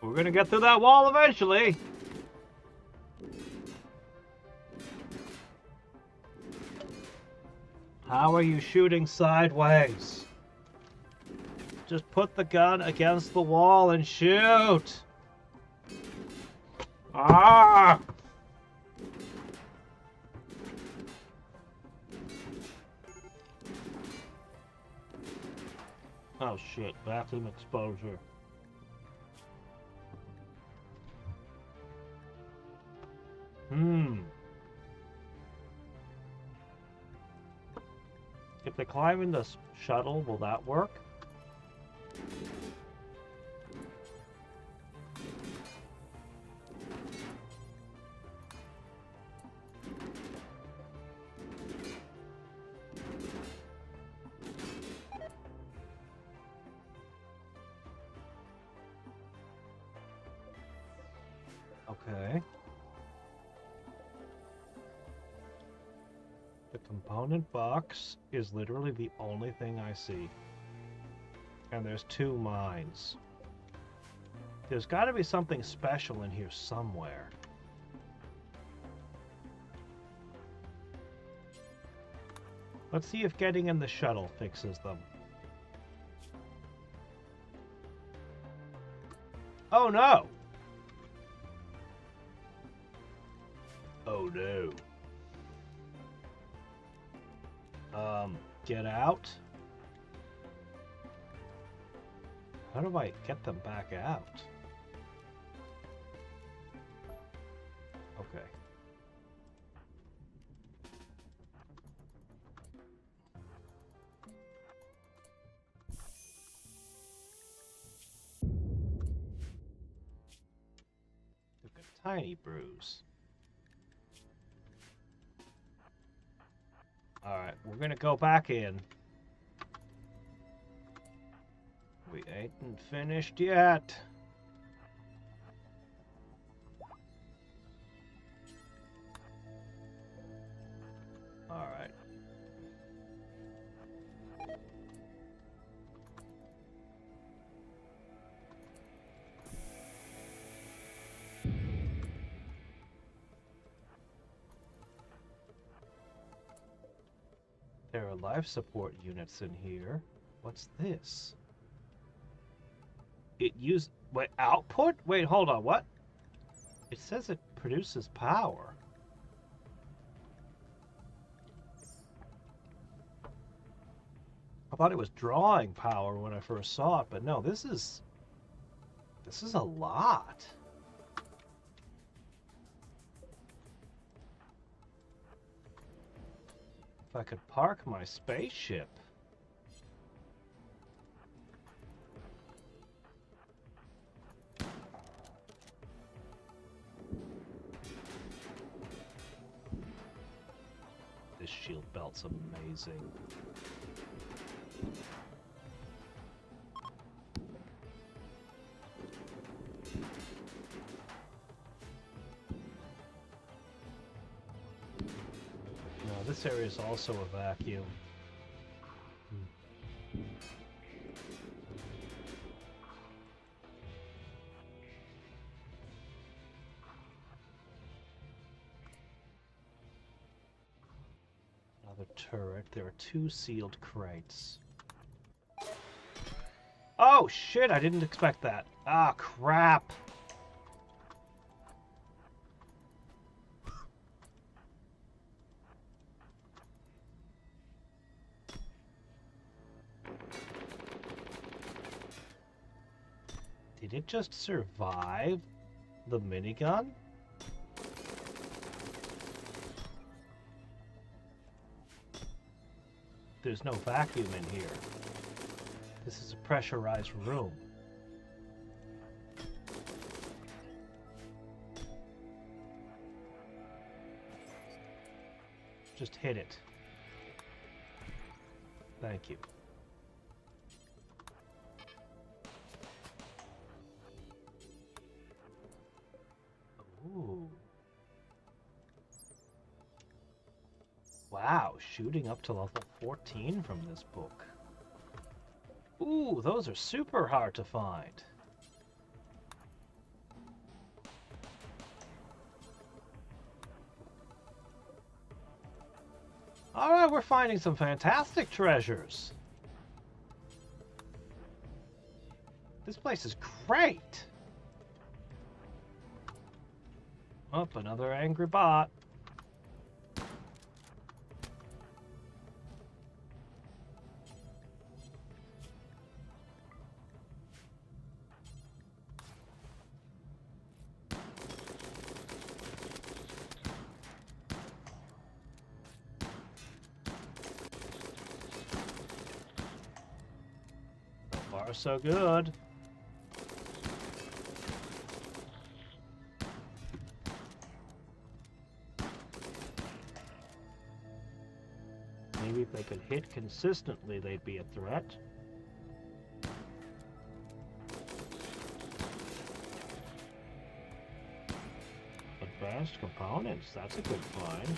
We're gonna get through that wall eventually. How are you shooting sideways? Just put the gun against the wall and shoot! Ah! Oh shit, vacuum exposure. If they climb in the shuttle, will that work? Okay. Component box is literally the only thing I see. And there's 2 mines. There's got to be something special in here somewhere. Let's see if getting in the shuttle fixes them. Oh no! Oh no. Get out? How do I get them back out? Okay. Look at tiny bruise. Alright, we're gonna go back in. We ain't finished yet. Alright. There are life support units in here. What's this? It use wait, output? Wait, hold on, what? It says it produces power. I thought it was drawing power when I first saw it, but no, this is a lot. If I could park my spaceship. This shield belt's amazing. No, this area is also a vacuum. Turret. There are 2 sealed crates. Oh shit, I didn't expect that. Ah, crap. Did it just survive the minigun? There's no vacuum in here. This is a pressurized room. Just hit it. Thank you. Ooh. Wow, shooting up to level 14 from this book. Ooh, those are super hard to find. Alright, we're finding some fantastic treasures. This place is great. Up, another angry bot. So good. Maybe if they could hit consistently, they'd be a threat. Advanced components, that's a good find.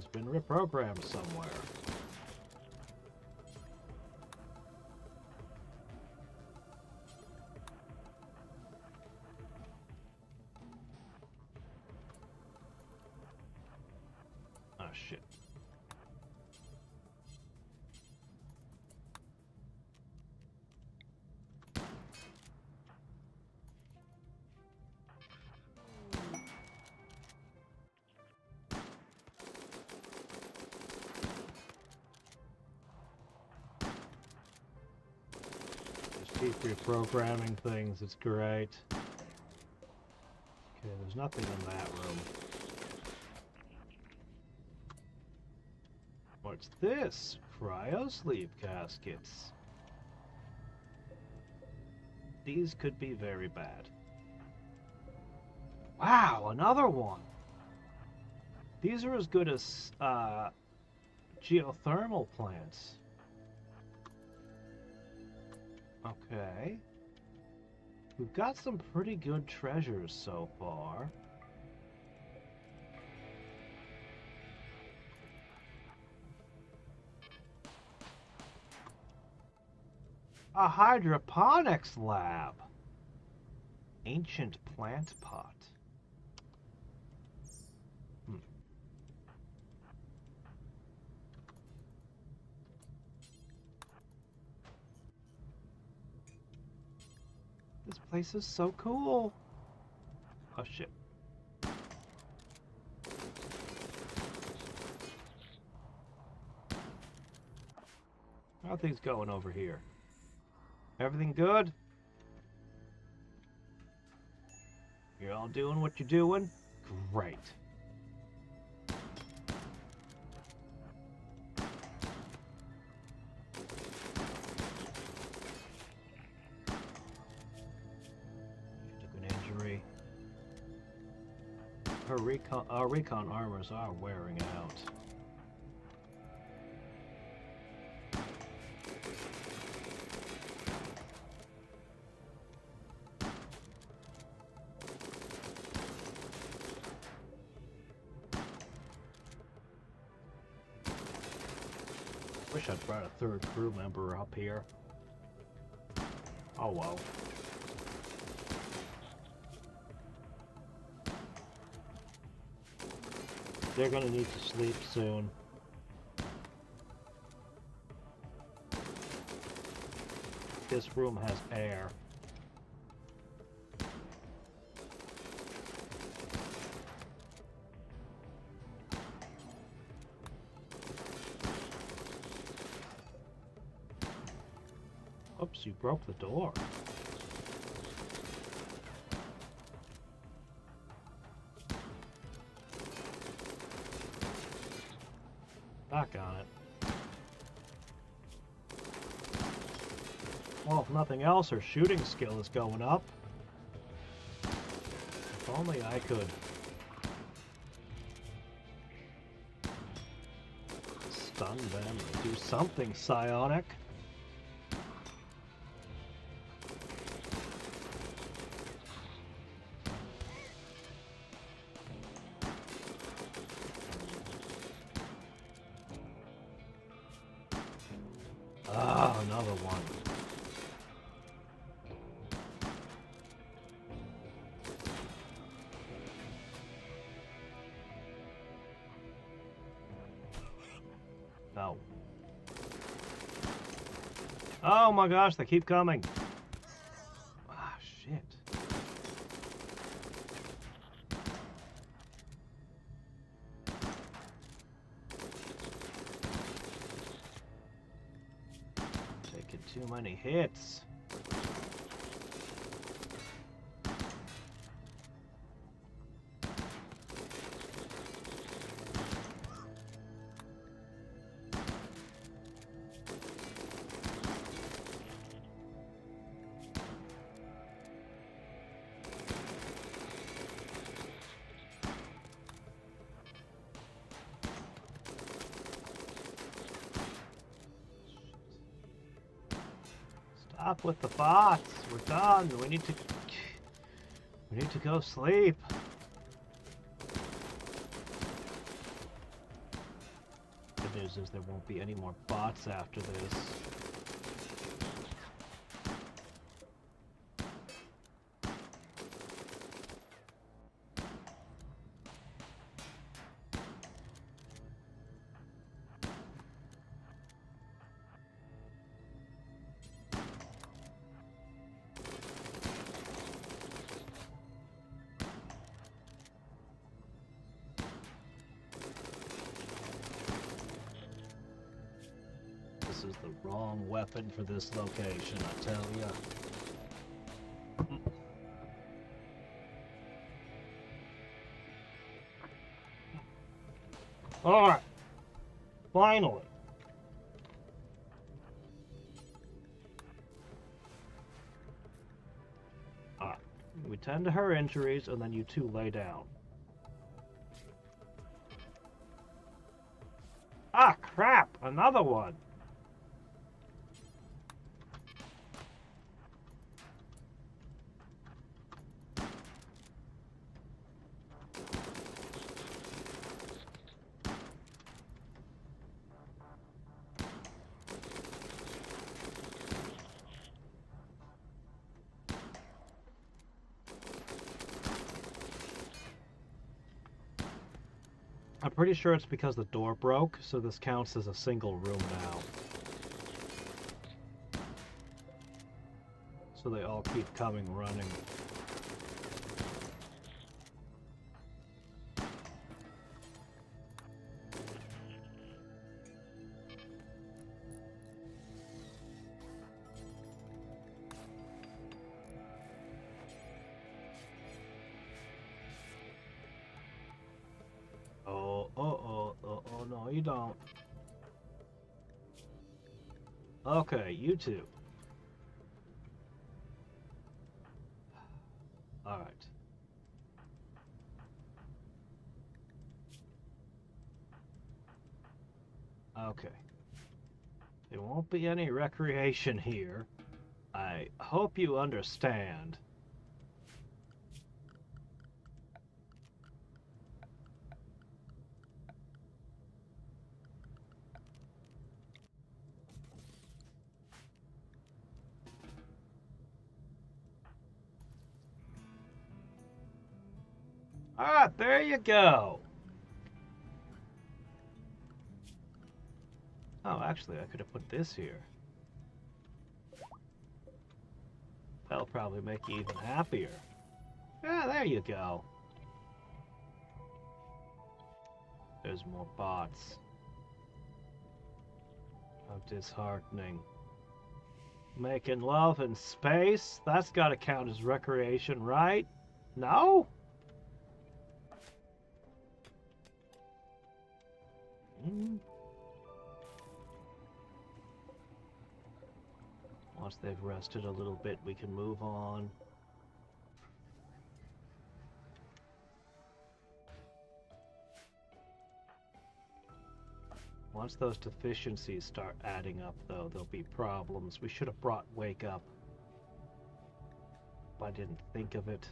has been reprogrammed somewhere. Oh shit. Keep reprogramming things, it's great. Okay, there's nothing in that room. What's this? Cryo-sleep caskets. These could be very bad. Wow, another one! These are as good as geothermal plants. Okay. We've got some pretty good treasures so far. A hydroponics lab. Ancient plant pot. This place is so cool. Oh shit. How are things going over here? Everything good? You're all doing what you're doing? Great. Our recon armors are wearing out. Wish I'd brought a third crew member up here. Oh well. They're gonna need to sleep soon. This room has air. Oops, you broke the door. Back on it. Well, if nothing else, her shooting skill is going up. If only I could stun them or do something psionic. Ah, another one. No. Oh my gosh, they keep coming. Ah, shit. Taking too many hits. Stop with the bots. We're done. We need to go sleep. bad news is there won't be any more bots after this. This is the wrong weapon for this location, I tell ya. Alright. Finally. Alright. We tend to her injuries, and then you two lay down. Ah, crap! Another one! I'm pretty sure it's because the door broke, so this counts as a single room now. So they all keep coming running. Oh, no, you don't. Okay, you two. Alright. Okay. There won't be any recreation here. I hope you understand. Ah, there you go. Oh, actually, I could have put this here. That'll probably make you even happier. Yeah, there you go. There's more bots. How disheartening. Making love in space? That's gotta count as recreation, right? No? Once they've rested a little bit, we can move on. Once those deficiencies start adding up, though, there'll be problems. We should have brought Wake Up. I didn't think of it.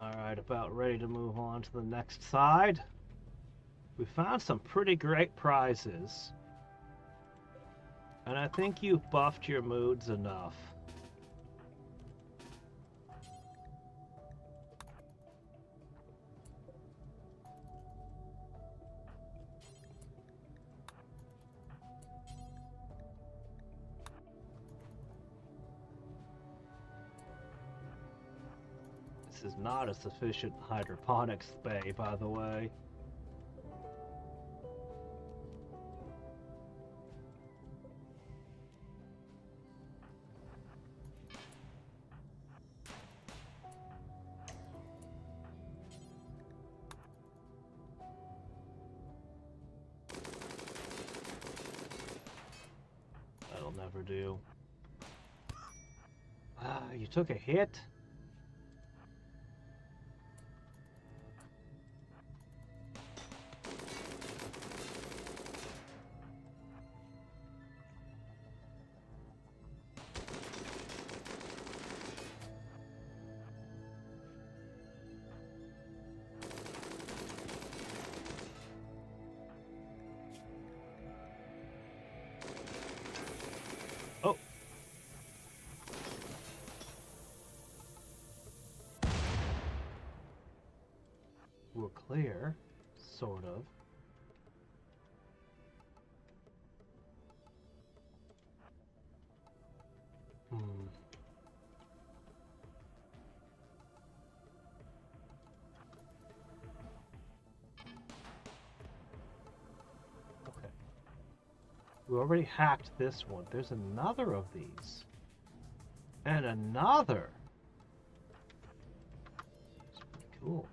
Alright, about ready to move on to the next side. We found some pretty great prizes. And I think you've buffed your moods enough. This is not a sufficient hydroponics bay, by the way. That'll never do. Ah, you took a hit? clear. Sort of. Okay. We already hacked this one. There's another of these. And another. It's pretty cool.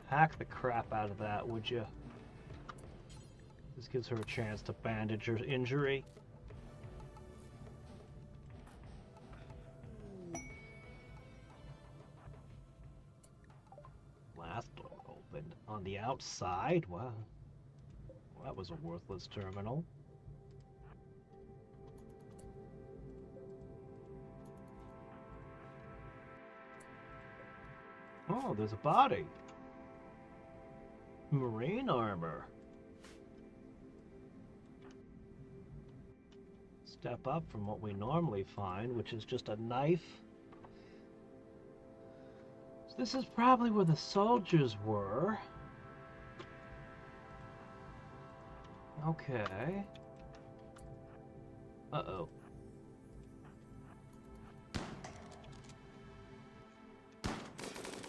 Hack the crap out of that, would you? This gives her a chance to bandage her injury. Last door opened. On the outside? Wow. Well, that was a worthless terminal. Oh, there's a body. Marine armor. Step up from what we normally find, which is just a knife. So this is probably where the soldiers were. Okay. Uh-oh.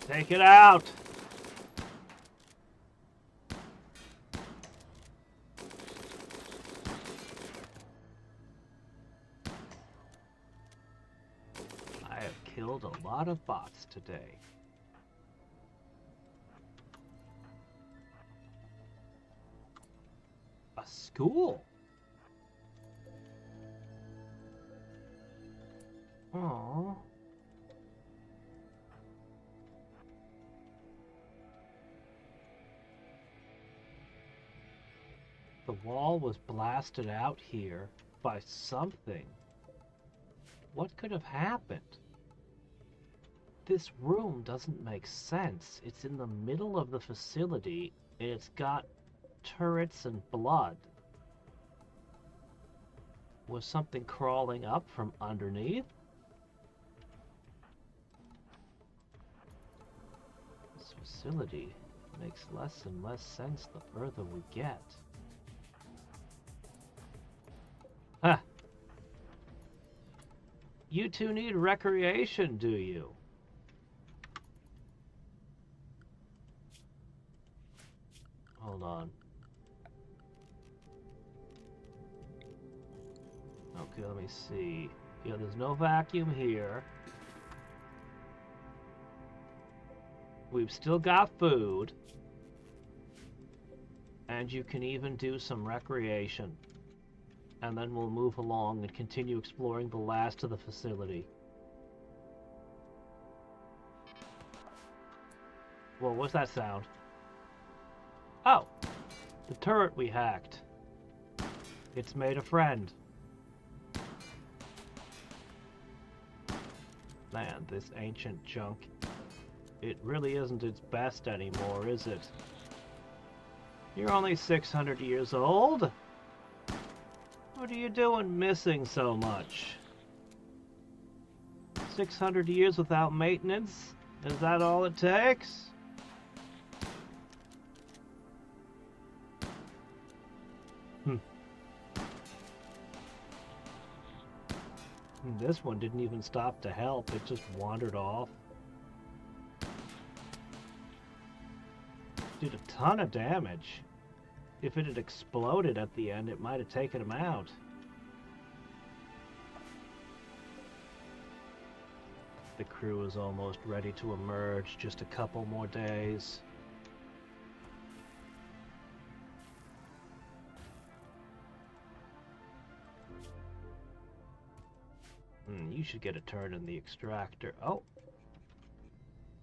Take it out! I have killed a lot of bots today. A school? Oh. The wall was blasted out here by something. What could have happened? This room doesn't make sense. It's in the middle of the facility, and it's got turrets and blood. Was something crawling up from underneath? This facility makes less and less sense the further we get. Huh. You two need recreation, do you? Hold on. Okay, let me see. Yeah, there's no vacuum here. We've still got food. And you can even do some recreation. And then we'll move along and continue exploring the last of the facility. Well, what's that sound? Oh! The turret we hacked. It's made a friend. Man, this ancient junk. It really isn't its best anymore, is it? You're only 600 years old? What are you doing missing so much? 600 years without maintenance? Is that all it takes? This one didn't even stop to help, it just wandered off. Did a ton of damage. If it had exploded at the end, it might have taken him out. The crew is almost ready to emerge, just a couple more days. You should get a turn in the extractor. Oh!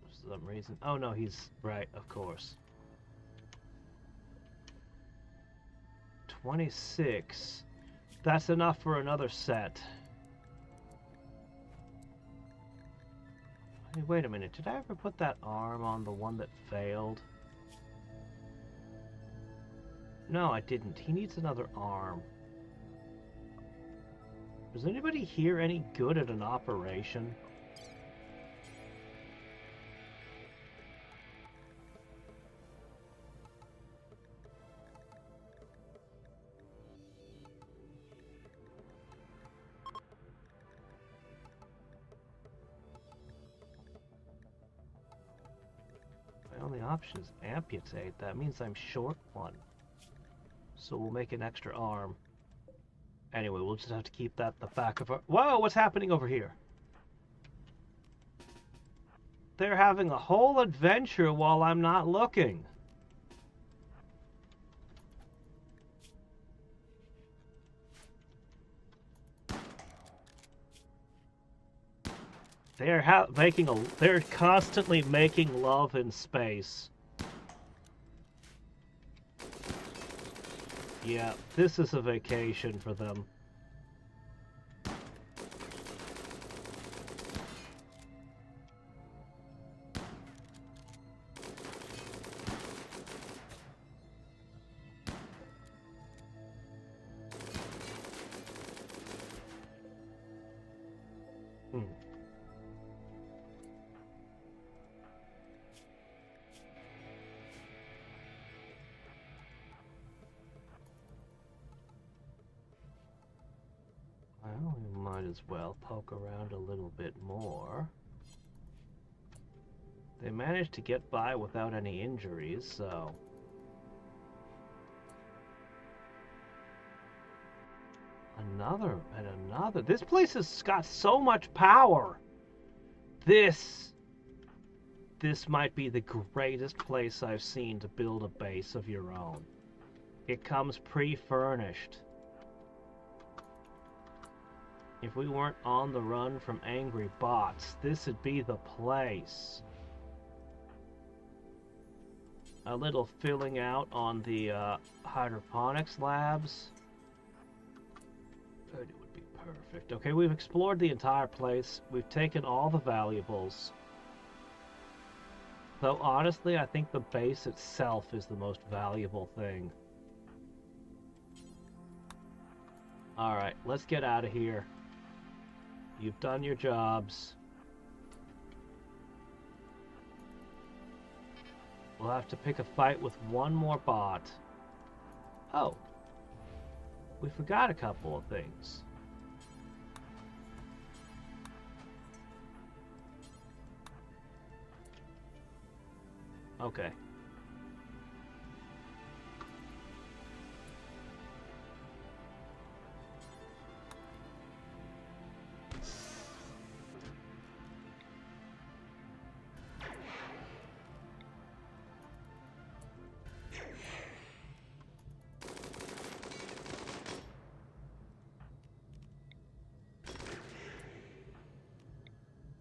For some reason. Oh no, he's right, of course. 26. That's enough for another set. Hey, wait a minute. Did I ever put that arm on the one that failed? No, I didn't. He needs another arm. Is anybody here any good at an operation? option is amputate. That means I'm short one. So we'll make an extra arm. Anyway, we'll just have to keep that at the back of our... Whoa, what's happening over here? They're having a whole adventure while I'm not looking. They're constantly making love in space. Yeah, this is a vacation for them. Well, we might as well poke around a little bit more. They managed to get by without any injuries, so... Another and another. This place has got so much power! This might be the greatest place I've seen to build a base of your own. It comes pre-furnished. If we weren't on the run from angry bots, this would be the place. A little filling out on the hydroponics labs. It would be perfect. Okay, we've explored the entire place. We've taken all the valuables. Though honestly, I think the base itself is the most valuable thing. Alright, let's get out of here. You've done your jobs. We'll have to pick a fight with one more bot. Oh. We forgot a couple of things. Okay.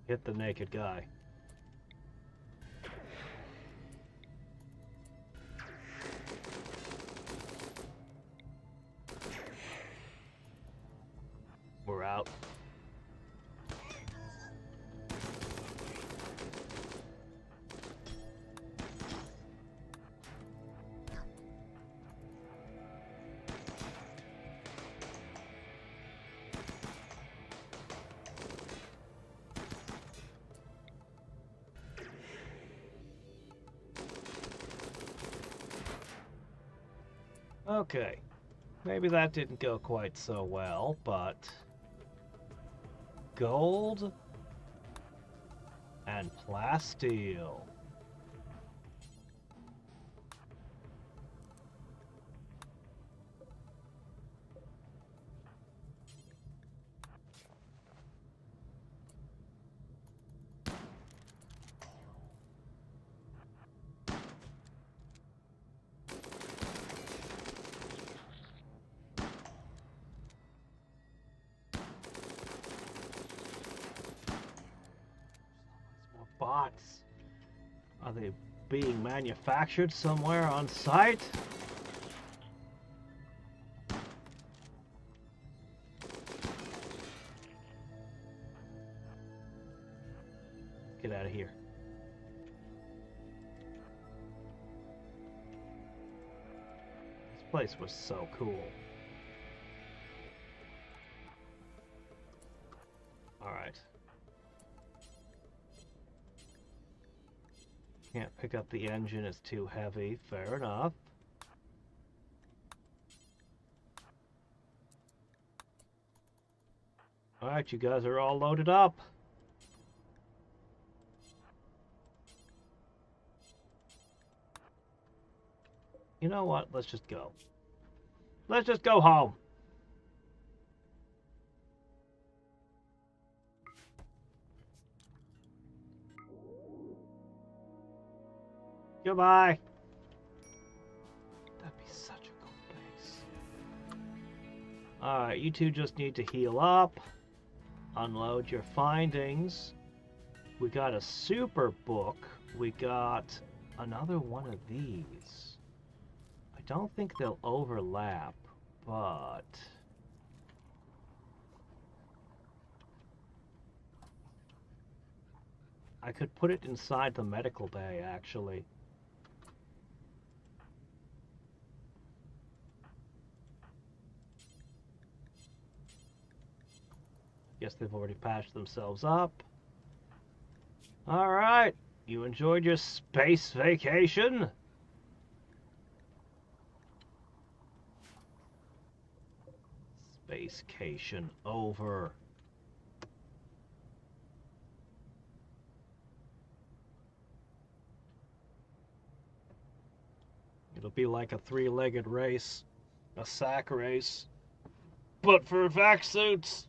Hit the naked guy. We're out. Okay, maybe that didn't go quite so well, but gold and plasteel. Bots. Are they being manufactured somewhere on site? Get out of here. This place was so cool. All right. Can't pick up the engine, it's too heavy. Fair enough. Alright, you guys are all loaded up. know what? Let's just go. Let's just go home. Goodbye. That'd be such a cool base. Alright, you two just need to heal up. Unload your findings. We got a super book. We got another one of these. I don't think they'll overlap, but... I could put it inside the medical bay, actually. Guess they've already patched themselves up. Alright, you enjoyed your space vacation? Spacecation over. It'll be like a three-legged race, a sack race, but for vac suits.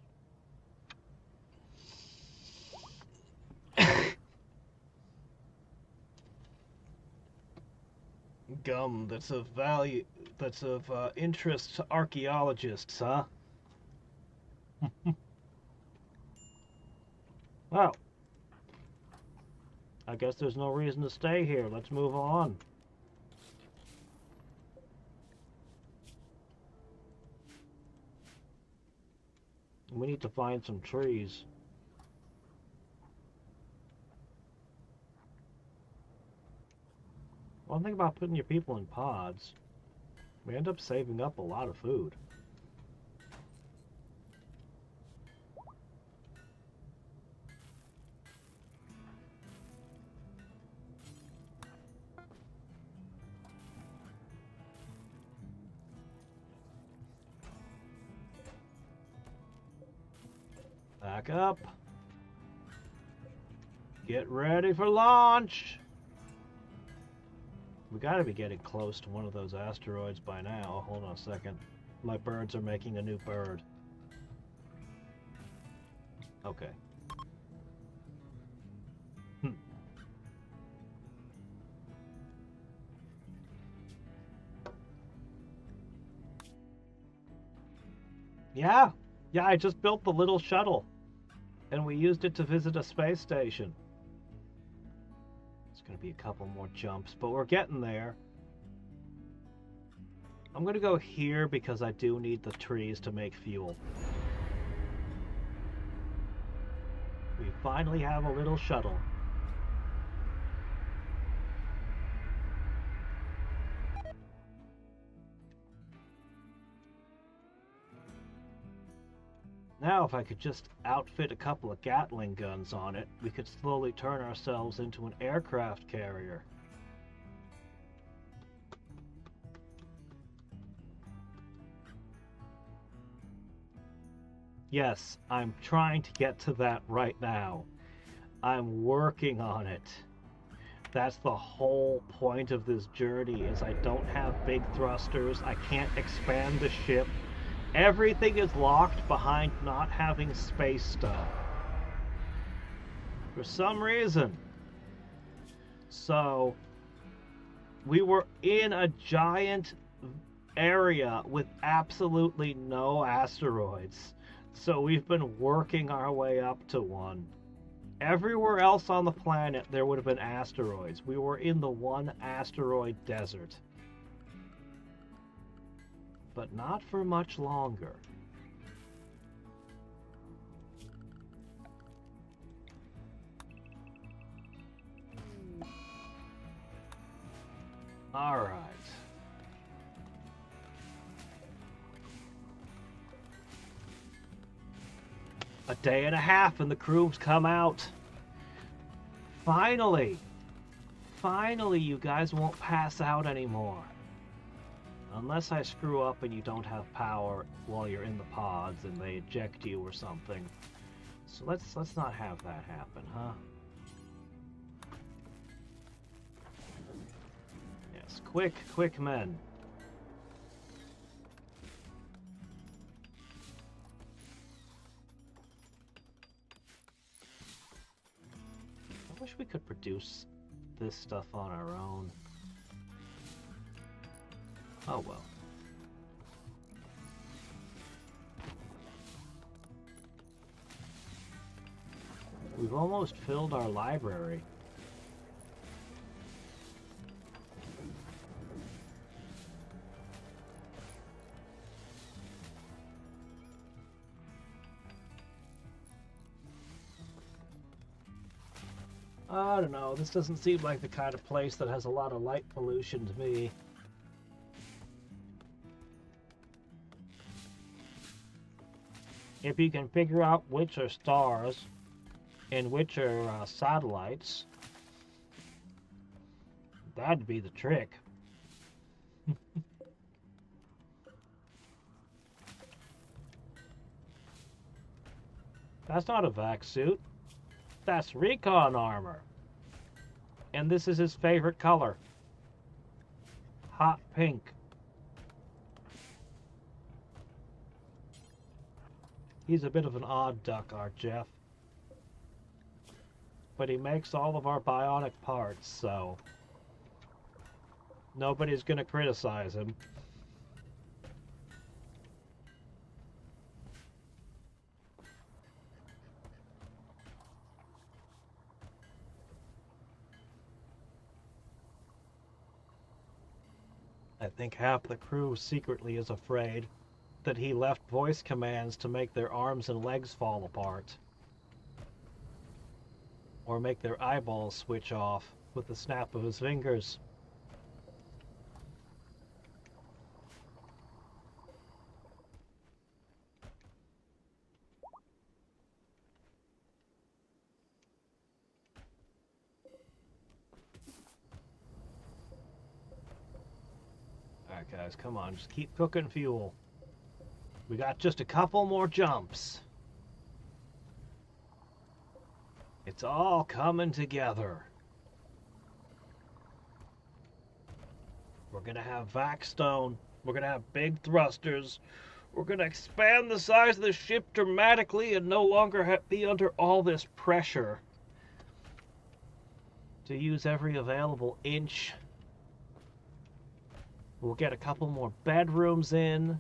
Gum that's of value, that's of interest to archaeologists, huh? Well, I guess there's no reason to stay here. Let's move on. We need to find some trees. One thing about putting your people in pods, we end up saving up a lot of food. Back up. Get ready for launch. We gotta be getting close to one of those asteroids by now. Hold on a second. My birds are making a new bird. Okay. Yeah, I just built the little shuttle. And we used it to visit a space station. It's going to be a couple more jumps, but we're getting there. I'm going to go here because I do need the trees to make fuel. We finally have a little shuttle. Now, if I could just outfit a couple of Gatling guns on it, we could slowly turn ourselves into an aircraft carrier. Yes, I'm trying to get to that right now. I'm working on it. That's the whole point of this journey, is I don't have big thrusters, I can't expand the ship. Everything is locked behind not having space stuff. For some reason. So, we were in a giant area with absolutely no asteroids. So we've been working our way up to one. Everywhere else on the planet there would have been asteroids. We were in the one asteroid desert. But not for much longer. All right. A day and a half and the crew's come out. Finally. Finally, you guys won't pass out anymore. Unless I screw up and you don't have power while you're in the pods and they eject you or something. So let's not have that happen, huh? Yes, quick men. Wish we could produce this stuff on our own. Oh well. We've almost filled our library. I don't know, this doesn't seem like the kind of place that has a lot of light pollution to me. If you can figure out which are stars and which are satellites, that'd be the trick. That's not a vac suit. That's recon armor. And this is his favorite color. Hot pink. He's a bit of an odd duck, our Jeff. But he makes all of our bionic parts, so nobody's gonna criticize him. I think half the crew secretly is afraid that he left voice commands to make their arms and legs fall apart. Or make their eyeballs switch off with the snap of his fingers. Alright guys, come on, just keep cooking fuel. We got just a couple more jumps. It's all coming together. We're gonna have vac stone. We're gonna have big thrusters. We're gonna expand the size of the ship dramatically and no longer be under all this pressure to use every available inch. We'll get a couple more bedrooms in.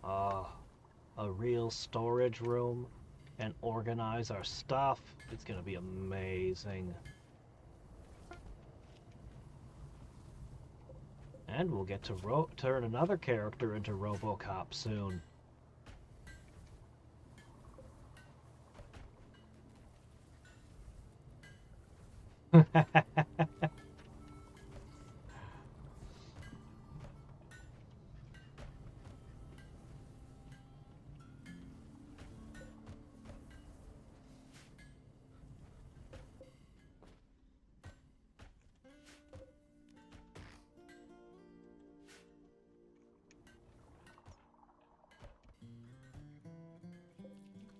A real storage room. And organize our stuff. It's gonna be amazing. And we'll get to turn another character into RoboCop soon.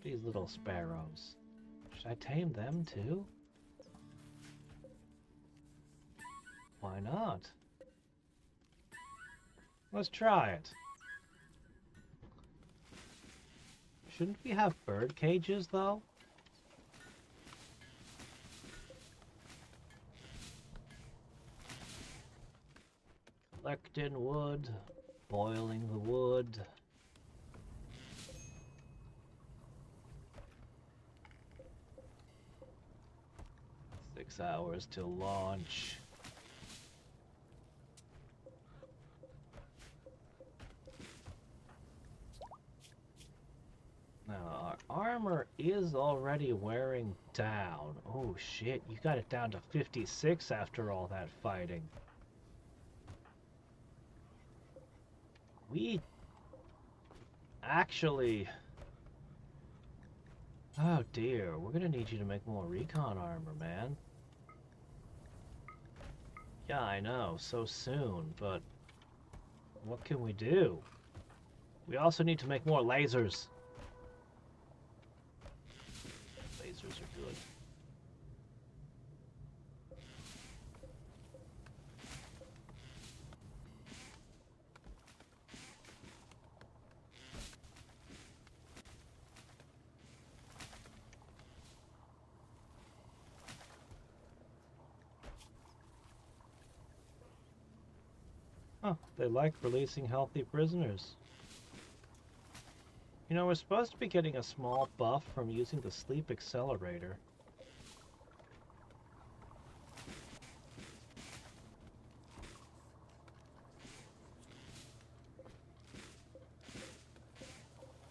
These little sparrows. Should I tame them too? Why not? Let's try it. Shouldn't we have bird cages though? Collecting wood, boiling the wood. 6 hours till launch. Now, our armor is already wearing down. Oh shit, you got it down to 56 after all that fighting. We actually... Oh dear, we're gonna need you to make more recon armor, man. Yeah, I know, so soon, but what can we do? We also need to make more lasers. Lasers are good. They like releasing healthy prisoners. You know, we're supposed to be getting a small buff from using the sleep accelerator.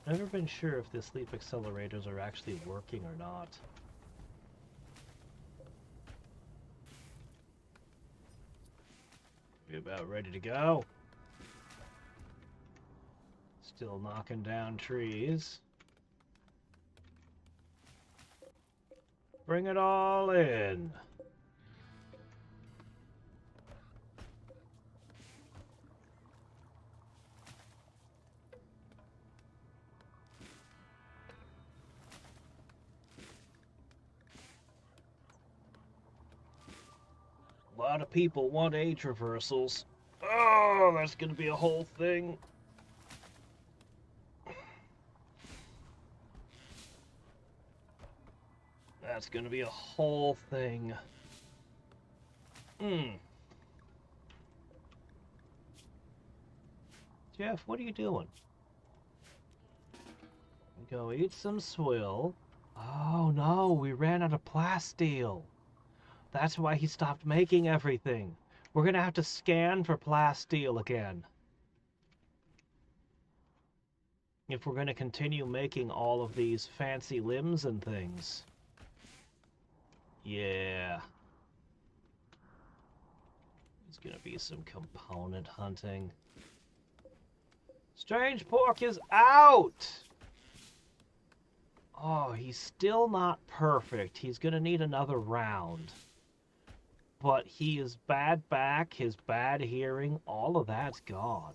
Never been sure if the sleep accelerators are actually working or not. We about ready to go. Still knocking down trees. Bring it all in. A lot of people want age reversals. Oh, that's gonna be a whole thing. That's gonna be a whole thing. Jeff, what are you doing? Go eat some swill. Oh no, we ran out of plasteel. That's why he stopped making everything. We're gonna have to scan for plasteel again. If we're gonna continue making all of these fancy limbs and things. Yeah. There's gonna be some component hunting. Strange Pork is out! Oh, he's still not perfect. He's gonna need another round. But he is bad back, his bad hearing, all of that's gone.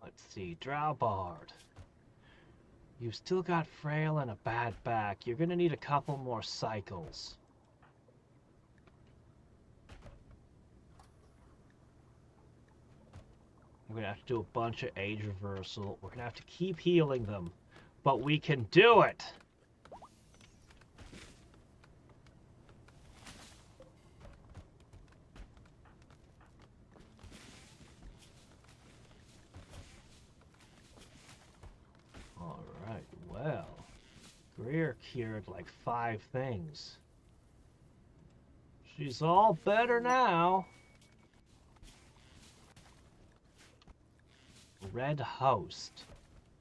Let's see, Drowbard. You've still got frail and a bad back. You're gonna need a couple more cycles. We're gonna have to do a bunch of age reversal. We're gonna have to keep healing them. But we can do it! Alright, well. Greer cured like 5 things. She's all better now. Red Host.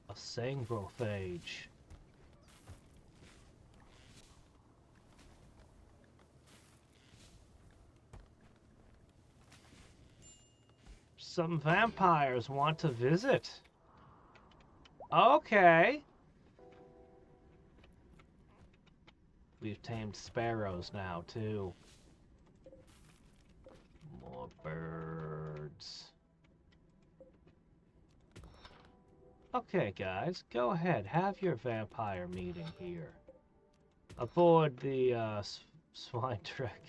A Sangrophage. Some vampires want to visit. Okay. We've tamed sparrows now, too. More birds. Okay, guys, go ahead. Have your vampire meeting here. Aboard the, swine trek.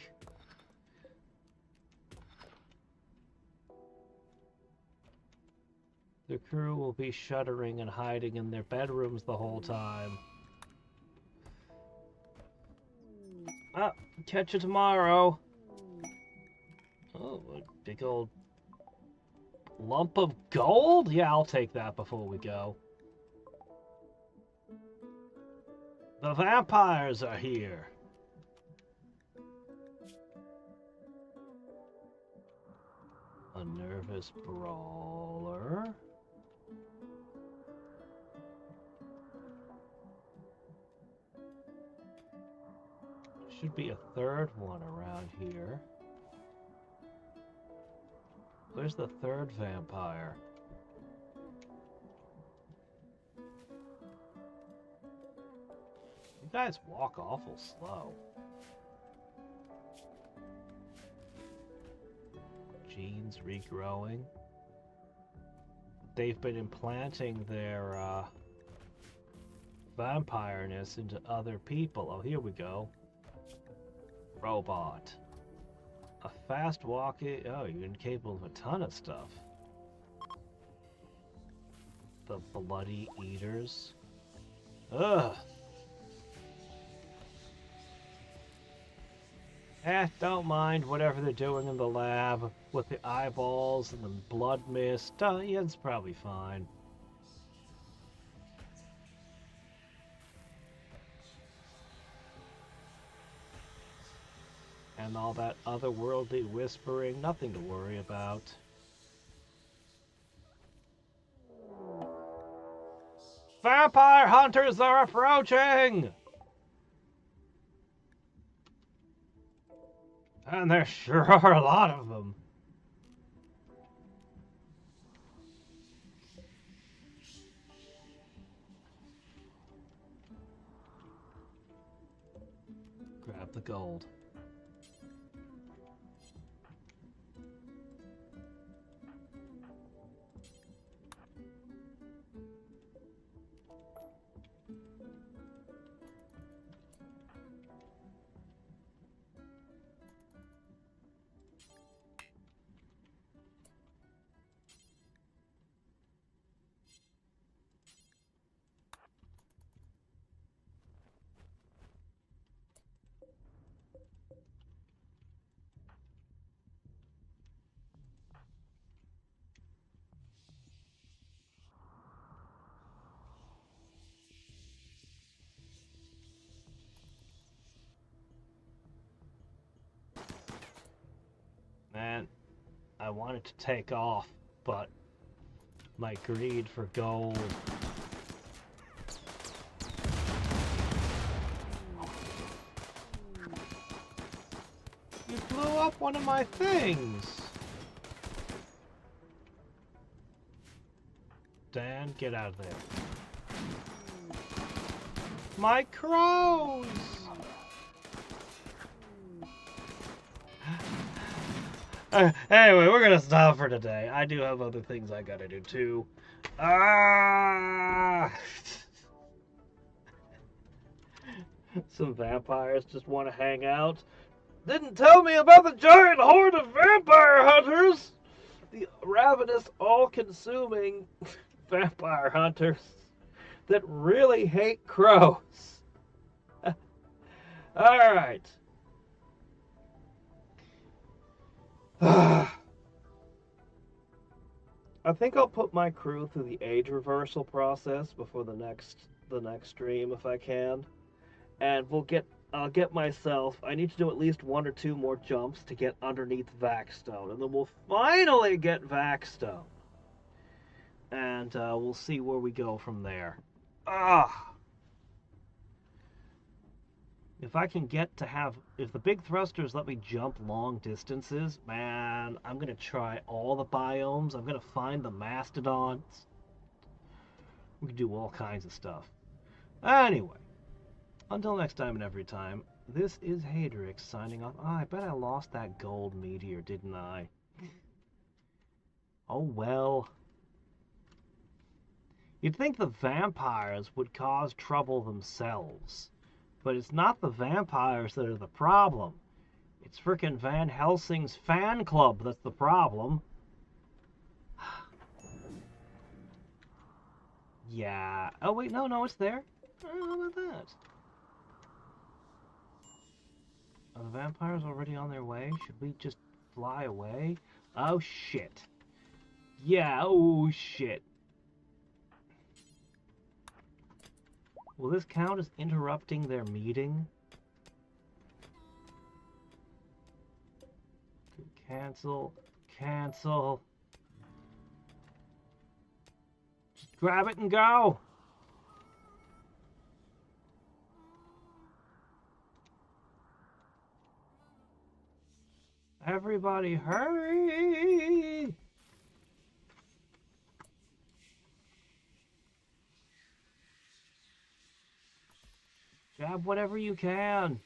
The crew will be shuddering and hiding in their bedrooms the whole time. Ah, catch you tomorrow. Oh, a big old lump of gold? Yeah, I'll take that before we go. The vampires are here. A nervous brawler. Should be a third one around here. Where's the third vampire? You guys walk awful slow. Genes regrowing. They've been implanting their vampireness into other people. Oh, here we go. Robot. A fast walking. Oh, you're incapable of a ton of stuff. the bloody eaters. Ugh. Don't mind whatever they're doing in the lab with the eyeballs and the blood mist. Yeah, it's probably fine. And all that otherworldly whispering, nothing to worry about. Vampire hunters are approaching! And there sure are a lot of them. Grab the gold. Man, I wanted to take off, but my greed for gold. You blew up one of my things! Dan, get out of there. My crows! Anyway, we're gonna stop for today. I do have other things I gotta do too. Some vampires just want to hang out. Didn't tell me about the giant horde of vampire hunters! The ravenous, all-consuming vampire hunters that really hate crows. Alright. I think I'll put my crew through the age reversal process before the next stream if I can. And I'll get myself, I need to do at least 1 or 2 more jumps to get underneath Vaxstone, and then we'll finally get Vaxstone. And we'll see where we go from there. If I can get to have, if the big thrusters let me jump long distances, man, I'm going to try all the biomes. I'm going to find the mastodons. We can do all kinds of stuff. Anyway, until next time and every time, this is Hadriex signing off. I bet I lost that gold meteor, didn't I? Oh well. You'd think the vampires would cause trouble themselves. But it's not the vampires that are the problem. It's frickin' Van Helsing's fan club that's the problem. Yeah. Oh, wait, no, it's there. How about that? Are the vampires already on their way? Should we just fly away? Oh, shit. Yeah, oh, shit. Will this count as interrupting their meeting? Cancel. Cancel. Just grab it and go. Everybody hurry! Grab whatever you can.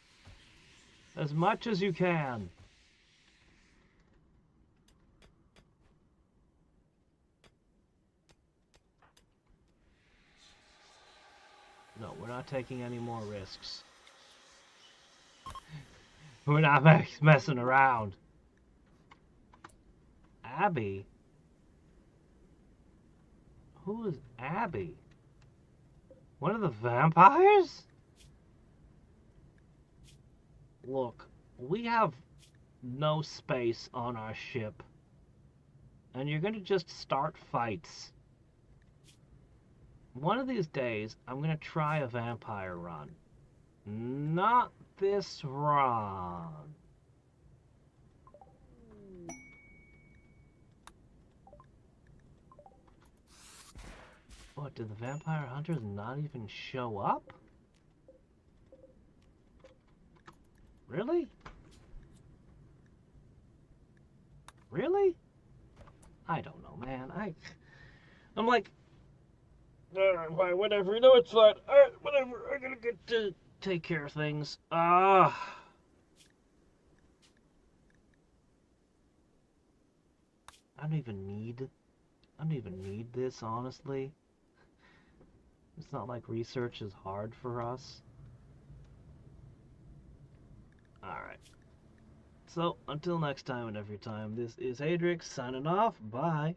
As much as you can. No, we're not taking any more risks. We're not messing around. Abby? Who is Abby? One of the vampires? Look, we have no space on our ship. And you're gonna just start fights. One of these days, I'm gonna try a vampire run. Not this run. What, did the vampire hunters not even show up? Really? Really? I don't know, man. I'm like, alright, whatever. You know it's fine. Alright, whatever. I gotta get to take care of things. I don't even need this, honestly. It's not like research is hard for us. Alright. So, until next time and every time, this is Hadriex signing off. Bye.